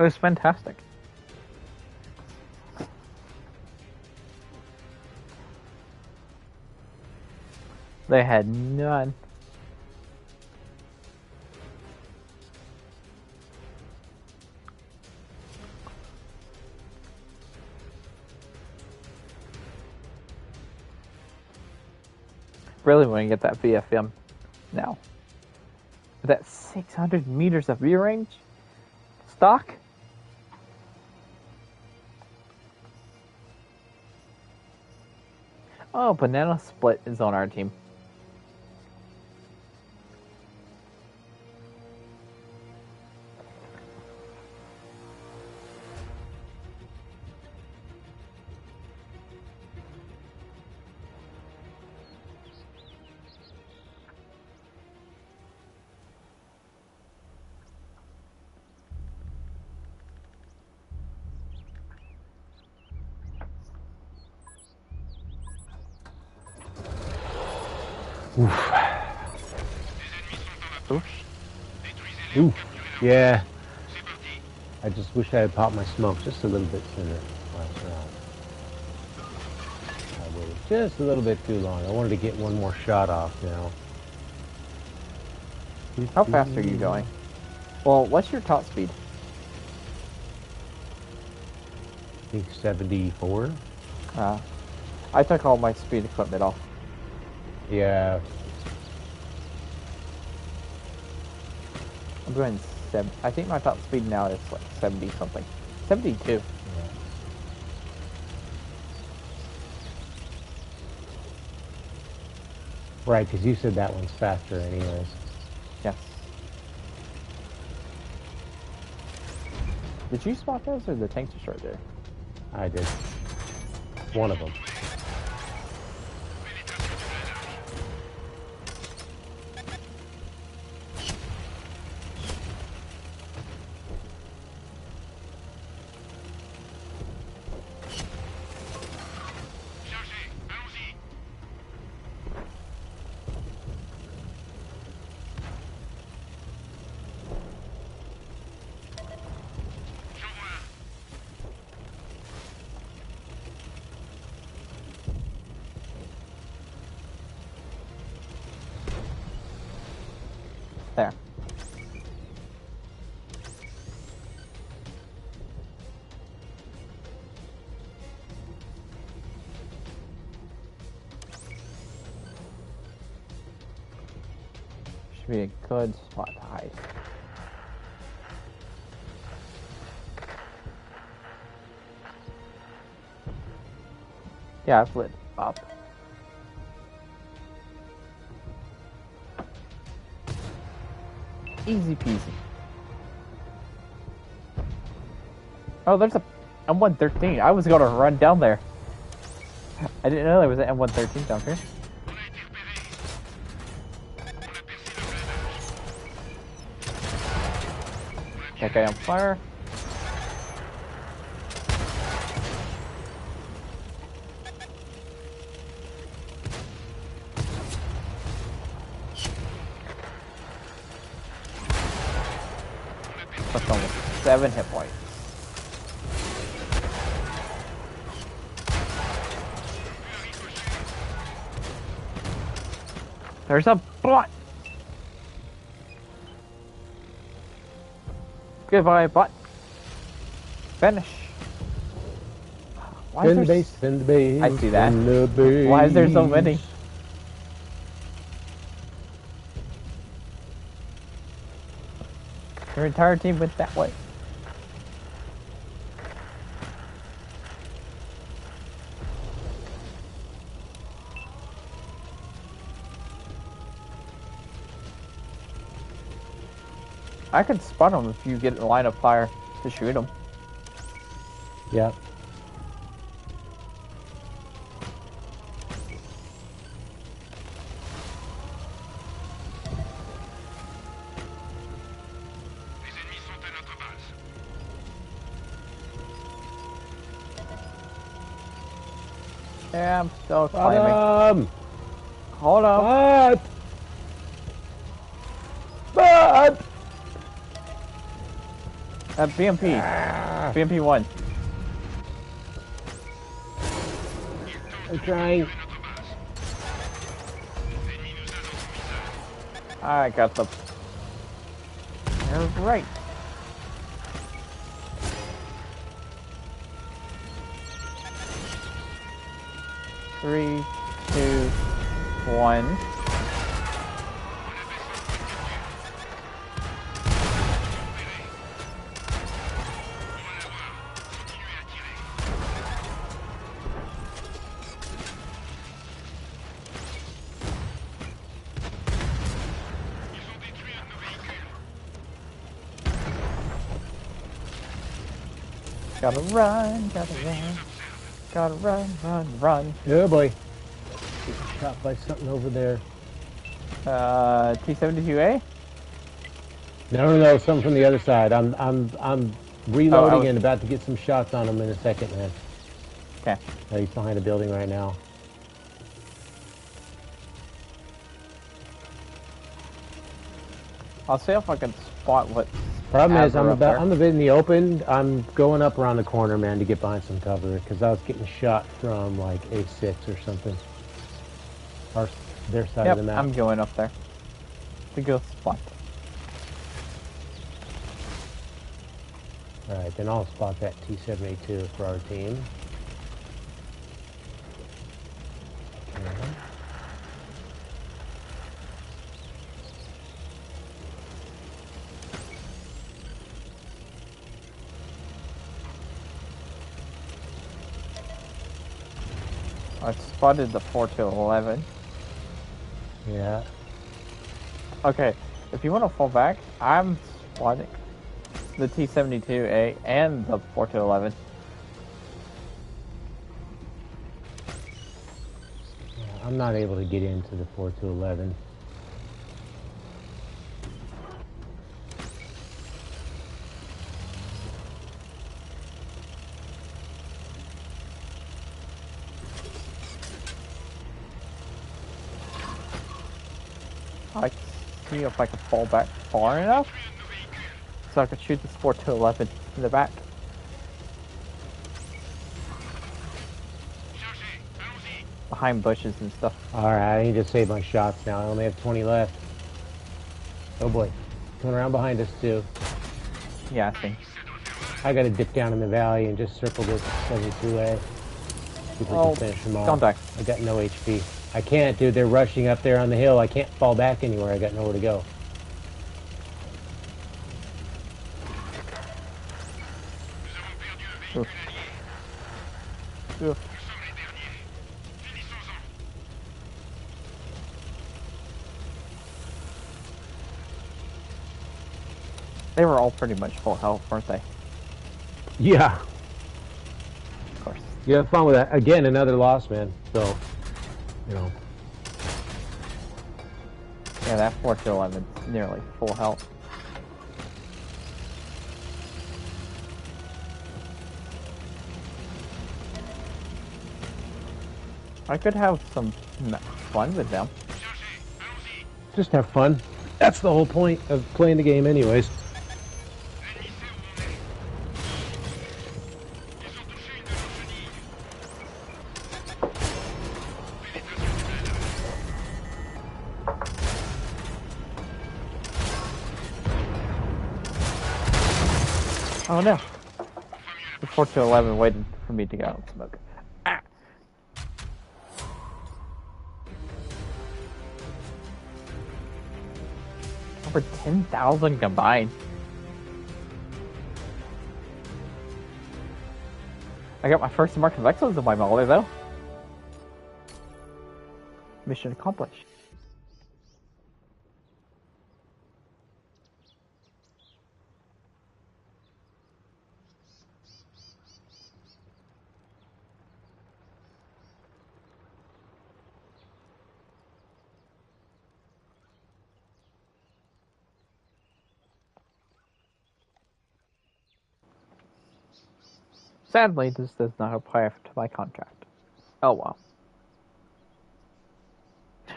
It was fantastic. They had none. Really want to get that VFM now. That 600 meters of view range stock. Oh, Banana Split is on our team. Oof. Oof. Oof. Yeah. I just wish I had popped my smoke just a little bit sooner last round. I waited just a little bit too long. I wanted to get one more shot off now. How fast are you going? Well, what's your top speed? I think 74. I took all my speed equipment off. Yeah. I'm doing 7. I think my top speed now is like 70 something. 72. Yeah. Right, because you said that one's faster anyways. Yes. Did you spot those or the tank destroyer? I did. One of them. There. Should be a good spot to hide. Yeah, I've lit up. Easy peasy. Oh, there's a M113. I was gonna run down there. I didn't know there was an M113 down here. That guy on fire. That's almost 7 hit points. There's a bot. Goodbye, bot. Finish. Why is Send there base, send base. I see that. Send the base. Why is there so many? Your entire team went that way. I could spot them if you get in line of fire to shoot them. Yeah. Yeah, I'm still climbing. Hold on. But BMP. BMP 1. I'm trying. I got the... You're right. Three, two, one. Gotta run, gotta run. Gotta run. Oh boy. Getting shot by something over there. T-72A? No, something from the other side. I'm reloading and about to get some shots on him in a second, man. Okay. He's behind a building right now. I'll see if I can spot what. Problem is, I'm in the open. I'm going up around the corner, man, to get behind some cover because I was getting shot from like A6 or something. Or their side of the map. I'm going up there to go spot. All right, then I'll spot that T-72 for our team. Okay. I spotted the 4-11. Yeah. Okay, if you want to fall back, I'm spotting the T-72A and the 4-11. Yeah, I'm not able to get into the 4-11. I can see if I can fall back far enough so I can shoot this 4-11 in the back. Behind bushes and stuff. Alright, I need to save my shots now. I only have 20 left. Oh boy. Coming around behind us too. Yeah, I see. I gotta dip down in the valley and just circle this 72A. See if we can finish them off. Don't die. I got no HP. I can't, dude. They're rushing up there on the hill. I can't fall back anywhere. I got nowhere to go. Oof. Oof. They were all pretty much full health, weren't they? Yeah. Of course. You have fun with that. Again, another loss, man. So, you know. Yeah, that 4-11 is nearly full health. I could have some fun with them. Just have fun. That's the whole point of playing the game anyways. Oh no. The 4-11 waited for me to go out and smoke. Ah. Over 10,000 combined. I got my first mark of excellence in my Mauler though. Mission accomplished. Sadly, this does not apply to my contract. Oh well.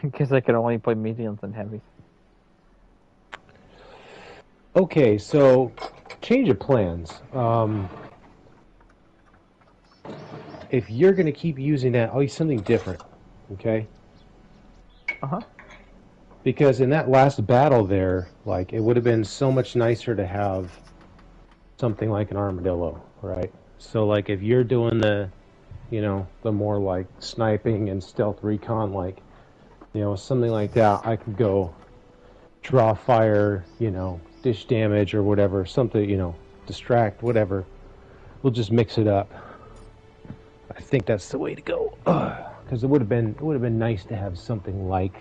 Because I can only play mediums and heavies. Okay, so change of plans. If you're going to keep using that, I'll use something different. Okay? Uh-huh. Because in that last battle there, like, it would have been so much nicer to have something like an armadillo, right? So, like, if you're doing the, you know, the more, like, sniping and stealth recon, like, you know, something like that, I could go draw fire, you know, dish damage or whatever, something, you know, distract, whatever. We'll just mix it up. I think that's the way to go. Because it would have been nice to have something like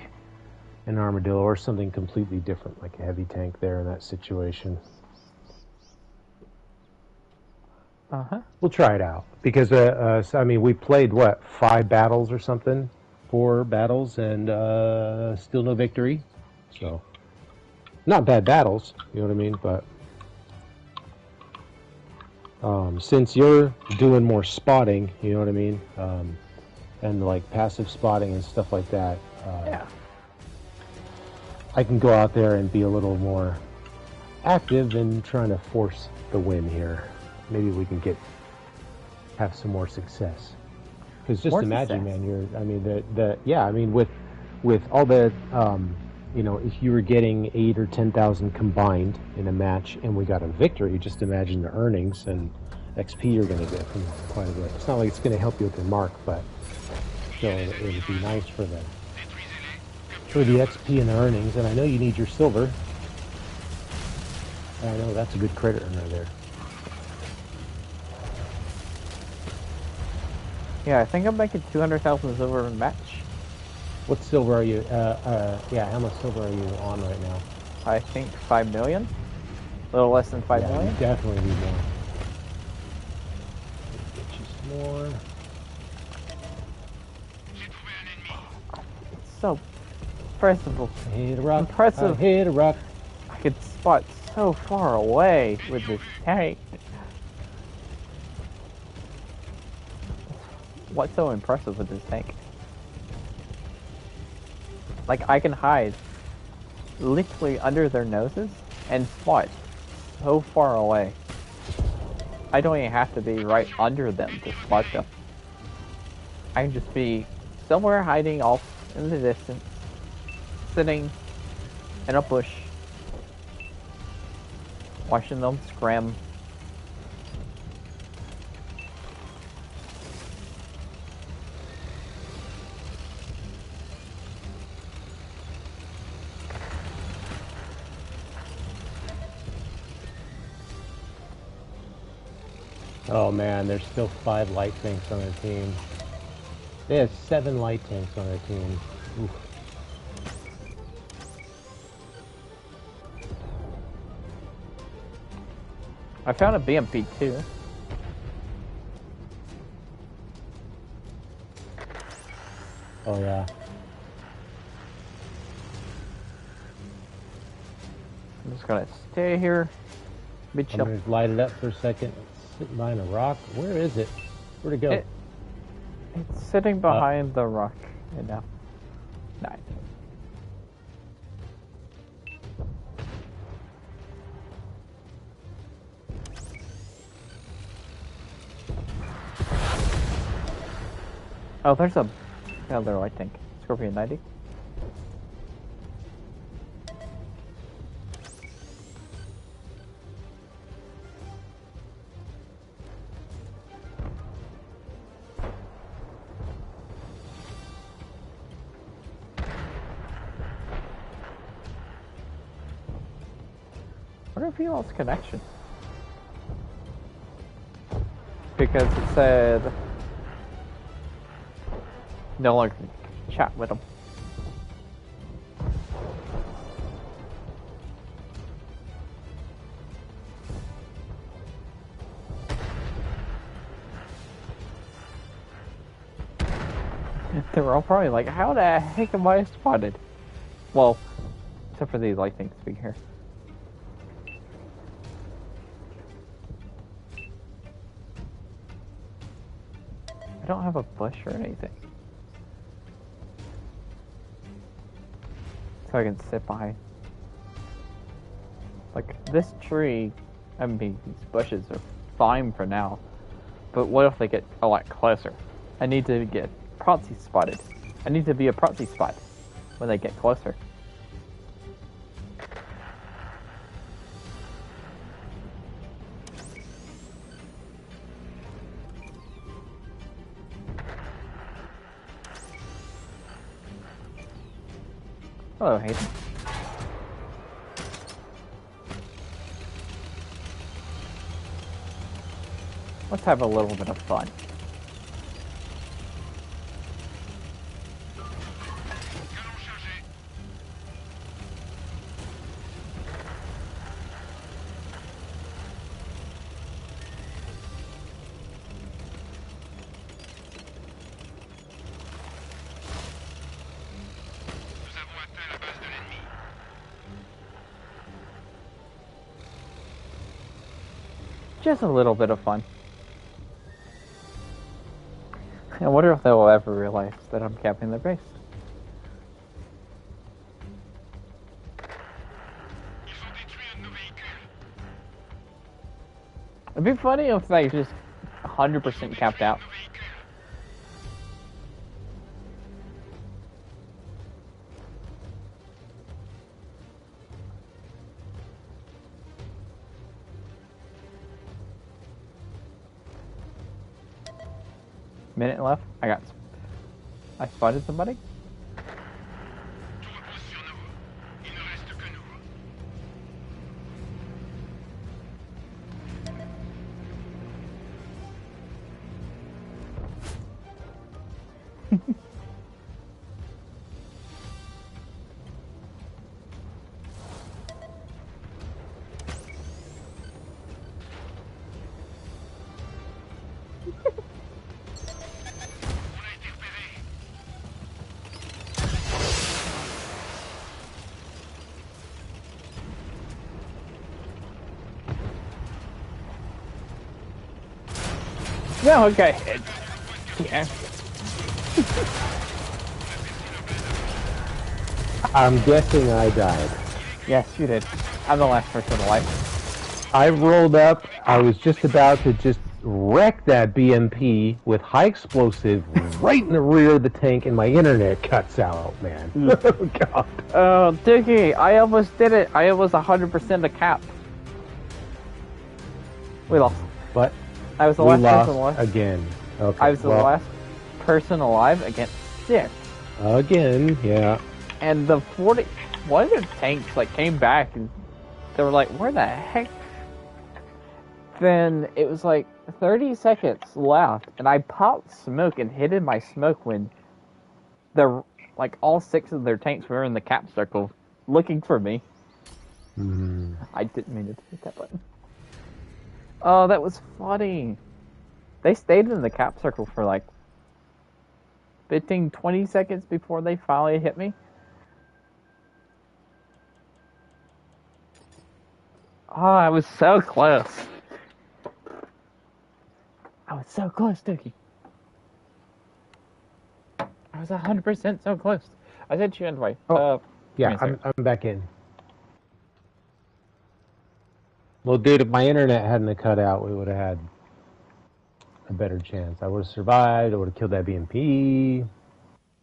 an armadillo or something completely different, like a heavy tank there in that situation. Uh-huh. We'll try it out because so, I mean, we played what, 5 battles or something, 4 battles, and still no victory. So not bad battles, you know what I mean, but. Since you're doing more spotting, you know what I mean, and like passive spotting and stuff like that, Yeah. I can go out there and be a little more active in trying to force the win here. Maybe we can have some more success. Because just More imagine, success. man, I mean, with all the, you know, if you were getting 8 or 10,000 combined in a match and we got a victory, just imagine the earnings and XP you're going to get from quite a bit. It's not like it's going to help you with your mark, but still, it would be nice for the XP and the earnings. And I know you need your silver. And I know that's a good credit earner there. Yeah, I think I'm making 200,000 silver in match. What silver are you? Yeah, how much silver are you on right now? I think 5 million. A little less than 5 million. You definitely need more. Get you some more. It's so impressive. I hit a rock. Impressive. I hit a rock. I could spot so far away with this tank. What's so impressive with this tank? Like, I can hide literally under their noses and spot so far away. I don't even have to be right under them to spot them. I can just be somewhere hiding off in the distance, sitting in a bush, watching them scram. Oh man, there's still 5 light tanks on their team. They have 7 light tanks on their team. Oof. I found a BMP too. Oh yeah. I'm just gonna stay here. Be I'm chill. gonna light it up for a second. It's sitting behind a rock. Where is it? Where'd it go? It's sitting behind the rock right now. Nice. Oh, there's another light tank. Scorpion 90. I wonder if he lost connection. Because it said no longer can chat with him. They were all probably like, how the heck am I spotted? Well, except for these light things being here. I don't have a bush or anything. So I can sit behind. Like, this tree I mean, these bushes are fine for now. But what if they get a lot closer? I need to get proxy spotted. I need to be a proxy spot when they get closer. Hello, Hayden. Let's have a little bit of fun. Just a little bit of fun. I wonder if they'll ever realize that I'm capping their base. It'd be funny if they just 100% capped out. Minute left. I spotted somebody. No, okay. Yeah. I'm guessing I died. Yes, you did. I'm the last person alive. I rolled up. I was just about to just wreck that BMP with high explosive right in the rear of the tank, and my internet cuts out, man. Oh, God. Oh, Dickie, I almost did it. I was 100% a cap. We lost. But I was the we last person lost alive. again. Okay. I was the last person alive against 6. Again, yeah. And the 40... One of the tanks, like, came back, and they were like, where the heck? Then it was like 30 seconds left, and I popped smoke and hid in my smoke when like all 6 of their tanks were in the cap circle looking for me. I didn't mean to hit that button. Oh, that was funny. They stayed in the cap circle for like 15, 20 seconds before they finally hit me. Oh, I was so close. I was so close, Dookie. I was 100% so close. I said you anyway. Yeah, I'm back in. Well, dude, if my internet hadn't cut out, we would have had a better chance. I would have survived. I would have killed that BMP.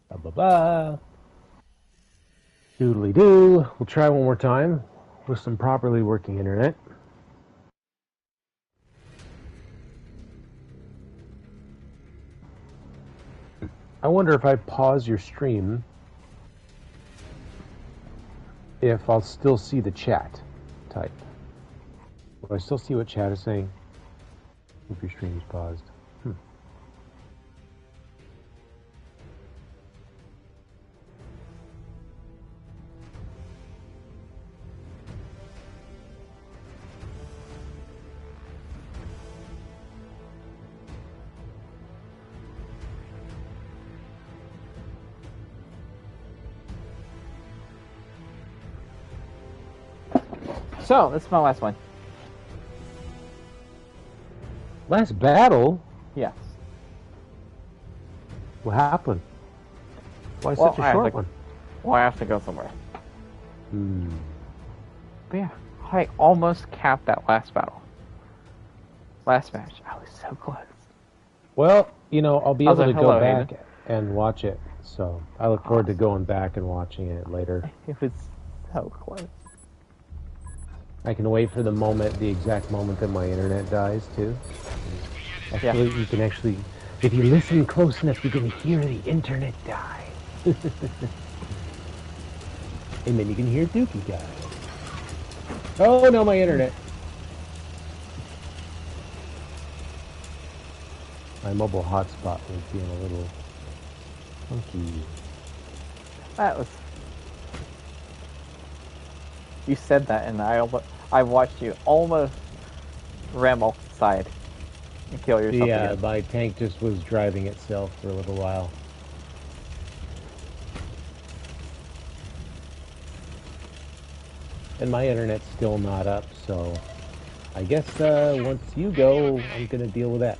Blah, blah, blah. Doodly doo. We'll try one more time with some properly working internet. I wonder if I pause your stream, if I'll still see the chat type. Will I still see what chat is saying if your stream is paused? So, this is my last one. Last battle? Yes. What happened? Why such a short one? Well, I have to go somewhere. But yeah, I almost capped that last battle. Last match. I was so close. Well, you know, I'll be able to go Hayden. back and watch it. So I look forward to going back and watching it later. It was so close. I can wait for the exact moment that my internet dies too. Actually, you can actually, if you listen close enough, you can hear the internet die. And then you can hear Dookie die. Oh no, my internet. My mobile hotspot was being a little funky. That was... You said that, and I watched you almost ram off the side and kill yourself. Yeah, again. my tank just was driving itself for a little while. And my internet's still not up, so I guess once you go, I'm going to deal with that.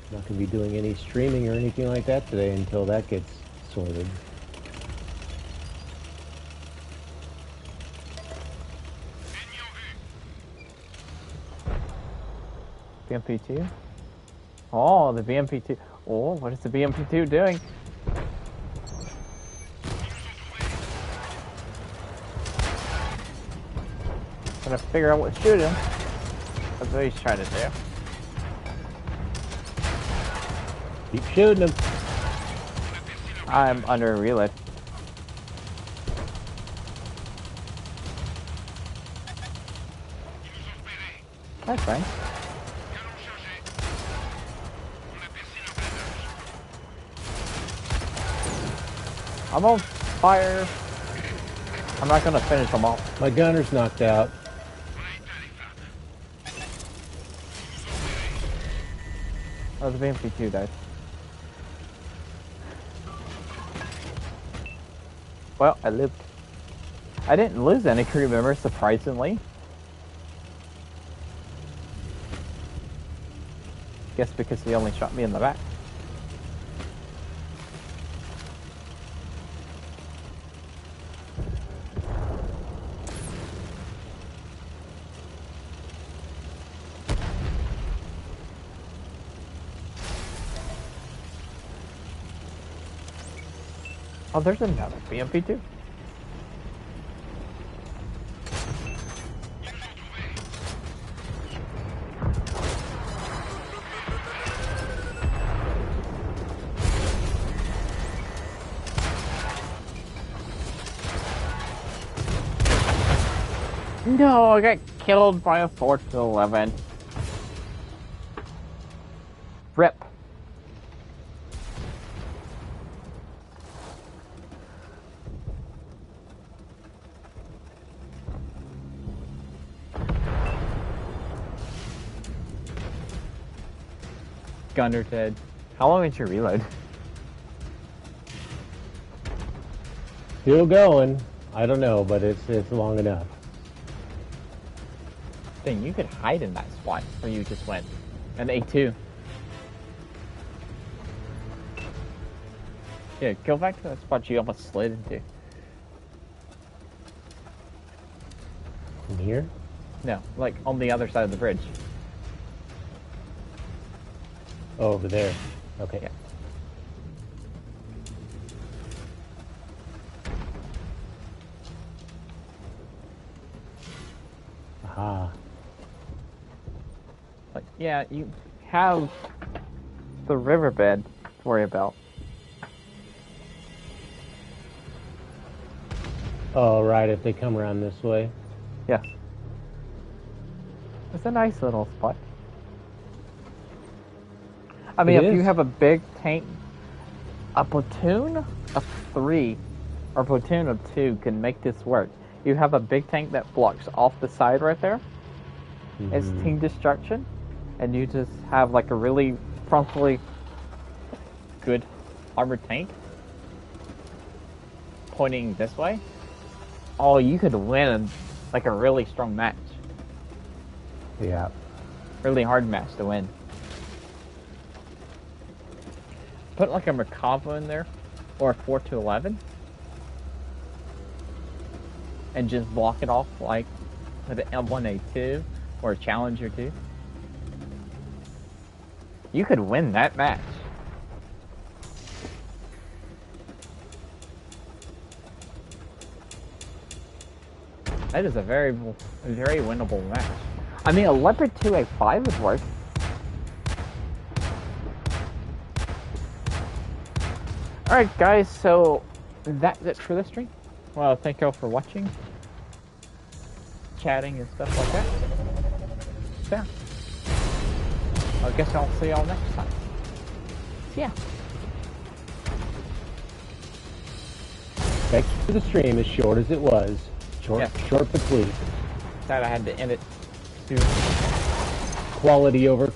I'm not going to be doing any streaming or anything like that today until that gets sorted. BMP2? Oh, the BMP2. Oh, what is the BMP2 doing? Trying to figure out what to shoot him. That's what he's trying to do. Keep shooting him. I'm under a reload. That's fine. I'm on fire. I'm not gonna finish them all. My gunner's knocked out. Oh, the BMP2 died. Well, I lived. I didn't lose any crew members, surprisingly. Guess because he only shot me in the back. Oh, there's another BMP2. No, I got killed by a 4-11. Rip. Gunner dead. How long is your reload? Still going. I don't know, but it's long enough. Dang, you could hide in that spot where you just went. An A2. Yeah, go back to that spot you almost slid into. From here? No, like on the other side of the bridge. Oh, over there. Okay. Yeah. Aha. Like, yeah, you have the riverbed to worry about. Oh, right, if they come around this way. Yeah. It's a nice little spot. I mean, if you have a big tank, a platoon of 3 or platoon of 2 can make this work. You have a big tank that blocks off the side right there. Mm-hmm. It's team destruction, and you just have like a really frontally good armored tank pointing this way. Oh, you could win like a really strong match. Yeah. Really hard match to win. Put like a Merkava in there, or a 4-11, and just block it off like with an M1A2 or a Challenger 2, you could win that match. That is a very winnable match. I mean, a Leopard 2A5 would work. Alright guys, so that's it for this stream. Well, thank you all for watching, chatting and stuff like that. So yeah, I guess I'll see y'all next time. Yeah. Thanks for the stream, as short as it was. Short but sweet. Sad I had to end it soon. Quality over